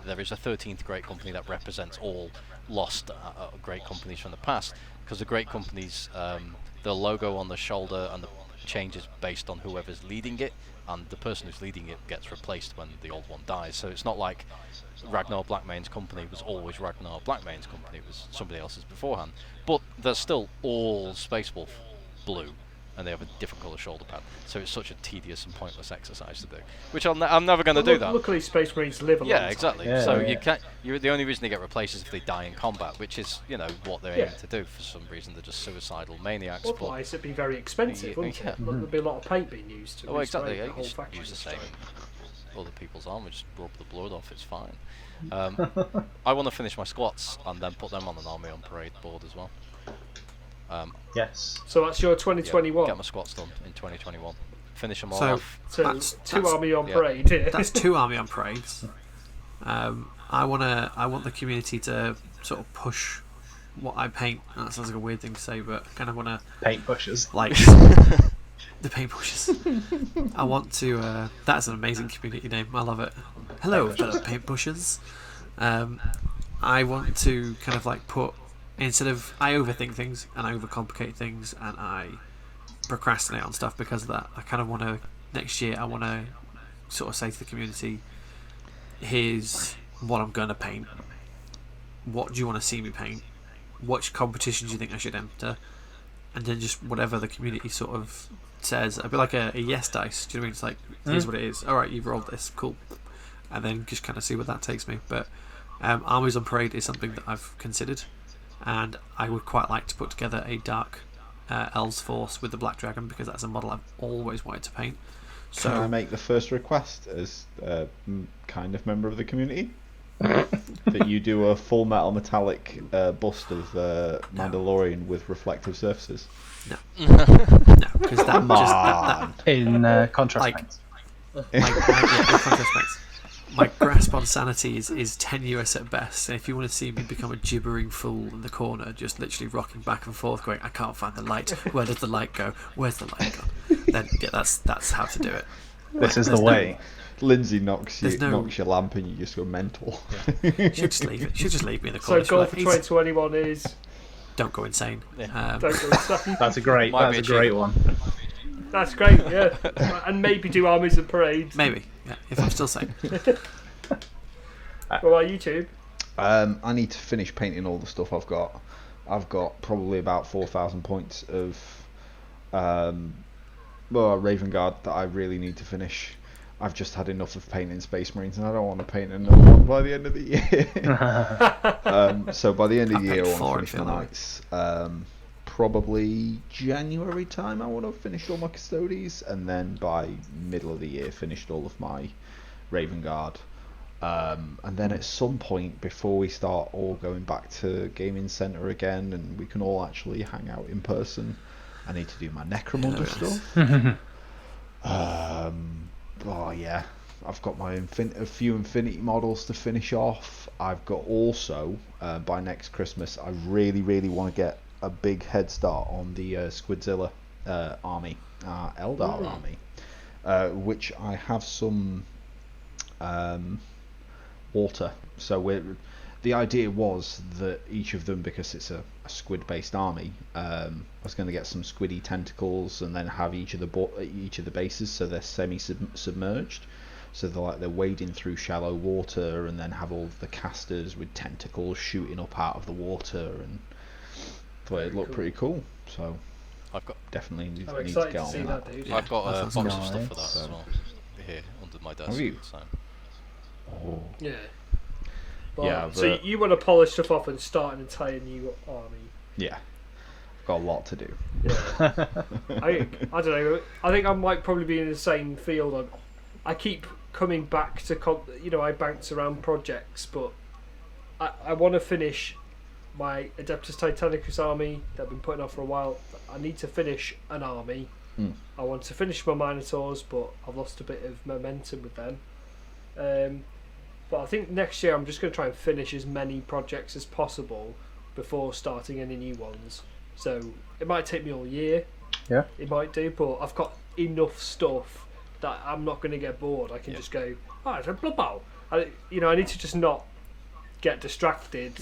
There is a 13th great company that represents all lost great companies from the past, because the great companies, the logo on the shoulder and the changes based on whoever's leading it, and the person who's leading it gets replaced when the old one dies. So it's not like Ragnar Blackmane's company was always Ragnar Blackmane's company, it was somebody else's beforehand. But they're still all Space Wolf blue, and they have a different colour shoulder pad. So it's such a tedious and pointless exercise to do, which I'm never going to do that. Luckily, Space Marines live a long time. Exactly. Yeah, so yeah. you can't. The only reason they get replaced is if they die in combat, which is what they're aiming to do. For some reason, they're just suicidal maniacs. Otherwise, it'd be very expensive, wouldn't it? There'd be a lot of paint being used to Exactly. the You whole just faction. use the same other people's armour, just rub the blood off. It's fine. I want to finish my squats and then put them on an army on parade board as well. Yes. So that's your 2021. Get my squats done in 2021. Finish them all So off. So that's two army on parade. That's 2 army on parades. I want the community to sort of push what I paint. That sounds like a weird thing to say, but I kind of want to Paint pushers. like the paint pushers. I want to. That's an amazing community name. I love it. Hello, fellow paint pushers. I want to kind of like put, instead of, I overthink things and I overcomplicate things and I procrastinate on stuff because of that. I kind of want to, next year I want to sort of say to the community, here's what I'm going to paint. What do you want to see me paint? Which competitions do you think I should enter? And then just whatever the community sort of says. I'd be like a yes dice. Do you know what I mean? It's like, here's what it is. Alright, you've rolled this. Cool. And then just kind of see where that takes me. But Armies on Parade is something that I've considered. And I would quite like to put together a Dark Elves force with the Black Dragon, because that's a model I've always wanted to paint. So Can I make the first request as a kind of member of the community? That you do a full metal metallic bust of Mandalorian with reflective surfaces? No, because that In contrast like, paints. contrast paints. My grasp on sanity is tenuous at best, and if you want to see me become a gibbering fool in the corner, just literally rocking back and forth going, I can't find the light, where does the light go, where's the light gone, then that's how to do it. This is the way. Lindsay knocks your lamp and you just go mental. She'll just leave it. She'll just leave me in the corner. So goal for 2021 is don't go insane. don't go insane. That's a great one. That's great, yeah. And maybe do armies and parades. Maybe, yeah, if I'm still sane. What about YouTube? I need to finish painting all the stuff I've got. I've got probably about 4,000 points of Raven Guard that I really need to finish. I've just had enough of painting Space Marines, and I don't want to paint another one by the end of the year. So by the end of the year, I want to finish my knights. Probably January time I want to finish all my Custodes, and then by middle of the year finished all of my Raven Guard. And then at some point before we start all going back to Gaming Centre again and we can all actually hang out in person, I need to do my Necromunda stuff. Oh yeah, I've got my a few Infinity models to finish off. I've got also by next Christmas I really want to get a big head start on the Squidzilla army, Eldar army, which I have some water. So the idea was that each of them, because it's a squid based army, I was going to get some squiddy tentacles and then have each of the bases so they're semi submerged. So they're wading through shallow water, and then have all the casters with tentacles shooting up out of the water, and thought it looked pretty cool. So I've got definitely need to excited get to see on that, that. dude. Yeah, I've got a that box sounds of stuff for that nice. as well here under my desk. Have you? So. Oh. Yeah. But, Yeah, so but- you want to polish stuff off and start an entire new army. Yeah, got a lot to do. Yeah. I don't know. I think I might probably be in the same field. I keep coming back to I bounce around projects, but I want to finish my Adeptus Titanicus army that I've been putting off for a while. I need to finish an army. I want to finish my Minotaurs, but I've lost a bit of momentum with them. But I think next year I'm just going to try and finish as many projects as possible before starting any new ones. So it might take me all year. Yeah. It might do, but I've got enough stuff that I'm not going to get bored. I can just go, blah, blah. I need to just not get distracted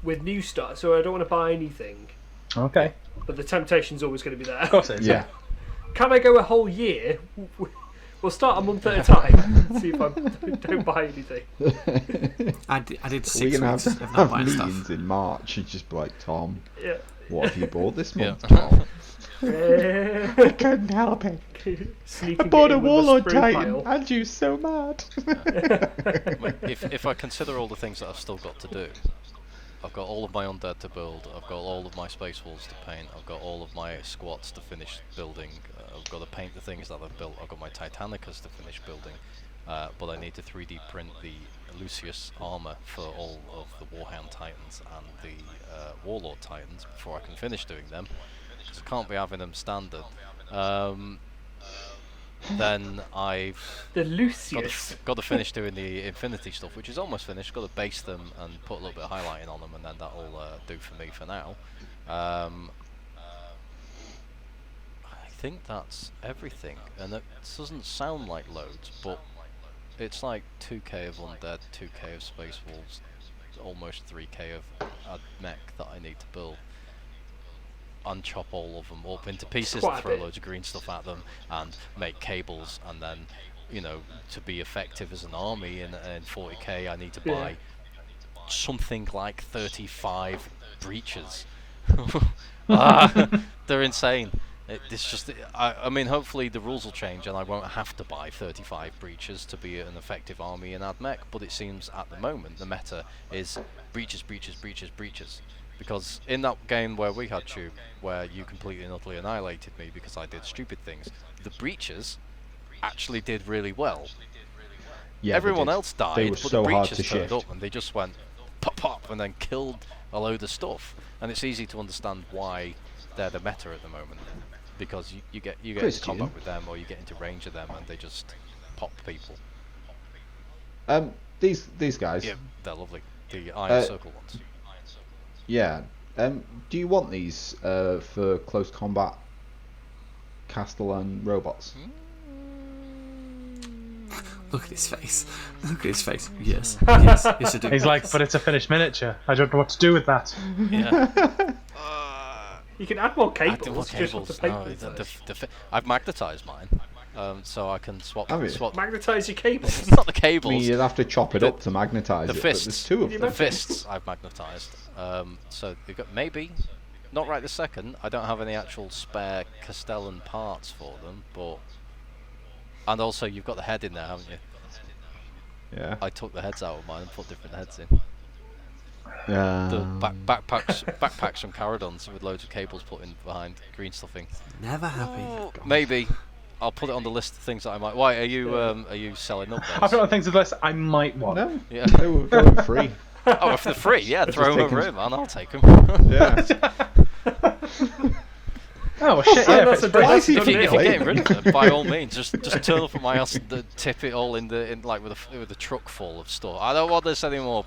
with new stuff. So I don't want to buy anything. Okay. But the temptation's always going to be there. Of course it is. Yeah. Can I go a whole year? We'll start a month at a time. See if I don't buy anything. I did 6 We're gonna weeks have of not have buying meetings stuff. in March and just be like, Tom, Yeah. what have you bought this month, Yeah. Tom? I Couldn't help it. Sneaking Bought it a in with Warlord spray Titan, pile. and you so mad. If I consider all the things that I've still got to do, I've got all of my undead to build, I've got all of my space walls to paint, I've got all of my squats to finish building, I've got to paint the things that I've built, I've got my Titanicus to finish building, but I need to 3D print the Lucius armour for all of the Warhound Titans and the Warlord Titans before I can finish doing them, because I can't be having them standard. Then I've The Lucius. got to finish doing the Infinity stuff, which is almost finished. Got to base them and put a little bit of highlighting on them, and then that'll do for me for now. I think that's everything, and it doesn't sound like loads, but it's like 2k of undead, 2k of space wolves, almost 3k of mech that I need to build. And chop all of them up into pieces Quite and a throw bit. loads of green stuff at them and make cables, and then to be effective as an army in 40k I need to buy something like 35 breaches. They're insane. It's just I mean hopefully the rules will change and I won't have to buy 35 breaches to be an effective army in AdMech, but it seems at the moment the meta is breaches. Because in that game where we had Tube, where you completely and utterly annihilated me because I did stupid things, the breaches actually did really well. Yeah, Everyone they did. else died, They were but so the hard breaches to turned shift. up and they just went pop pop and then killed a load of stuff. And it's easy to understand why they're the meta at the moment, because you get into Christian. combat with them or you get into range of them and they just pop people. These guys. Yeah, they're lovely. The Iron Circle ones. Yeah. Do you want these for close combat Castellan robots? Look at his face. Look at his face. Yes. Yes. Yes, I do. He's like, but it's a finished miniature. I don't know what to do with that. Yeah. You can add more Add cables. more Just with cables. the paper No, first. I've magnetized mine, so I can swap. Have you? Magnetise your cables. It's not the I cables. mean, you'd have to chop it The- up to magnetise the it, but fists. there's two of You them. The fists I've magnetized. So you've got maybe, not right this second. I don't have any actual spare Castellan parts for them, but and also you've got the head in there, haven't you? Yeah. I took the heads out of mine and put different heads in. The backpacks from Caradons with loads of cables put in behind, green stuffing. Never happy. Maybe I'll put it on the list of things that I might. Why are you selling up I've those? got things to the list I might want. No, Yeah. they were going free. Oh, if they're free, yeah, throw them take over 'em. here, man. I'll take them. Yeah. Oh, well, shit, yeah. That's If a it's free. nice- If you're Play. getting rid of them, by all means, just turn up at my house and tip it all in like with a truck full of stuff. I don't want this anymore.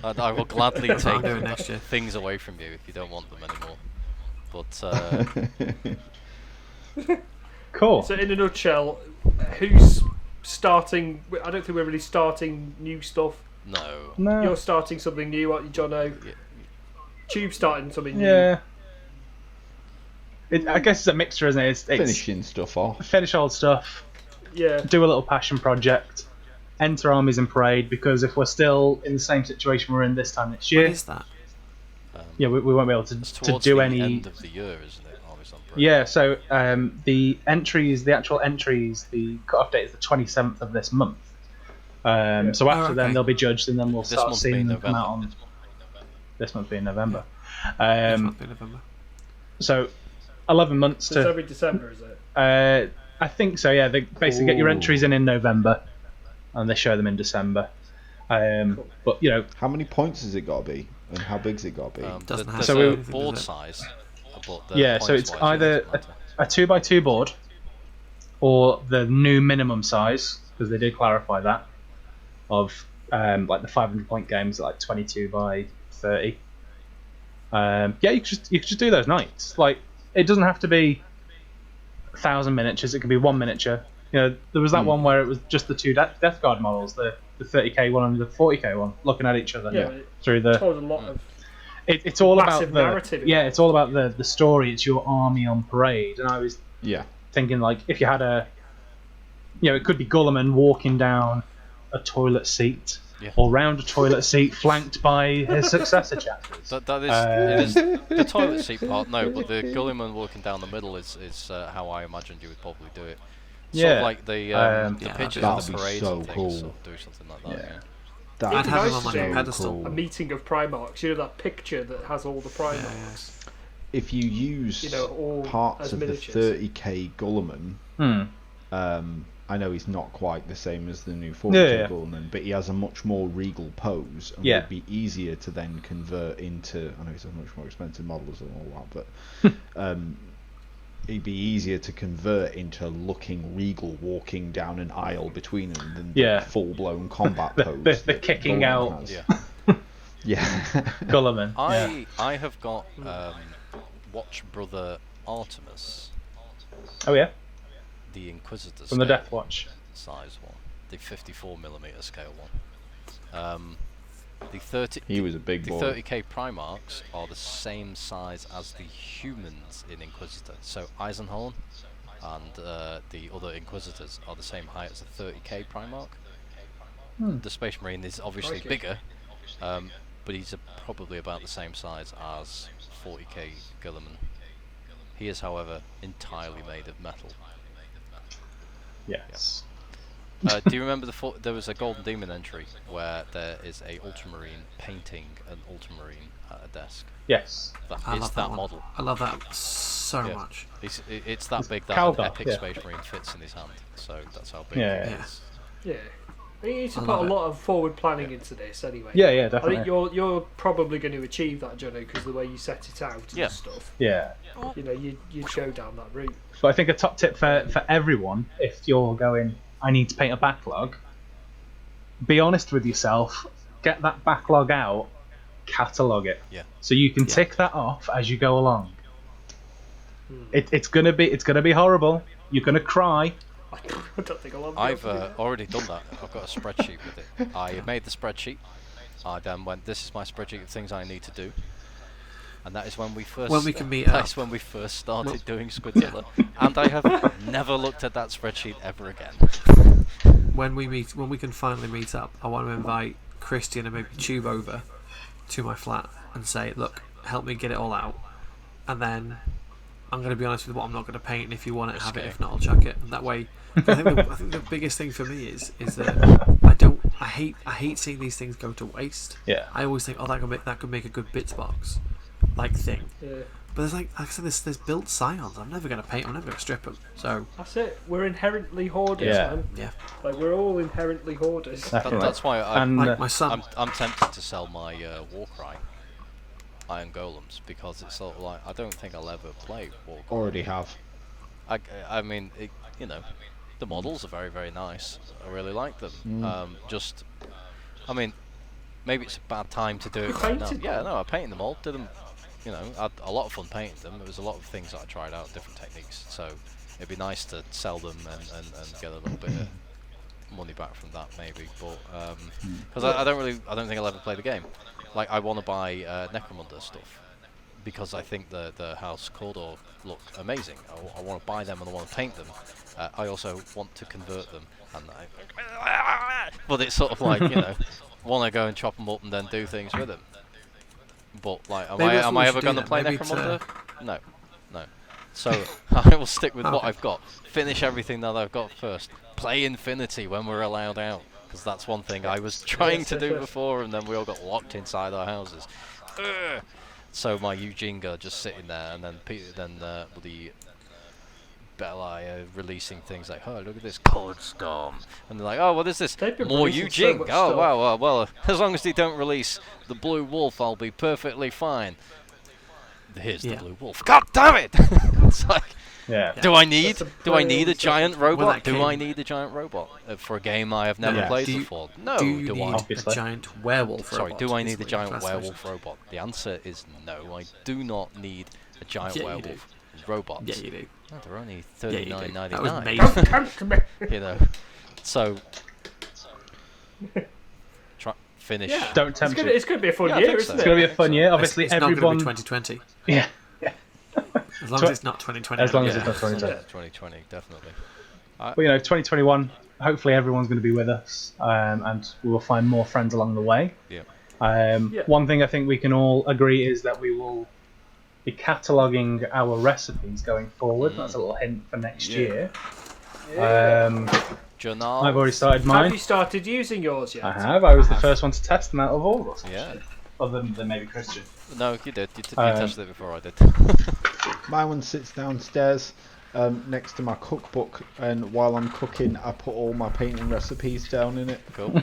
And I will gladly what I'm take doing next year. things away from you if you don't want them anymore. But Cool. So in a nutshell, who's starting? I don't think we're really starting new stuff. no. No. You're starting something new, aren't you, Jono? Yeah. Tube starting something new. Yeah. I guess it's a mixture, isn't it? It's Finishing stuff off. finish old stuff. do a little passion project, enter Armies in Parade, because if we're still in the same situation we're in this time next year, What is that? we won't be able to Towards do the any. end of the year, isn't it? Armies on Parade. Yeah, so the actual entries, the cut-off date is the 27th of this month. So after then they'll be judged, and then we'll start seeing them come out on. This month being November. This month being November. So 11 months So it's to. every December, is it? I think so. Yeah, they basically get your entries in November, and they show them in December. But How many points has it got to be, and how big's it got to be? Doesn't have There's to So a we- be board does it? size. But so it's points-wise, either it doesn't matter. a 2x2 board, or the new minimum size, because they did clarify that, of like the 500-point games, like 22 by 30. You could just do those nights. Like, it doesn't have to be 1,000 miniatures. It could be one miniature. There was that one where it was just the two Death Guard models, the 30k one and the 40k one, looking at each other through the. Told a lot of. It's all about massive the narrative. it's all about the story. It's your army on parade, and I was thinking, like, if you had it could be Gulliman walking down a toilet seat. Yeah. Or round a toilet seat flanked by his successor chapters. That is, it is the toilet seat part. No, but the Gulliman walking down the middle is how I imagined you would probably do it. Sort of like the pictures of the that'd be parades so and things. cool. Sort of do something like that. Yeah. That'd I'd be have him nice on to my do pedestal. a meeting of Primarchs. That picture that has all the Primarchs. If you use all parts as of miniatures. the 30k Gulliman, I know he's not quite the same as the new 40k Gulliman, but he has a much more regal pose, and would be easier to then convert into. I know he's a much more expensive models and all that, but it'd be easier to convert into looking regal, walking down an aisle between them than the full-blown combat pose. The kicking out. Has. Yeah. Yeah. Gulliman. I have got Watch Brother Artemis. Oh yeah. The Inquisitor From the scale Death Watch. size one, the 54mm scale one. The 30. He was a big the boy. 30k Primarchs are the same size as the humans in Inquisitor. So Eisenhorn and the other Inquisitors are the same height as a 30k Primarch. The Space Marine is obviously bigger, but he's probably about the same size as 40k Gulliman. He is, however, entirely made of metal. Yes. Do you remember there was a Golden Demon entry where there is a Ultramarine painting an Ultramarine at a desk? Yes. I It's love that one. model. I love that so Yeah. much. It's that big that Calgar, an epic yeah. Space Marine fits in his hand. So that's how big Yeah. it Yeah. is. Yeah. You need to I put a love it. lot of forward planning into this anyway. Yeah, I definitely. think you're probably going to achieve that, Jono, because the way you set it out and Yeah. stuff. Yeah. You'd go down that route. But I think a top tip for everyone, if you're going, I need to paint a backlog, be honest with yourself, get that backlog out, catalogue it. Yeah. So you can tick that off as you go along. It's gonna be horrible. You're gonna cry. I don't think I'll I've already done that. I've got a spreadsheet with it. I made the spreadsheet. I then went, this is my spreadsheet of things I need to do. And that is when we first can meet that's up. when we first started doing Squidzilla. And I have never looked at that spreadsheet ever again. When we can finally meet up, I want to invite Christian and maybe Tube over to my flat and say, look, help me get it all out, and then I'm going to be honest with what I'm not going to paint, and if you want it, have it. If not, I'll chuck it. And that way, I think the biggest thing for me is that I hate seeing these things go to waste. Yeah. I always think, that could make a good bits box like thing. Yeah. But there's like I said, there's built scions. I'm never going to paint. I'm never going to strip them. So That's it. We're inherently hoarders, Yeah. man. yeah, Like, we're all inherently hoarders. Definitely. That's why And like my son. I'm tempted to sell my Warcry Iron Golems, because it's sort of like, I don't think I'll ever play Warcry. Already have. I mean, the models are very, very nice. I really like them. I mean, maybe it's a bad time to do it You right now. painted Yeah, them? no, I painted them all. Did them, I had a lot of fun painting them. There was a lot of things that I tried out, different techniques. So it'd be nice to sell them and get a little bit of money back from that, maybe. But because I don't think I'll ever play the game. Like, I want to buy Necromunda stuff because I think the House Cawdor look amazing. I want to buy them and I want to paint them. I also want to convert them, but it's sort of like, want to go and chop them up and then do things with them. But like, am I ever going to play Necromunda? No. So I will stick with what I've got. Finish everything that I've got first. Play Infinity when we're allowed out, because that's one thing I was trying to do before, and then we all got locked inside our houses. So my Eugene are just sitting there, and then the Belli are releasing things like, oh, look at this Cold Storm, and they're like, oh, what is this? More Eugene. Oh, wow, well, as long as they don't release the Blue Wolf, I'll be perfectly fine. Here's the Blue Wolf. God damn it! It's like, do I need a giant robot? Do I need a giant robot for a game I have never played before? No. Do you need a giant werewolf robot? Sorry, do I need a giant werewolf robot? The answer is no. I do not need a giant werewolf robot. Yeah, you do. Oh, they're only $39.99. That was made. So finish. Yeah. Don't tempt me. It's going to be a fun year, isn't it? It's going to be a fun year. Obviously, it's everyone. Not going to be 2020. Yeah. As long as it's not 2020. As long as it's not 2020. 2020, definitely. But 2021. Hopefully, everyone's going to be with us, and we will find more friends along the way. Yeah. One thing I think we can all agree is that we will be cataloguing our recipes going forward. That's a little hint for next year. Journal. I've already started mine. Have you started using yours yet? I have. I was the first one to test them out of all of us. Yeah. Other than maybe Christian. No, you did. You tested it before I did. My one sits downstairs next to my cookbook, and while I'm cooking, I put all my painting recipes down in it. Cool.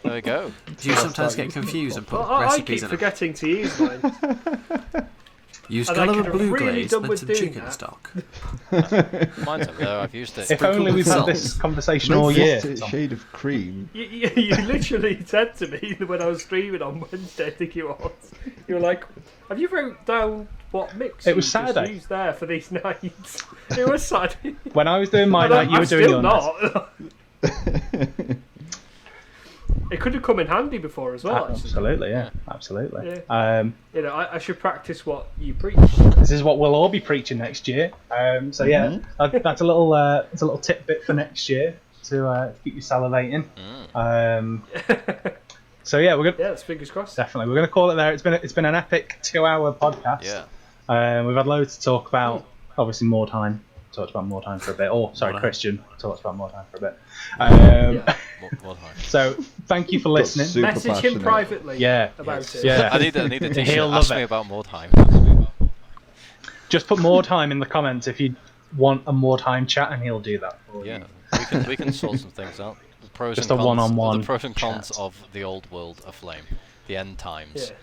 There we go. Do you sometimes get confused and put I recipes keep in forgetting to use mine. Use And colour I of could blue really glaze done and with some doing chicken that. stock. Mine's up there. I've used it. If only we've had this conversation all year. Shade of cream. You literally said to me when I was streaming on Wednesday, I think it was, you were like, have you wrote down what mix It was you Saturday. just used there for these nights? It was Saturday. When I was doing my night, you were doing your night. It could have come in handy before as well. Actually. Absolutely, yeah. Absolutely. Yeah. I should practice what you preach. This is what we'll all be preaching next year. That's a little tidbit for next year to keep you salivating. So yeah, we're gonna. Yeah, it's fingers crossed. Definitely, we're gonna call it there. It's been an epic 2-hour podcast. Yeah. We've had loads to talk about. Obviously, Mordhiem. Talked about Mordhiem for a bit. Oh, sorry, Christian talked about Mordhiem for a bit. So thank you for listening. Message him privately. About it. Yeah. I need a t-shirt. He'll Ask love me it. about Mordhiem. Just put Mordhiem in the comments if you want a Mordhiem chat, and he'll do that for you. Yeah, we can sort some things out. The pros Just and a cons, one-on-one the pros and cons chat. of the old world aflame, the end times. Yeah.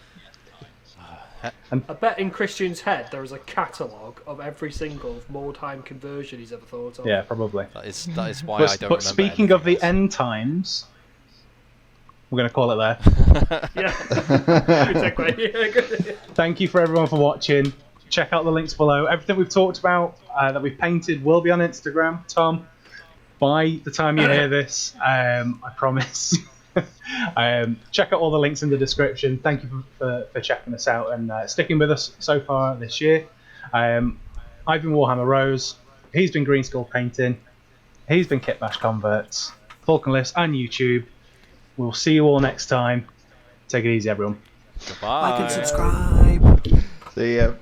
I bet in Christian's head there is a catalogue of every single Mordhiem conversion he's ever thought of. Yeah, probably. That is why I don't remember. But speaking of the anything end times, we're going to call it there. Yeah. Good segue. Yeah, good. Thank you for everyone for watching. Check out the links below. Everything we've talked about that we've painted will be on Instagram. Tom, by the time you hear this, I promise. Check out all the links in the description. Thank you for checking us out and sticking with us so far this year. I've been Warhammer Rose. He's been Green Skull Painting. He's been Kitbash Converts, Falcon List, and YouTube. We'll see you all next time. Take it easy, everyone. Goodbye. Like and subscribe. See ya.